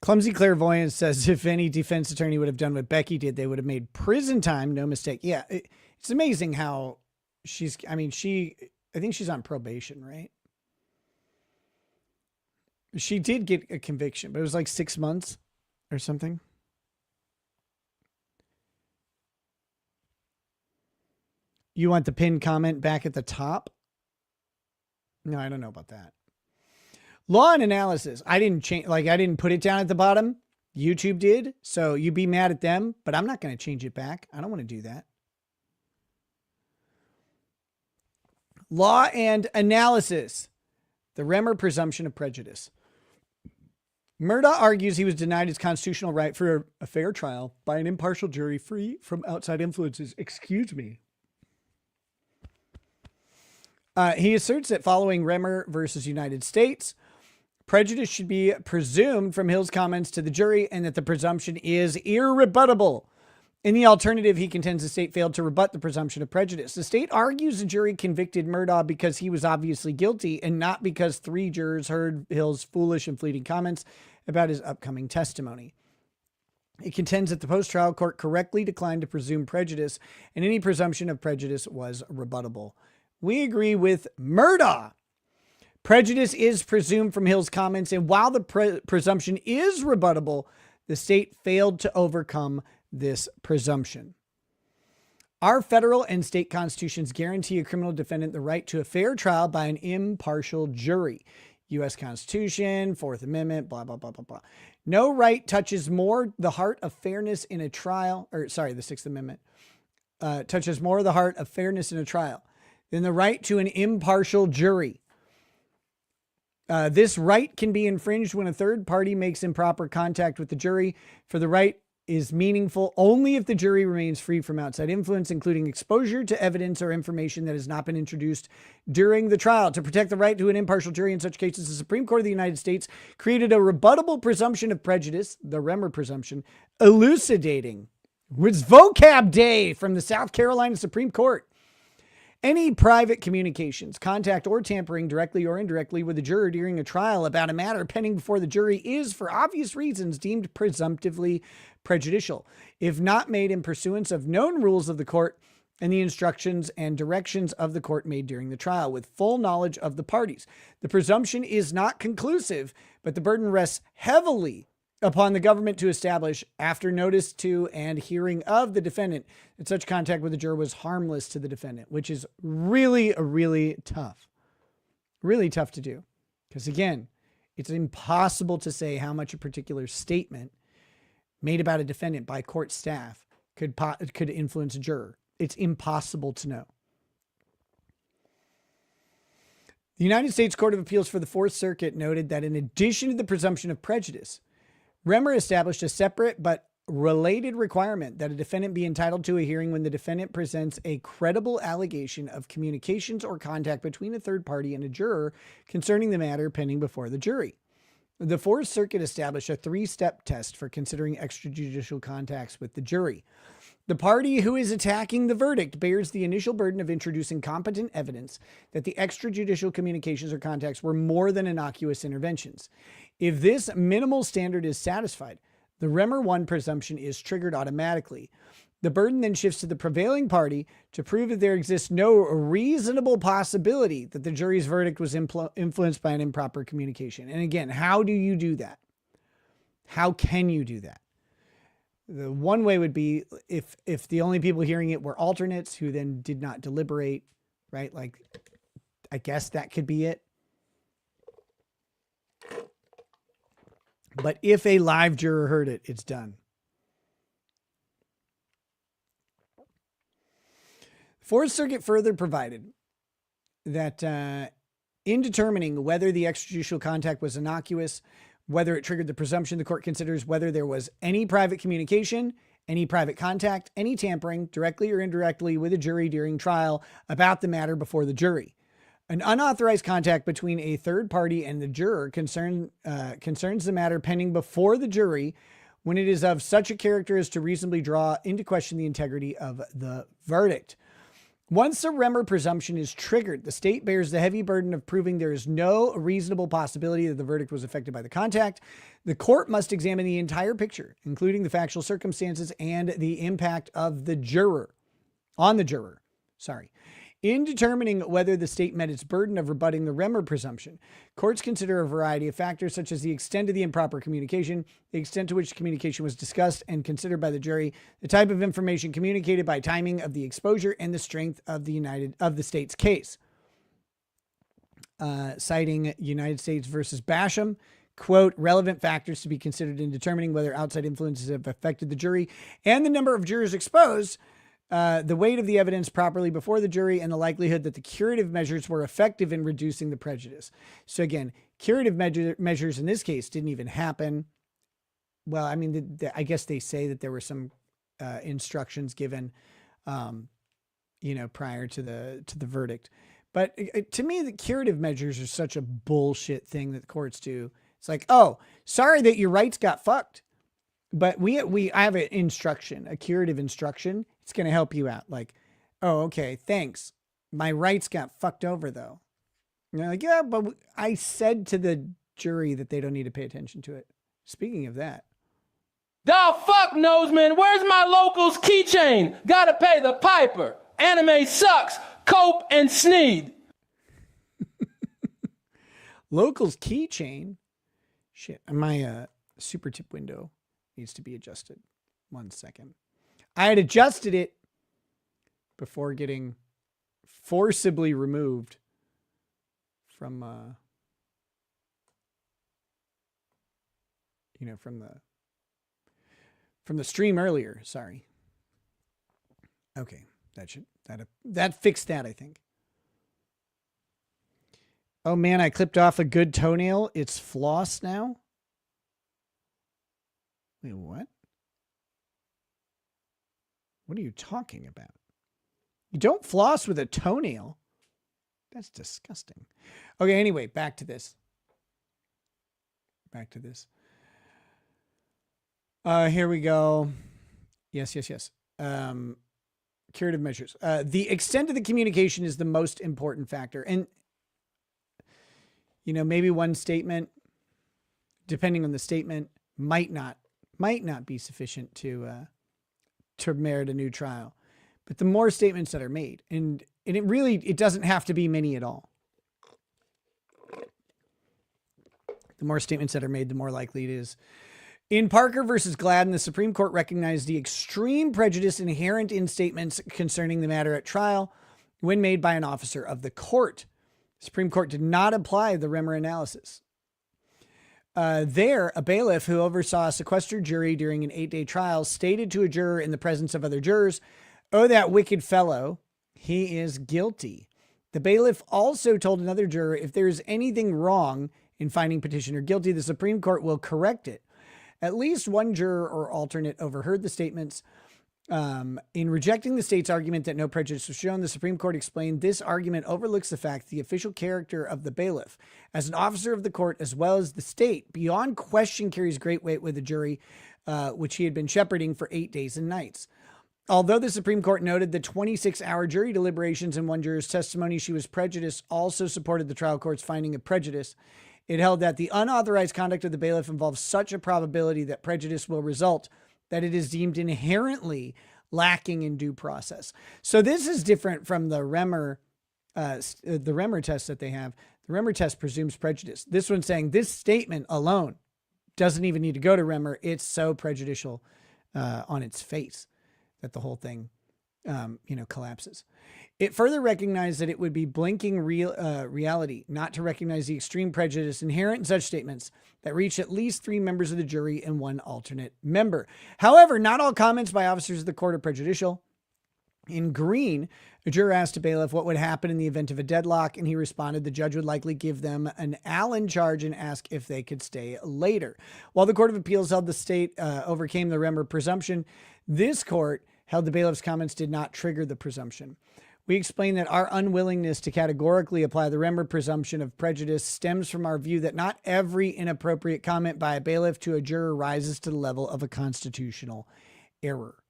Clumsy Clairvoyance says if any defense attorney would have done what Becky did, they would have made prison time. No mistake. Yeah. It's amazing how I think she's on probation, right? She did get a conviction, but it was like 6 months or something. You want the pinned comment back at the top? No, I don't know about that. Law and analysis. I didn't change, I didn't put it down at the bottom. YouTube did. So you be mad at them, but I'm not going to change it back. I don't want to do that. Law and analysis. The Remmer presumption of prejudice. Murdaugh argues he was denied his constitutional right for a fair trial by an impartial jury free from outside influences. Excuse me. He asserts that following Remmer versus United States, prejudice should be presumed from Hill's comments to the jury and that the presumption is irrebuttable. In the alternative, he contends the state failed to rebut the presumption of prejudice. The state argues the jury convicted Murdaugh because he was obviously guilty and not because 3 jurors heard Hill's foolish and fleeting comments about his upcoming testimony. It contends that the post-trial court correctly declined to presume prejudice and any presumption of prejudice was rebuttable. We agree with Murdaugh. Prejudice is presumed from Hill's comments, and while the presumption is rebuttable, the state failed to overcome this presumption. Our federal and state constitutions guarantee a criminal defendant the right to a fair trial by an impartial jury. U.S. Constitution, 4th Amendment, blah, blah, blah, blah, blah. No right touches more the heart of fairness in a trial, the 6th Amendment, touches more the heart of fairness in a trial than the right to an impartial jury. This right can be infringed when a third party makes improper contact with the jury, for the right is meaningful only if the jury remains free from outside influence, including exposure to evidence or information that has not been introduced during the trial. To protect the right to an impartial jury in such cases, the Supreme Court of the United States created a rebuttable presumption of prejudice, the Remmer presumption, elucidating. It's vocab day from the South Carolina Supreme Court. Any private communications, contact, or tampering directly or indirectly with a juror during a trial about a matter pending before the jury is, for obvious reasons, deemed presumptively prejudicial, if not made in pursuance of known rules of the court and the instructions and directions of the court made during the trial with full knowledge of the parties. The presumption is not conclusive, but the burden rests heavily upon the government to establish, after notice to and hearing of the defendant, that such contact with the juror was harmless to the defendant, which is really tough. Really tough to do. Because again, it's impossible to say how much a particular statement made about a defendant by court staff could influence a juror. It's impossible to know. The United States Court of Appeals for the Fourth Circuit noted that in addition to the presumption of prejudice, Remmer established a separate but related requirement that a defendant be entitled to a hearing when the defendant presents a credible allegation of communications or contact between a third party and a juror concerning the matter pending before the jury. The Fourth Circuit established a 3-step test for considering extrajudicial contacts with the jury. The party who is attacking the verdict bears the initial burden of introducing competent evidence that the extrajudicial communications or contacts were more than innocuous interventions. If this minimal standard is satisfied, the Remmer 1 presumption is triggered automatically. The burden then shifts to the prevailing party to prove that there exists no reasonable possibility that the jury's verdict was influenced by an improper communication. And again, how do you do that? How can you do that? The one way would be if the only people hearing it were alternates who then did not deliberate, right? Like, I guess that could be it. But if a live juror heard it, it's done. Fourth Circuit further provided that in determining whether the extrajudicial contact was innocuous, whether it triggered the presumption, the court considers whether there was any private communication, any private contact, any tampering, directly or indirectly, with a jury during trial about the matter before the jury. An unauthorized contact between a third party and the juror concerns the matter pending before the jury when it is of such a character as to reasonably draw into question the integrity of the verdict. Once the Remmer presumption is triggered, the state bears the heavy burden of proving there is no reasonable possibility that the verdict was affected by the contact. The court must examine the entire picture, including the factual circumstances and the impact of the juror, on the juror. In determining whether the state met its burden of rebutting the Remmer presumption, courts consider a variety of factors such as the extent of the improper communication, the extent to which communication was discussed and considered by the jury, the type of information communicated by timing of the exposure, and the strength of the state's case. Citing United States versus Basham, quote, relevant factors to be considered in determining whether outside influences have affected the jury and the number of jurors exposed, the weight of the evidence properly before the jury, and the likelihood that the curative measures were effective in reducing the prejudice. So again, curative measures in this case didn't even happen. Well, I mean, I guess they say that there were some instructions given, prior to the verdict. But to me, the curative measures are such a bullshit thing that the courts do. It's like, oh, sorry that your rights got fucked. But I have an instruction, a curative instruction. It's going to help you out. Like, oh, okay, thanks. My rights got fucked over though. And they're like, yeah, but I said to the jury that they don't need to pay attention to it. Speaking of that. The fuck knows, man. Where's my locals keychain? Gotta pay the piper. Anime sucks. Cope and Sneed. Locals keychain? Shit, my super tip window needs to be adjusted. 1 second. I had adjusted it before getting forcibly removed from, from the stream earlier. Sorry. Okay. That fixed that, I think. Oh man, I clipped off a good toenail. It's floss now. Wait, what? What are you talking about? You don't floss with a toenail. That's disgusting. Okay, anyway, back to this. Here we go. Yes. Curative measures. The extent of the communication is the most important factor. And, maybe one statement, depending on the statement, might not be sufficient to merit a new trial. But the more statements that are made, and it doesn't have to be many at all. The more statements that are made, the more likely it is. In Parker versus Gladden, the Supreme Court recognized the extreme prejudice inherent in statements concerning the matter at trial when made by an officer of the court. The Supreme Court did not apply the Remmer analysis. There, a bailiff who oversaw a sequestered jury during an 8-day trial stated to a juror in the presence of other jurors, "Oh, that wicked fellow, he is guilty." The bailiff also told another juror, if there is anything wrong in finding petitioner guilty, the Supreme Court will correct it. At least one juror or alternate overheard the statements. In rejecting the state's argument that no prejudice was shown, the Supreme Court explained this argument overlooks the fact the official character of the bailiff, as an officer of the court as well as the state, beyond question carries great weight with the jury, which he had been shepherding for 8 days and nights. Although the Supreme Court noted the 26-hour jury deliberations and one juror's testimony she was prejudiced also supported the trial court's finding of prejudice, it held that the unauthorized conduct of the bailiff involves such a probability that prejudice will result that it is deemed inherently lacking in due process. So this is different from the Remmer test that they have. The Remmer test presumes prejudice. This one's saying this statement alone doesn't even need to go to Remmer. It's so prejudicial on its face that the whole thing, collapses. It further recognized that it would be blinking reality not to recognize the extreme prejudice inherent in such statements that reach at least 3 members of the jury and 1 alternate member. However, not all comments by officers of the court are prejudicial. In Green, a juror asked a bailiff what would happen in the event of a deadlock, and he responded the judge would likely give them an Allen charge and ask if they could stay later. While the Court of Appeals held the state overcame the Remmer presumption, this court held the bailiff's comments did not trigger the presumption. We explained that our unwillingness to categorically apply the Remmer presumption of prejudice stems from our view that not every inappropriate comment by a bailiff to a juror rises to the level of a constitutional error.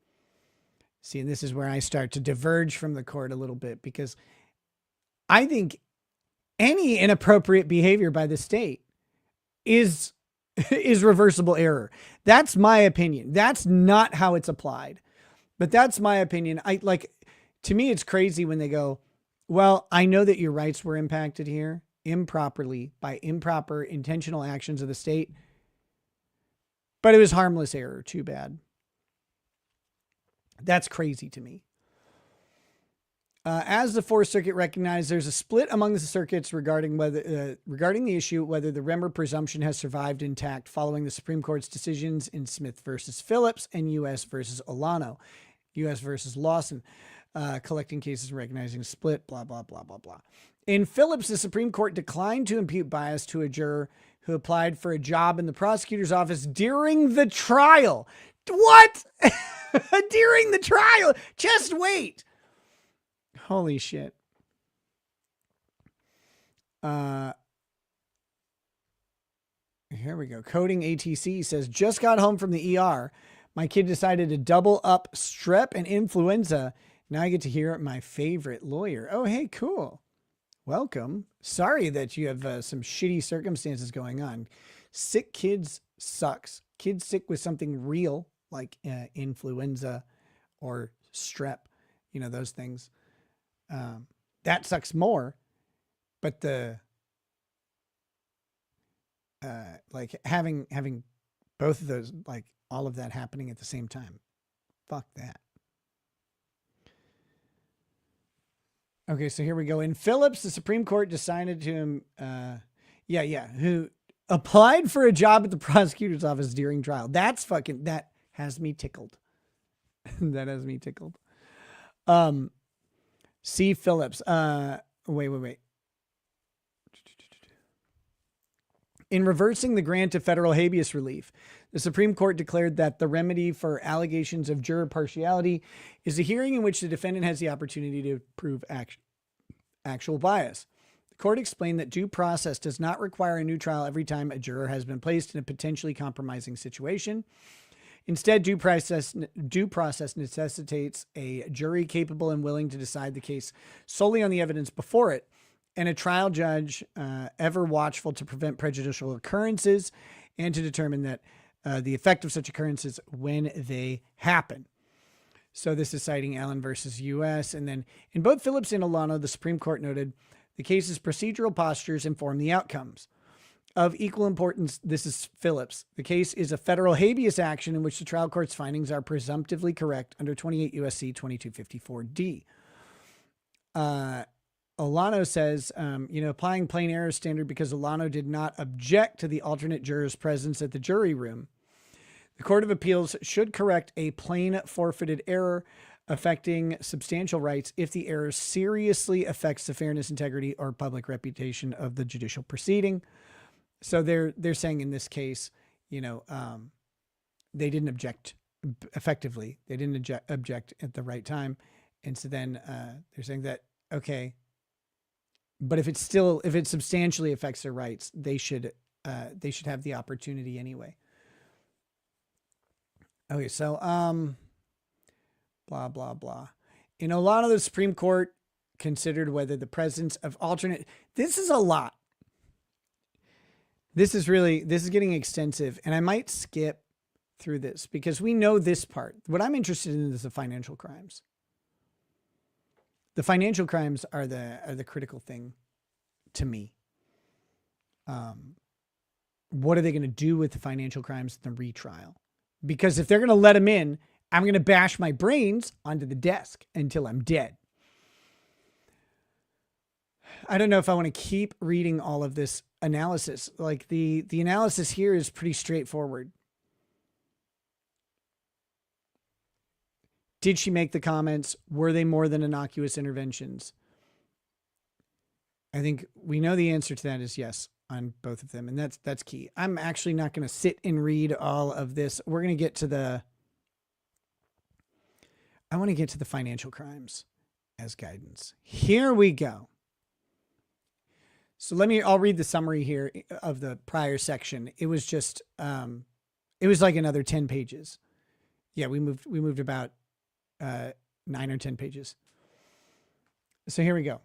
See, and this is where I start to diverge from the court a little bit, because I think any inappropriate behavior by the state is reversible error. That's my opinion. That's not how it's applied, but that's my opinion. To me, it's crazy when they go, well, I know that your rights were impacted here improperly by improper intentional actions of the state, but it was harmless error. Too bad. That's crazy to me. As the Fourth Circuit recognized, there's a split among the circuits regarding the issue whether the Remmer presumption has survived intact following the Supreme Court's decisions in Smith versus Phillips and U.S. versus Olano, U.S. versus Lawson. Collecting cases and recognizing a split, blah, blah, blah, blah, blah. In Phillips, the Supreme Court declined to impute bias to a juror who applied for a job in the prosecutor's office during the trial. What? During the trial? Just wait. Holy shit. Here we go. Coding ATC says, just got home from the ER. My kid decided to double up strep and influenza. Now I get to hear my favorite lawyer. Oh, hey, cool. Welcome. Sorry that you have some shitty circumstances going on. Sick kids sucks. Kids sick with something real like influenza or strep, those things. That sucks more. But having both of those, all of that happening at the same time. Fuck that. Okay, so here we go. In Phillips, the Supreme Court decided to him, who applied for a job at the prosecutor's office during trial. That has me tickled. That has me tickled. C. Phillips. Wait. In reversing the grant of federal habeas relief, the Supreme Court declared that the remedy for allegations of juror partiality is a hearing in which the defendant has the opportunity to prove actual bias. The court explained that due process does not require a new trial every time a juror has been placed in a potentially compromising situation. Instead, due process necessitates a jury capable and willing to decide the case solely on the evidence before it, and a trial judge ever watchful to prevent prejudicial occurrences and to determine that the effect of such occurrences when they happen. So this is citing Allen versus U.S. And then in both Phillips and Olano, the Supreme Court noted the case's procedural postures inform the outcomes. Of equal importance, this is Phillips. The case is a federal habeas action in which the trial court's findings are presumptively correct under 28 U.S.C. 2254D. Olano says, applying plain error standard because Olano did not object to the alternate juror's presence at the jury room. The Court of Appeals should correct a plain forfeited error affecting substantial rights if the error seriously affects the fairness, integrity, or public reputation of the judicial proceeding. So they're saying in this case, they didn't object effectively. They didn't object at the right time. And so then they're saying that, okay, but if it substantially affects their rights, they should have the opportunity anyway. Okay, so blah blah blah. In Olano, the Supreme Court considered whether the presence of alternate. This is a lot. This is getting extensive, and I might skip through this because we know this part. What I'm interested in is the financial crimes. The financial crimes are the critical thing to me. What are they going to do with the financial crimes in the retrial? Because if they're going to let them in, I'm going to bash my brains onto the desk until I'm dead. I don't know if I want to keep reading all of this analysis. Like the analysis here is pretty straightforward. Did she make the comments? Were they more than innocuous interventions? I think we know the answer to that is yes on both of them. And that's key. I'm actually not going to sit and read all of this. We're going to get to I want to get to the financial crimes as guidance. Here we go. So I'll read the summary here of the prior section. It was just, it was like another 10 pages. Yeah, we moved about 9 or 10 pages. So here we go.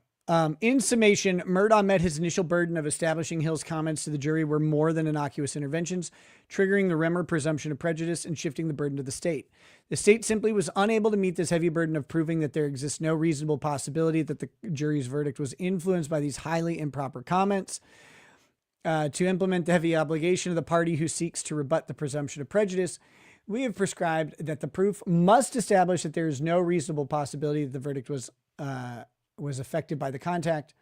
In summation, Murdaugh met his initial burden of establishing Hill's comments to the jury were more than innocuous interventions, triggering the Remmer presumption of prejudice and shifting the burden to the state. The state simply was unable to meet this heavy burden of proving that there exists no reasonable possibility that the jury's verdict was influenced by these highly improper comments. To implement the heavy obligation of the party who seeks to rebut the presumption of prejudice, we have prescribed that the proof must establish that there is no reasonable possibility that the verdict was affected by the contact.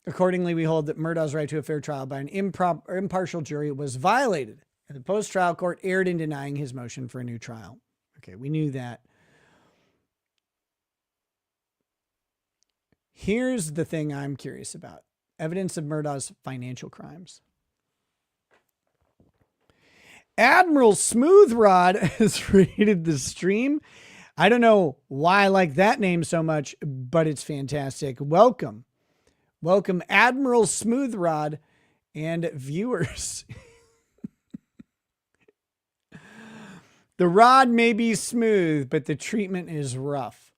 Accordingly, we hold that Murdaugh's right to a fair trial by an impartial jury was violated, and the post-trial court erred in denying his motion for a new trial. Okay, we knew that. Here's the thing I'm curious about. Evidence of Murdaugh's financial crimes. Admiral Smoothrod has rated the stream. I don't know why I like that name so much, but it's fantastic. Welcome. Welcome, Admiral Smoothrod and viewers. The rod may be smooth, but the treatment is rough.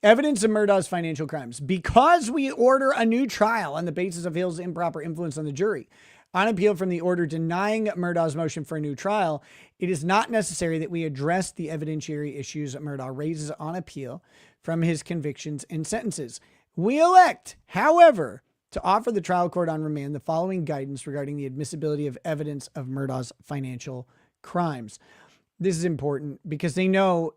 Evidence of Murdaugh's financial crimes. Because we order a new trial on the basis of Hill's improper influence on the jury, on appeal from the order denying Murdaugh's motion for a new trial, it is not necessary that we address the evidentiary issues that Murdaugh raises on appeal from his convictions and sentences. We elect, however, to offer the trial court on remand the following guidance regarding the admissibility of evidence of Murdaugh's financial crimes. This is important because they know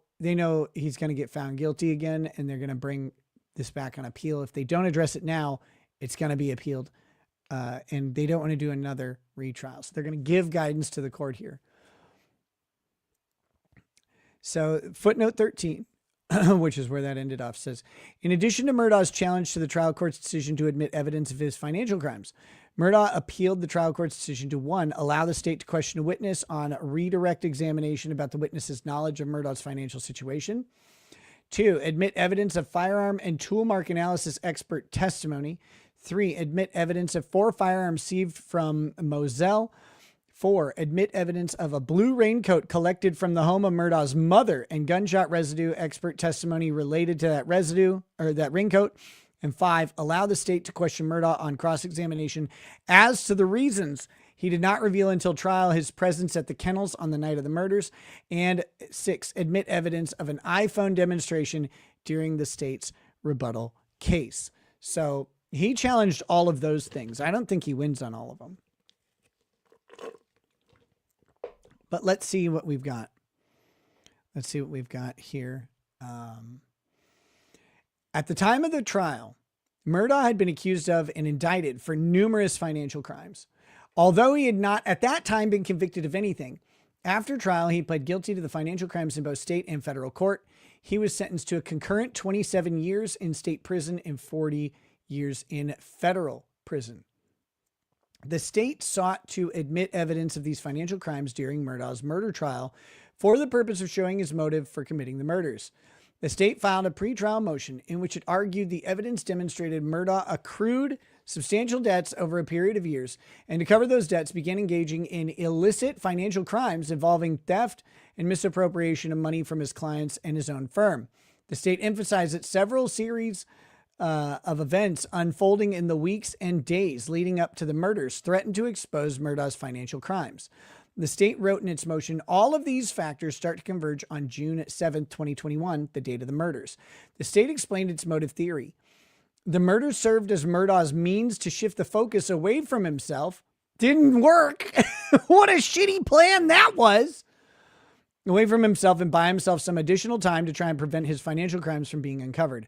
he's going to get found guilty again, and they're going to bring this back on appeal. If they don't address it now, it's going to be appealed. And they don't want to do another retrial. So they're going to give guidance to the court here. So footnote 13, which is where that ended off, says, in addition to Murdaugh's challenge to the trial court's decision to admit evidence of his financial crimes, Murdaugh appealed the trial court's decision to 1, allow the state to question a witness on redirect examination about the witness's knowledge of Murdaugh's financial situation. 2, admit evidence of firearm and tool mark analysis expert testimony. 3, admit evidence of 4 firearms seized from Moselle. 4, admit evidence of a blue raincoat collected from the home of Murdaugh's mother and gunshot residue expert testimony related to that residue or that raincoat. And 5, allow the state to question Murdaugh on cross-examination as to the reasons he did not reveal until trial his presence at the kennels on the night of the murders. And 6, admit evidence of an iPhone demonstration during the state's rebuttal case. So he challenged all of those things. I don't think he wins on all of them. But let's see what we've got. Let's see what we've got here. At the time of the trial, Murdaugh had been accused of and indicted for numerous financial crimes. Although he had not at that time been convicted of anything, after trial, he pled guilty to the financial crimes in both state and federal court. He was sentenced to a concurrent 27 years in state prison and 40 years in federal prison. The state sought to admit evidence of these financial crimes during Murdaugh's murder trial for the purpose of showing his motive for committing the murders. The state filed a pretrial motion in which it argued the evidence demonstrated Murdaugh accrued substantial debts over a period of years, and to cover those debts began engaging in illicit financial crimes involving theft and misappropriation of money from his clients and his own firm. The state emphasized that several series of events unfolding in the weeks and days leading up to the murders threatened to expose Murdaugh's financial crimes. The state wrote in its motion, all of these factors start to converge on June 7, 2021, the date of the murders. The state explained its motive theory. The murders served as Murdaugh's means to shift the focus away from himself. Didn't work. What a shitty plan that was. Away from himself and buy himself some additional time to try and prevent his financial crimes from being uncovered.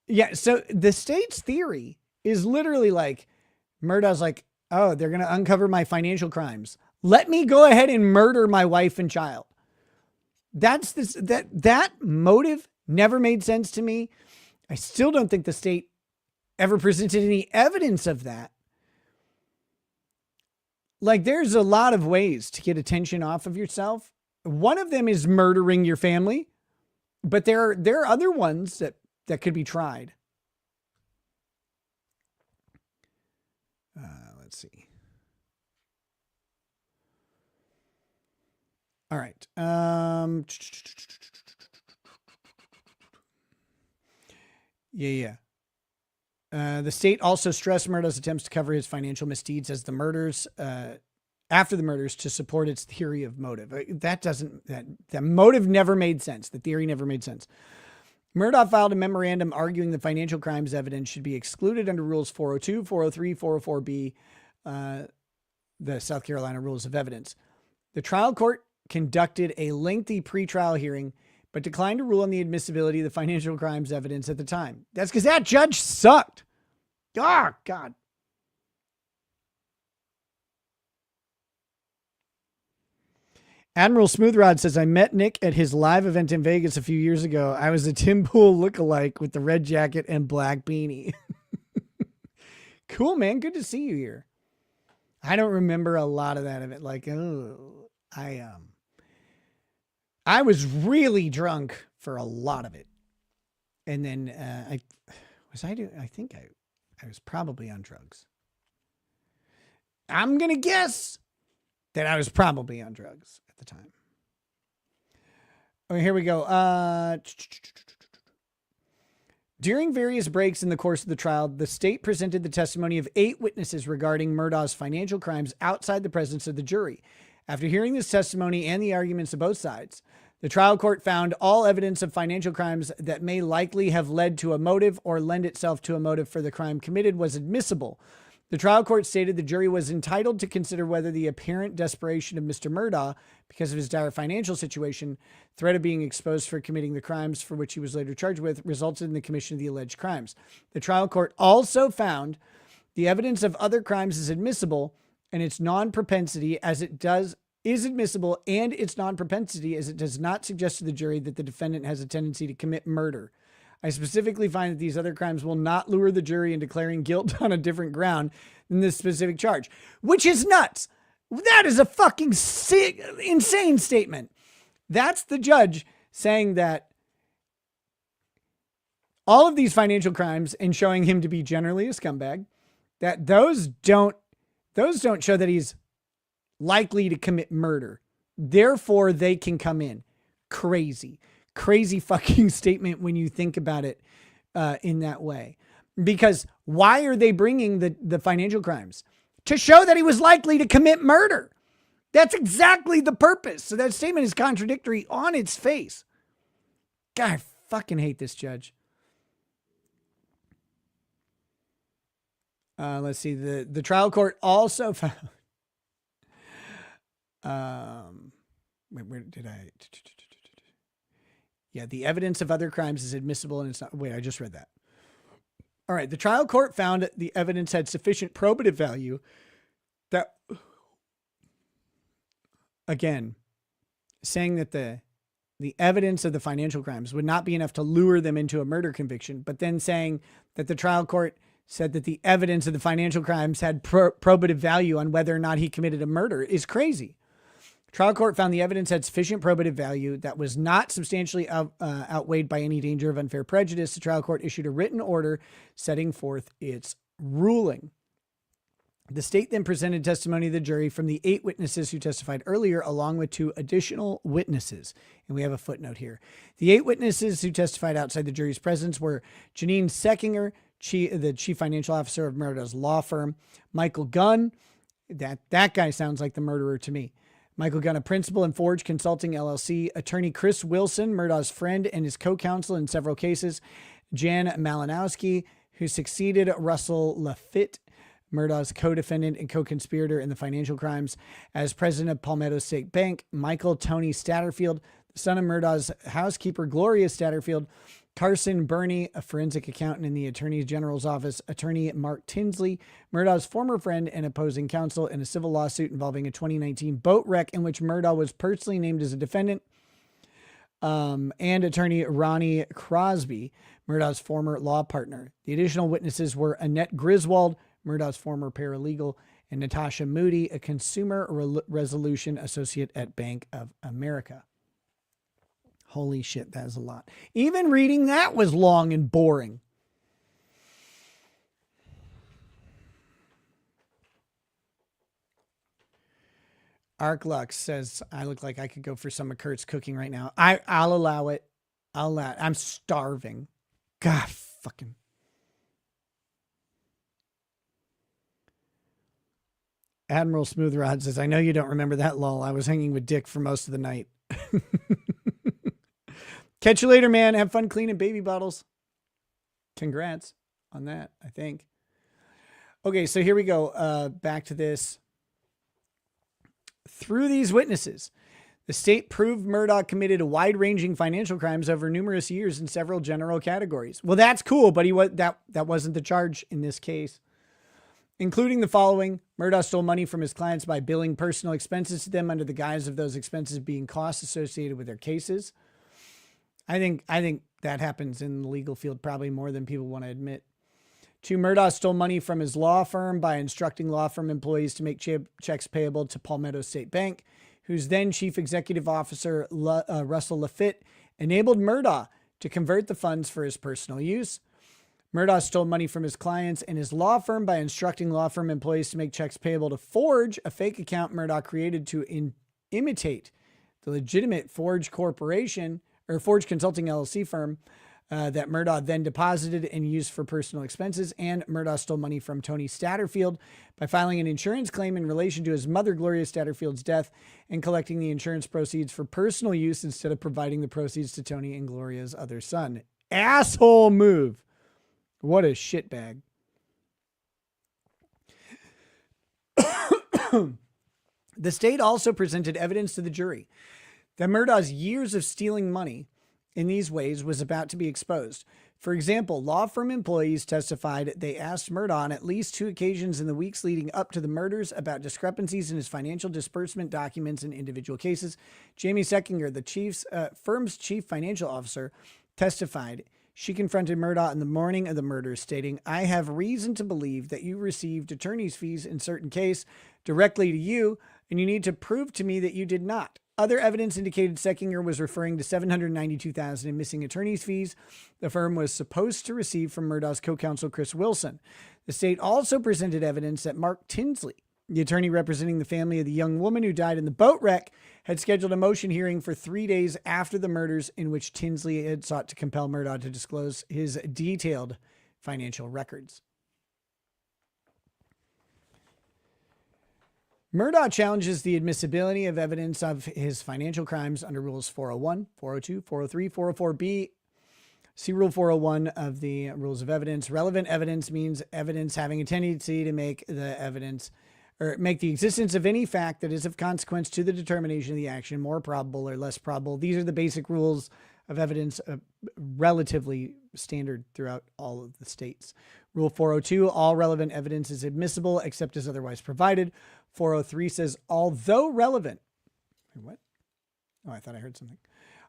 Yeah, so the state's theory is literally like, Murdaugh's like, oh, they're going to uncover my financial crimes. Let me go ahead and murder my wife and child. That motive never made sense to me. I still don't think the state ever presented any evidence of that. Like, there's a lot of ways to get attention off of yourself. One of them is murdering your family, but there are other ones that could be tried. Let's see. All right. The state also stressed Murdaugh's attempts to cover his financial misdeeds as the murders, after the murders, to support its theory of motive. That motive never made sense. The theory never made sense. Murdaugh filed a memorandum arguing the financial crimes evidence should be excluded under Rules 402, 403, 404B, the South Carolina Rules of Evidence. The trial court conducted a lengthy pretrial hearing, but declined to rule on the admissibility of the financial crimes evidence at the time. That's because that judge sucked. Oh, God. Admiral Smoothrod says, I met Nick at his live event in Vegas a few years ago. I was a Tim Pool lookalike with the red jacket and black beanie. Cool, man. Good to see you here. I don't remember a lot of that of it. Like, oh, I was really drunk for a lot of it. And then I think I was probably on drugs. I'm going to guess that I was probably on drugs at the time. Okay, here we go. During various breaks in the course of the trial, the state presented the testimony of 8 witnesses regarding Murdaugh's financial crimes outside the presence of the jury. After hearing this testimony and the arguments of both sides, the trial court found all evidence of financial crimes that may likely have led to a motive or lend itself to a motive for the crime committed was admissible. The trial court stated the jury was entitled to consider whether the apparent desperation of Mr. Murdaugh, because of his dire financial situation, threat of being exposed for committing the crimes for which he was later charged with, resulted in the commission of the alleged crimes. The trial court also found the evidence of other crimes is admissible and its non-propensity is admissible, and its non-propensity as it does not suggest to the jury that the defendant has a tendency to commit murder. I specifically find that these other crimes will not lure the jury in declaring guilt on a different ground than this specific charge, which is nuts. That is a fucking sick, insane statement. That's the judge saying that all of these financial crimes and showing him to be generally a scumbag, that those don't show that he's likely to commit murder. Therefore, they can come in. Crazy fucking statement when you think about it in that way. Because why are they bringing the financial crimes? To show that he was likely to commit murder. That's exactly the purpose. So that statement is contradictory on its face. God, I fucking hate this judge. Let's see. The trial court also found... where did I... Yeah, the evidence of other crimes is admissible and it's not... Wait, I just read that. All right. The trial court found that the evidence had sufficient probative value that, again, saying that the evidence of the financial crimes would not be enough to lure them into a murder conviction, but then saying that the trial court said that the evidence of the financial crimes had probative value on whether or not he committed a murder is crazy. Trial court found the evidence had sufficient probative value that was not substantially outweighed by any danger of unfair prejudice. The trial court issued a written order setting forth its ruling. The state then presented testimony to the jury from the 8 witnesses who testified earlier, along with 2 additional witnesses. And we have a footnote here. The 8 witnesses who testified outside the jury's presence were Janine Seckinger, the chief financial officer of Murdaugh's law firm; Michael Gunn, that guy sounds like the murderer to me; Michael Gunn, a principal in Forge Consulting LLC; attorney Chris Wilson, Murdaugh's friend and his co-counsel in several cases; Jan Malinowski, who succeeded Russell Lafitte, Murdaugh's co-defendant and co-conspirator in the financial crimes, as president of Palmetto State Bank; Michael Tony Statterfield, the son of Murdaugh's housekeeper Gloria Statterfield; Carson Burney, a forensic accountant in the Attorney General's office; attorney Mark Tinsley, Murdaugh's former friend and opposing counsel in a civil lawsuit involving a 2019 boat wreck in which Murdaugh was personally named as a defendant; and attorney Ronnie Crosby, Murdaugh's former law partner. The additional witnesses were Annette Griswold, Murdaugh's former paralegal, and Natasha Moody, a consumer resolution associate at Bank of America. Holy shit, that is a lot. Even reading that was long and boring. Arc Lux says, I look like I could go for some of Kurt's cooking right now. I'll allow it. I'll allow it. I'm starving. God, fucking. Admiral Smooth-Rod says, I know you don't remember that, lol. I was hanging with Dick for most of the night. Catch you later, man. Have fun cleaning baby bottles. Congrats on that, I think. Okay, so here we go. Back to this. Through these witnesses, the state proved Murdaugh committed a wide-ranging financial crimes over numerous years in several general categories. Well, that's cool, but that wasn't the charge in this case. Including the following: Murdaugh stole money from his clients by billing personal expenses to them under the guise of those expenses being costs associated with their cases. I think that happens in the legal field probably more than people want to admit. 2, Murdaugh stole money from his law firm by instructing law firm employees to make checks payable to Palmetto State Bank, whose then chief executive officer, Russell Lafitte, enabled Murdaugh to convert the funds for his personal use. Murdaugh stole money from his clients and his law firm by instructing law firm employees to make checks payable to Forge, a fake account Murdaugh created to imitate the legitimate Forge Corporation or Forge Consulting LLC firm that Murdaugh then deposited and used for personal expenses. And Murdaugh stole money from Tony Statterfield by filing an insurance claim in relation to his mother, Gloria Statterfield's death, and collecting the insurance proceeds for personal use instead of providing the proceeds to Tony and Gloria's other son. Asshole move. What a shitbag. The state also presented evidence to the jury that Murdaugh's years of stealing money in these ways was about to be exposed. For example, law firm employees testified they asked Murdaugh on at least 2 occasions in the weeks leading up to the murders about discrepancies in his financial disbursement documents in individual cases. Jamie Seckinger, the firm's chief financial officer, testified she confronted Murdaugh in the morning of the murders, stating, I have reason to believe that you received attorney's fees in certain case directly to you, and you need to prove to me that you did not. Other evidence indicated Seckinger was referring to $792,000 in missing attorney's fees the firm was supposed to receive from Murdaugh's co-counsel Chris Wilson. The state also presented evidence that Mark Tinsley, the attorney representing the family of the young woman who died in the boat wreck, had scheduled a motion hearing for 3 days after the murders in which Tinsley had sought to compel Murdaugh to disclose his detailed financial records. Murdaugh challenges the admissibility of evidence of his financial crimes under Rules 401, 402, 403, 404B. See Rule 401 of the Rules of Evidence. Relevant evidence means evidence having a tendency to make the evidence or make the existence of any fact that is of consequence to the determination of the action more probable or less probable. These are the basic rules of evidence relatively standard throughout all of the states. Rule 402, all relevant evidence is admissible except as otherwise provided. 403 says, although relevant. What? Oh, I thought I heard something.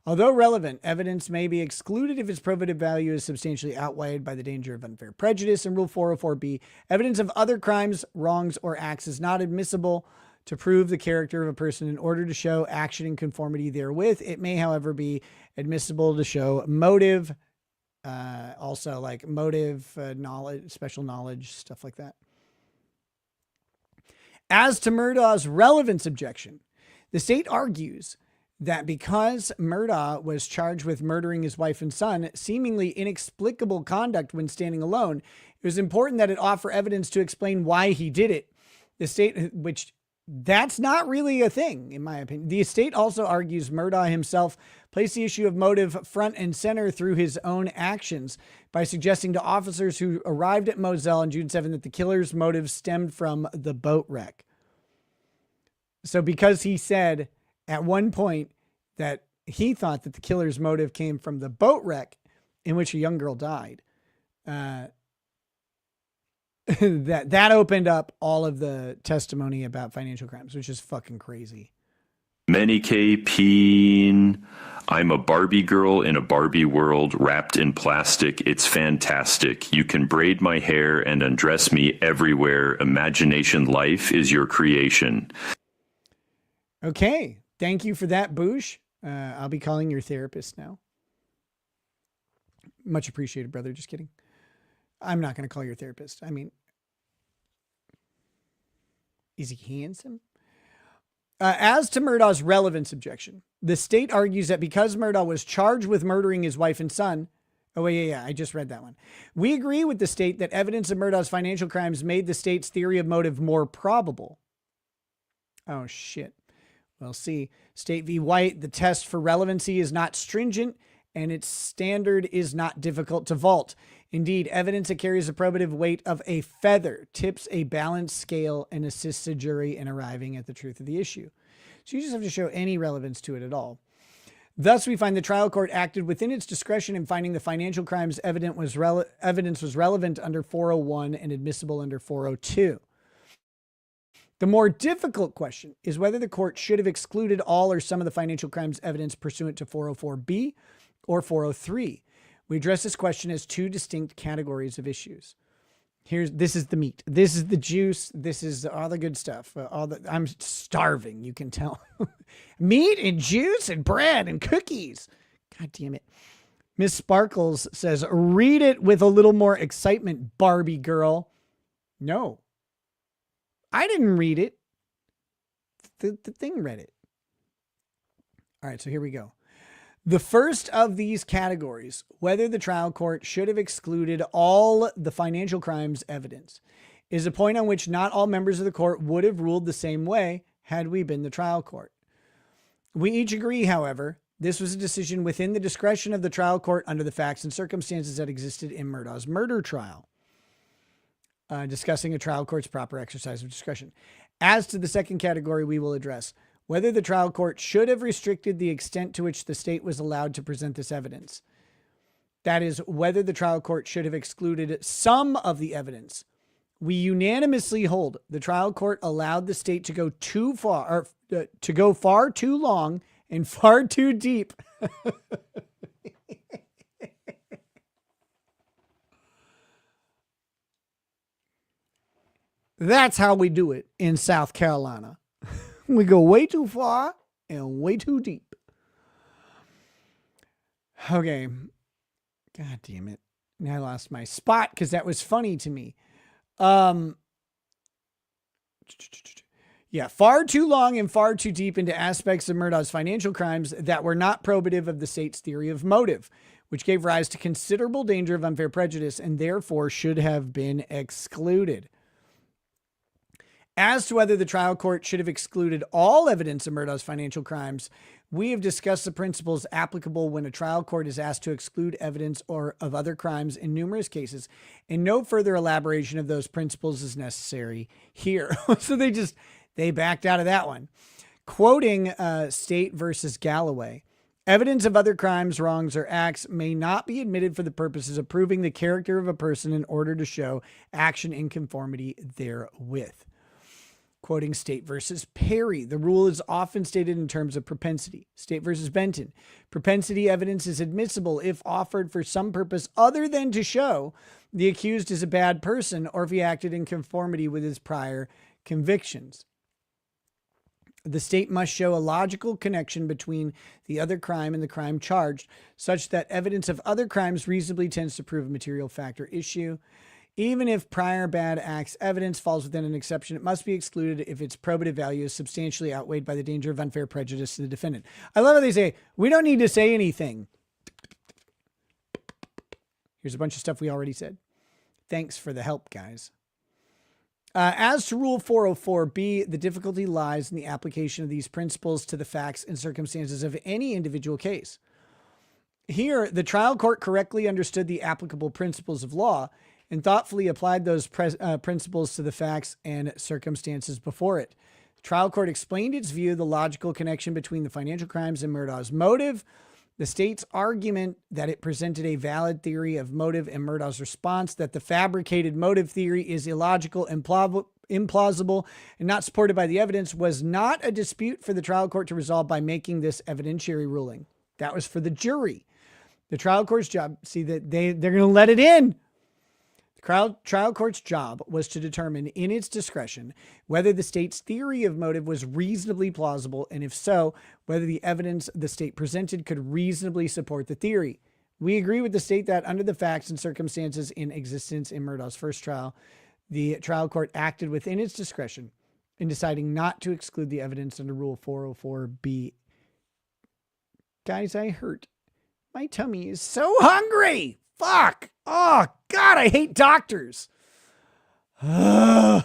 Although relevant, evidence may be excluded if its probative value is substantially outweighed by the danger of unfair prejudice. And Rule 404b, evidence of other crimes, wrongs, or acts is not admissible to prove the character of a person in order to show action in conformity therewith. It may, however, be admissible to show motive, also like motive, knowledge, special knowledge, stuff like that. As to Murdaugh's relevance objection, the state argues that because Murdaugh was charged with murdering his wife and son, seemingly inexplicable conduct when standing alone, it was important that it offer evidence to explain why he did it. The state, which that's not really a thing, in my opinion. The estate also argues Murdaugh himself placed the issue of motive front and center through his own actions by suggesting to officers who arrived at Moselle on June 7 that the killer's motive stemmed from the boat wreck. So because he said at one point that he thought that the killer's motive came from the boat wreck in which a young girl died, that opened up all of the testimony about financial crimes, which is fucking crazy. Many K Peen. I'm a Barbie girl in a Barbie world wrapped in plastic. It's fantastic. You can braid my hair and undress me everywhere. Imagination life is your creation. Okay. Thank you for that, Boosh. I'll be calling your therapist now. Much appreciated, brother. Just kidding. I'm not going to call your therapist. I mean, is he handsome? As to Murdaugh's relevance objection, the state argues that because Murdaugh was charged with murdering his wife and son. Oh, yeah. I just read that one. We agree with the state that evidence of Murdaugh's financial crimes made the state's theory of motive more probable. Oh, shit. Well, see, State v. White, the test for relevancy is not stringent and its standard is not difficult to vault. Indeed, evidence that carries the probative weight of a feather tips a balanced scale and assists a jury in arriving at the truth of the issue. So you just have to show any relevance to it at all. Thus, we find the trial court acted within its discretion in finding the financial crimes evidence was relevant under 401 and admissible under 402. The more difficult question is whether the court should have excluded all or some of the financial crimes evidence pursuant to 404B or 403. We address this question as two distinct categories of issues. This is the meat. This is the juice. This is all the good stuff. I'm starving, you can tell. Meat and juice and bread and cookies. God damn it. Miss Sparkles says, read it with a little more excitement, Barbie girl. No. I didn't read it. The thing read it. All right, so here we go. The first of these categories, whether the trial court should have excluded all the financial crimes evidence, is a point on which not all members of the court would have ruled the same way had we been the trial court. We each agree, however, this was a decision within the discretion of the trial court under the facts and circumstances that existed in Murdaugh's murder trial. Discussing a trial court's proper exercise of discretion. As to the second category, we will address whether the trial court should have restricted the extent to which the state was allowed to present this evidence. That is, whether the trial court should have excluded some of the evidence. We unanimously hold the trial court allowed the state to go too far, or to go far too long and far too deep. That's how we do it in South Carolina. We go way too far and way too deep. Okay. God damn it. Now I lost my spot because that was funny to me. Yeah, far too long and far too deep into aspects of Murdaugh's financial crimes that were not probative of the state's theory of motive, which gave rise to considerable danger of unfair prejudice and therefore should have been excluded. As to whether the trial court should have excluded all evidence of Murdaugh's financial crimes, we have discussed the principles applicable when a trial court is asked to exclude evidence or of other crimes in numerous cases, and no further elaboration of those principles is necessary here. So they backed out of that one. Quoting State versus Galloway, Evidence of other crimes, wrongs, or acts may not be admitted for the purposes of proving the character of a person in order to show action in conformity therewith. Quoting State versus Perry, the rule is often stated in terms of propensity. State versus Benton, propensity evidence is admissible if offered for some purpose other than to show the accused is a bad person or if he acted in conformity with his prior convictions. The state must show a logical connection between the other crime and the crime charged, such that evidence of other crimes reasonably tends to prove a material fact or issue. Even if prior bad acts evidence falls within an exception, it must be excluded if its probative value is substantially outweighed by the danger of unfair prejudice to the defendant. I love how they say, we don't need to say anything. Here's a bunch of stuff we already said. Thanks for the help, guys. As to Rule 404B, the difficulty lies in the application of these principles to the facts and circumstances of any individual case. Here, the trial court correctly understood the applicable principles of law and thoughtfully applied those principles to the facts and circumstances before it. The trial court explained its view of the logical connection between the financial crimes and Murdaugh's motive. The state's argument that it presented a valid theory of motive and Murdaugh's response that the fabricated motive theory is illogical, implausible, and not supported by the evidence was not a dispute for the trial court to resolve by making this evidentiary ruling. That was for the jury. The trial court's job, see that they're going to let it in. The trial court's job was to determine in its discretion whether the state's theory of motive was reasonably plausible, and if so, whether the evidence the state presented could reasonably support the theory. We agree with the state that under the facts and circumstances in existence in Murdaugh's first trial, the trial court acted within its discretion in deciding not to exclude the evidence under Rule 404B. Guys, I hurt. My tummy is so hungry. Fuck. Oh, God, I hate doctors. As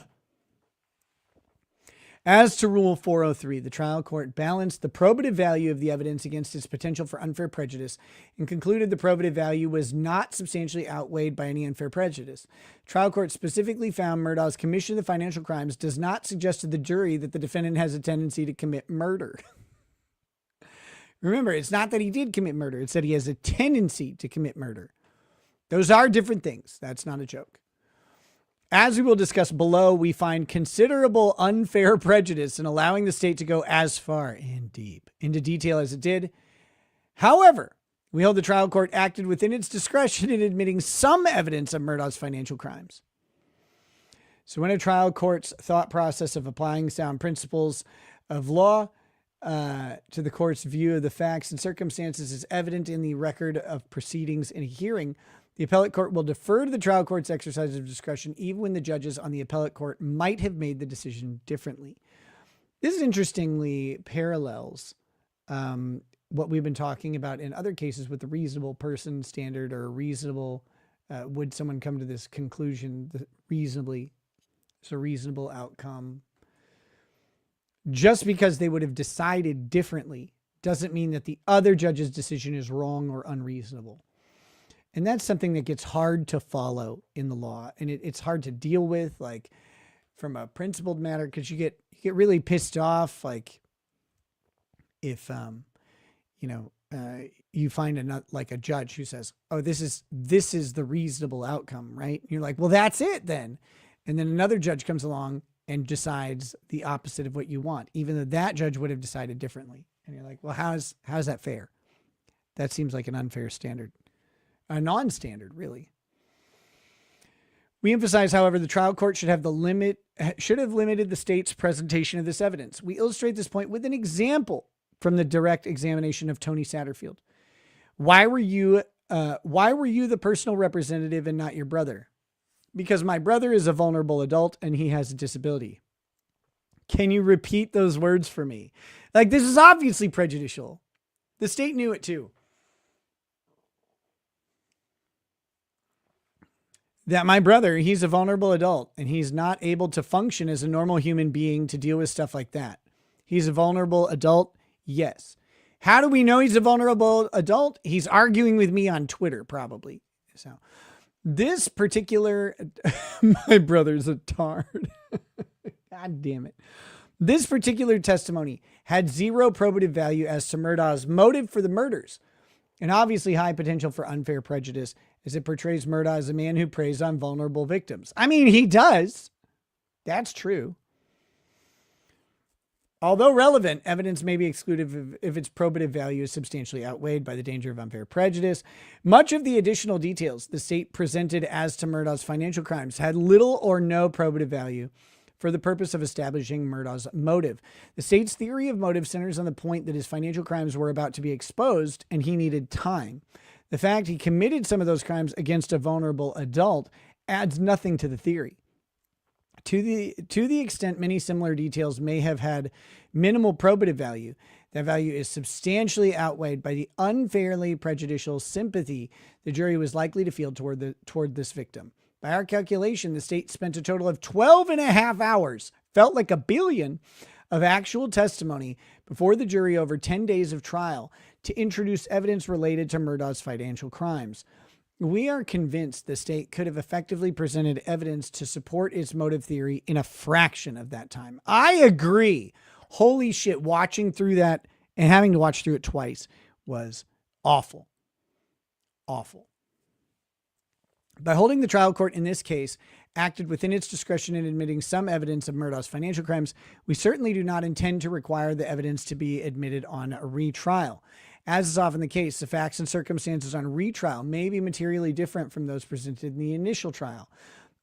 to Rule 403, the trial court balanced the probative value of the evidence against its potential for unfair prejudice and concluded the probative value was not substantially outweighed by any unfair prejudice. The trial court specifically found Murdaugh's commission of the financial crimes does not suggest to the jury that the defendant has a tendency to commit murder. Remember, it's not that he did commit murder. It's that he has a tendency to commit murder. Those are different things. That's not a joke. As we will discuss below, we find considerable unfair prejudice in allowing the state to go as far and deep into detail as it did. However, we hold the trial court acted within its discretion in admitting some evidence of Murdaugh's financial crimes. So when a trial court's thought process of applying sound principles of law to the court's view of the facts and circumstances is evident in the record of proceedings in a hearing, the appellate court will defer to the trial court's exercise of discretion, even when the judges on the appellate court might have made the decision differently. This interestingly parallels what we've been talking about in other cases with the reasonable person standard or reasonable, would someone come to this conclusion that reasonably, it's a reasonable outcome. Just because they would have decided differently doesn't mean that the other judge's decision is wrong or unreasonable. And that's something that gets hard to follow in the law. And it's hard to deal with, like, from a principled matter, because you get really pissed off, like, if, you find a judge who says, oh, this is the reasonable outcome, right? And you're like, well, that's it then. And then another judge comes along and decides the opposite of what you want, even though that judge would have decided differently. And you're like, well, how's that fair? That seems like an unfair standard. A non-standard, really. We emphasize, however, the trial court should have limited the state's presentation of this evidence. We illustrate this point with an example from the direct examination of Tony Satterfield. Why were you the personal representative and not your brother? Because my brother is a vulnerable adult and he has a disability. Can you repeat those words for me? Like, this is obviously prejudicial. The state knew it too. That my brother, he's a vulnerable adult and he's not able to function as a normal human being to deal with stuff like that. He's a vulnerable adult. Yes. How do we know he's a vulnerable adult? He's arguing with me on Twitter, probably. So this particular, my brother's a tard. God damn it. This particular testimony had zero probative value as to Murdaugh's motive for the murders, and obviously high potential for unfair prejudice, as it portrays Murdaugh as a man who preys on vulnerable victims. I mean, he does. That's true. Although relevant, evidence may be excluded if its probative value is substantially outweighed by the danger of unfair prejudice. Much of the additional details the state presented as to Murdaugh's financial crimes had little or no probative value for the purpose of establishing Murdaugh's motive. The state's theory of motive centers on the point that his financial crimes were about to be exposed and he needed time. The fact he committed some of those crimes against a vulnerable adult adds nothing to the theory. To the extent many similar details may have had minimal probative value, that value is substantially outweighed by the unfairly prejudicial sympathy the jury was likely to feel toward this victim. By our calculation, the state spent a total of 12 and a half hours, felt like a billion, of actual testimony before the jury over 10 days of trial to introduce evidence related to Murdaugh's financial crimes. We are convinced the state could have effectively presented evidence to support its motive theory in a fraction of that time. I agree. Holy shit, watching through that and having to watch through it twice was awful. Awful. By holding the trial court in this case acted within its discretion in admitting some evidence of Murdaugh's financial crimes, we certainly do not intend to require the evidence to be admitted on a retrial. As is often the case, the facts and circumstances on retrial may be materially different from those presented in the initial trial.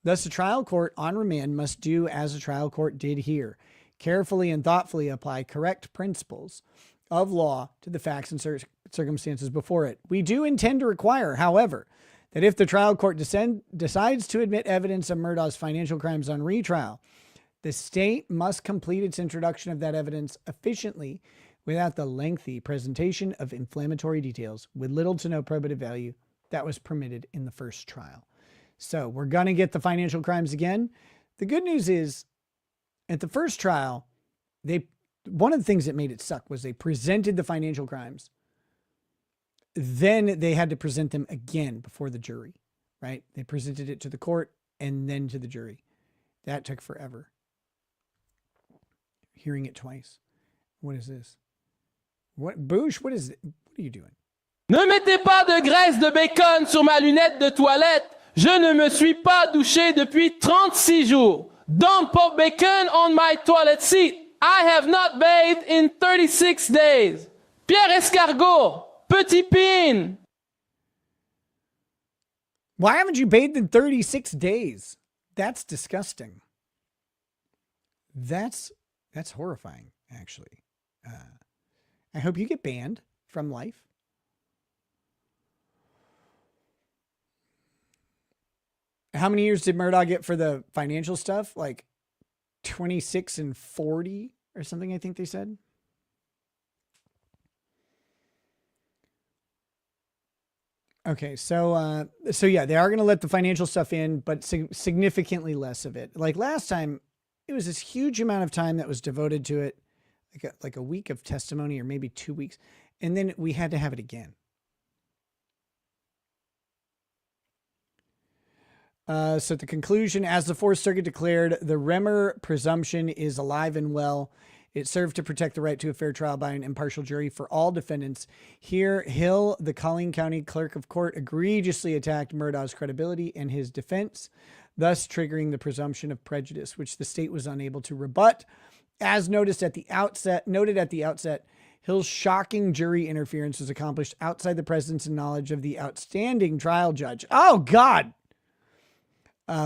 Thus, the trial court on remand must do as the trial court did here, carefully and thoughtfully apply correct principles of law to the facts and circumstances before it. We do intend to require, however, that if the trial court decides to admit evidence of Murdaugh's financial crimes on retrial, the state must complete its introduction of that evidence efficiently without the lengthy presentation of inflammatory details with little to no probative value that was permitted in the first trial. So we're going to get the financial crimes again. The good news is at the first trial, one of the things that made it suck was they presented the financial crimes. Then they had to present them again before the jury, right? They presented it to the court and then to the jury. That took forever. Hearing it twice. What is this? What, Boosh, what is it? What are you doing? Ne mettez pas de graisse de bacon sur ma lunette de toilette. Je ne me suis pas douché depuis 36 jours. Don't put bacon on my toilet seat. I have not bathed in 36 days. Pierre Escargot, Petit Pin. Why haven't you bathed in 36 days? That's disgusting. That's horrifying, actually. I hope you get banned from life. How many years did Murdaugh get for the financial stuff? Like 26 and 40 or something, I think they said. Okay, so yeah, they are going to let the financial stuff in, but significantly less of it. Like last time, it was this huge amount of time that was devoted to it. Like a week of testimony or maybe 2 weeks. And then we had to have it again. So at the conclusion, as the Fourth Circuit declared, the Remmer presumption is alive and well. It served to protect the right to a fair trial by an impartial jury for all defendants. Here, Hill, the Colleen County Clerk of Court, egregiously attacked Murdaugh's credibility and his defense, thus triggering the presumption of prejudice, which the state was unable to rebut. As noted at the outset, Hill's shocking jury interference was accomplished outside the presence and knowledge of the outstanding trial judge. Oh, God!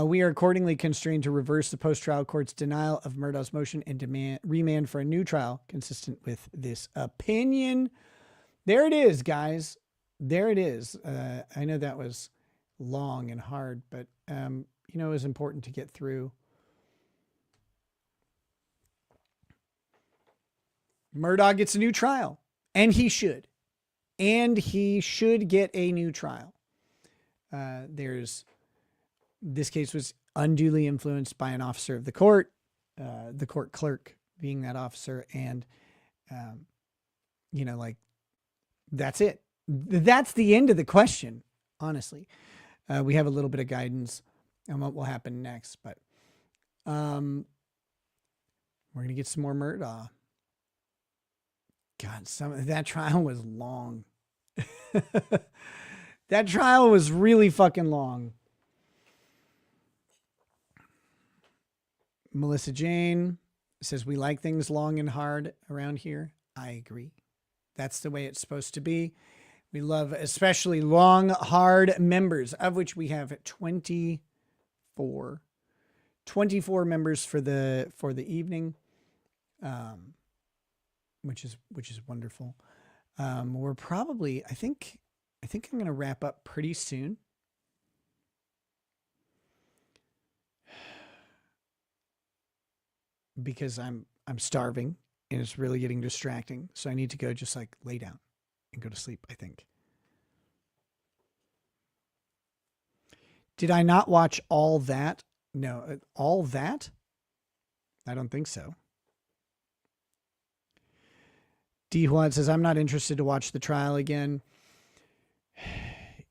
We are accordingly constrained to reverse the post-trial court's denial of Murdaugh's motion and demand remand for a new trial consistent with this opinion. There it is, guys. There it is. I know that was long and hard, but it was important to get through. Murdaugh gets a new trial, and he should. And he should get a new trial. This case was unduly influenced by an officer of the court clerk being that officer. And, that's it. That's the end of the question, honestly. We have a little bit of guidance on what will happen next, but We're going to get some more Murdaugh. God, that trial was long. That trial was really fucking long. Melissa Jane says, we like things long and hard around here. I agree. That's the way it's supposed to be. We love especially long, hard members, of which we have 24. 24 members for the evening, which is wonderful. We're probably, I think I'm going to wrap up pretty soon. Because I'm starving and it's really getting distracting. So I need to go just like lay down and go to sleep, I think. Did I not watch all that? No, all that? I don't think so. D. Juan says, I'm not interested to watch the trial again.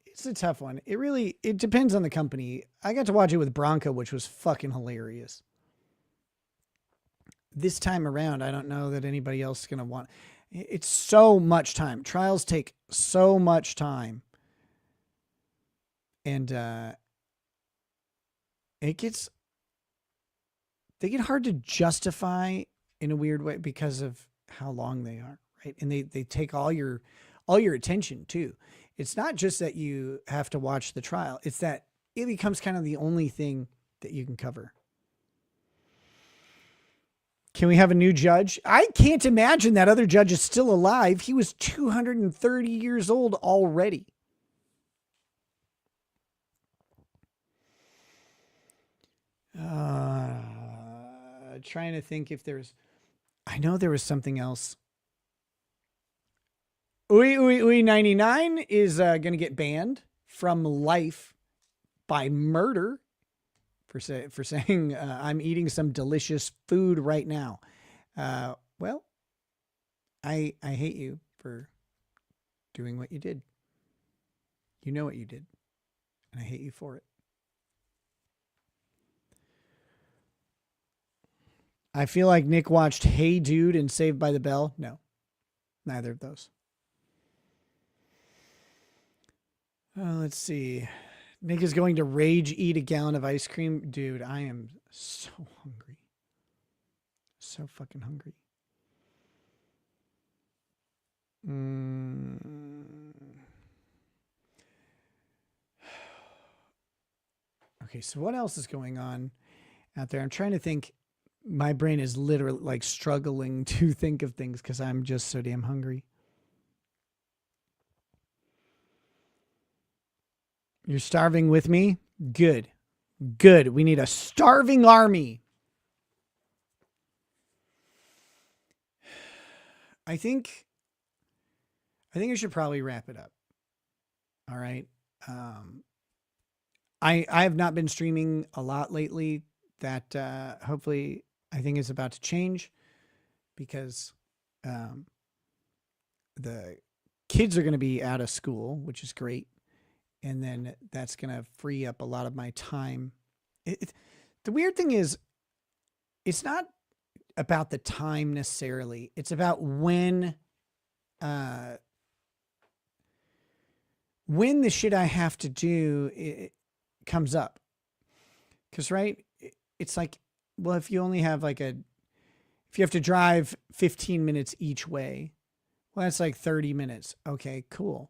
It's a tough one. It depends on the company. I got to watch it with Bronco, which was fucking hilarious. This time around, I don't know that anybody else is going to want. It's so much time. Trials take so much time. And they get hard to justify in a weird way because of how long they are, right? And they take all your attention too. It's not just that you have to watch the trial. It's that it becomes kind of the only thing that you can cover. Can we have a new judge? I can't imagine that other judge is still alive. He was 230 years old already. Trying to think if I know there was something else. Ooey 99 is going to get banned from life by murder for saying I'm eating some delicious food right now. Well, I hate you for doing what you did. You know what you did, and I hate you for it. I feel like Nick watched Hey Dude and Saved by the Bell. No, neither of those. Let's see. Nick is going to rage eat a gallon of ice cream. Dude, I am so hungry. So fucking hungry. Okay, so what else is going on out there? I'm trying to think. My brain is literally like struggling to think of things because I'm just so damn hungry. You're starving with me? Good. Good. We need a starving army. I think I should probably wrap it up. All right. I have not been streaming a lot lately. That hopefully I think is about to change because the kids are going to be out of school, which is great. And then that's going to free up a lot of my time. The weird thing is, it's not about the time necessarily. It's about when the shit I have to do it comes up. Because, right, it's like, well, if you only have if you have to drive 15 minutes each way, well, that's like 30 minutes. Okay, cool.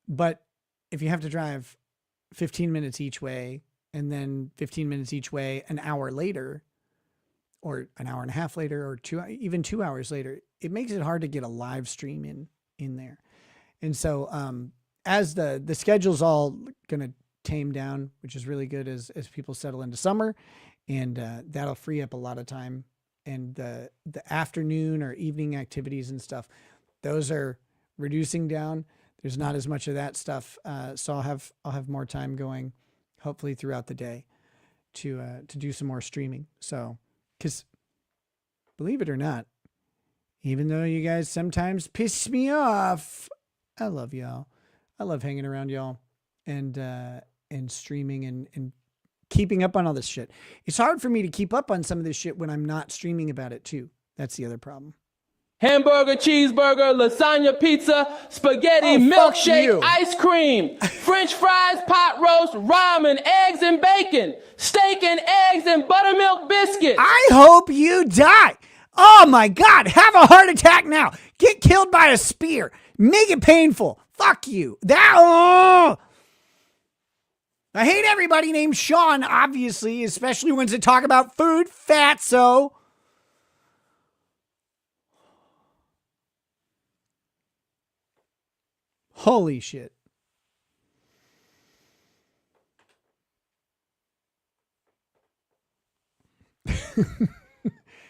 But if you have to drive 15 minutes each way and then 15 minutes each way an hour later, or an hour and a half later, or even 2 hours later, it makes it hard to get a live stream in there. And so as the schedule's all going to tame down, which is really good as people settle into summer, and that'll free up a lot of time. And the afternoon or evening activities and stuff, those are reducing down. There's not as much of that stuff, so I'll have more time going, hopefully throughout the day, to do some more streaming. So, because believe it or not, even though you guys sometimes piss me off, I love y'all. I love hanging around y'all and streaming and keeping up on all this shit. It's hard for me to keep up on some of this shit when I'm not streaming about it too. That's the other problem. Hamburger, cheeseburger, lasagna, pizza, spaghetti, Oh, fuck milkshake, you. ice cream, French fries, pot roast, ramen, eggs and bacon, steak and eggs and buttermilk biscuits. I hope you die. Oh my God. Have a heart attack now. Get killed by a spear. Make it painful. Fuck you. I hate everybody named Sean, obviously, especially when to talk about food. Fatso. Holy shit.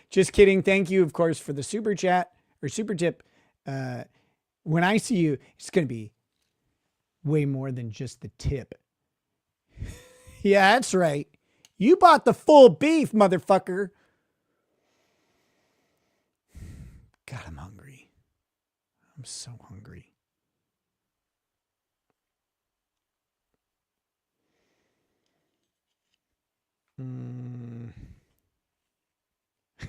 Just kidding. Thank you, of course, for the super chat or super tip. When I see you, it's going to be way more than just the tip. Yeah, that's right. You bought the full beef, motherfucker. God, I'm hungry. I'm so hungry.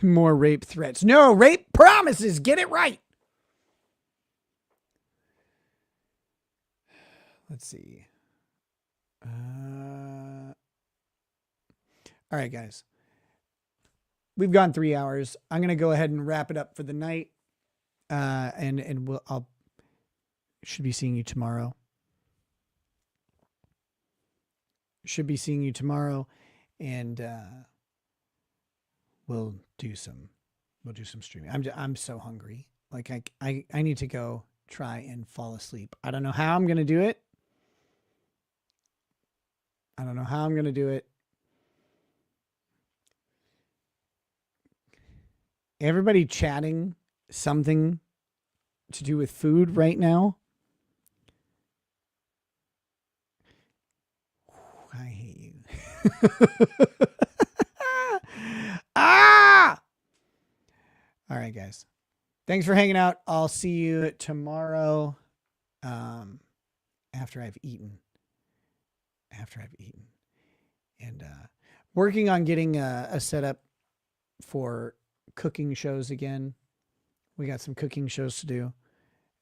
More rape threats. No, rape promises. Get it right. Let's see. All right, guys. We've gone 3 hours. I'm going to go ahead and wrap it up for the night. And I'll should be seeing you tomorrow. Should be seeing you tomorrow, and we'll do some streaming. I'm so hungry. Like I need to go try and fall asleep. I don't know how I'm gonna do it. Everybody chatting something to do with food right now. I hate you. All right, guys. Thanks for hanging out. I'll see you tomorrow after I've eaten. And working on getting a setup for cooking shows again. We got some cooking shows to do,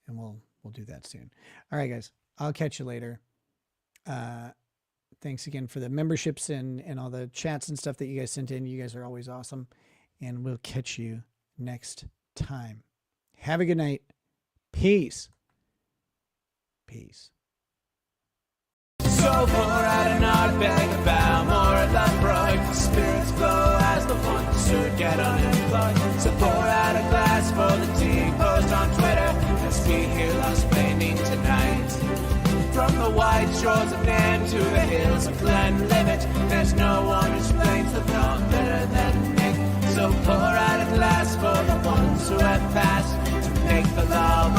and we'll do that soon. All right, guys. I'll catch you later. Thanks again for the memberships and all the chats and stuff that you guys sent in. You guys are always awesome. And we'll catch you next time. Have a good night. Peace. So pour out an odd bag about more of that bright. Spirits glow as the ones who get unemployed. So pour out a glass for the tea. Post on Twitter as we hear Lost Painting tonight. From the white shores of Nam to the hills of Glenlivet, there's no one who explains the poem better than Nick. So pour out a glass for the ones who have passed to make the love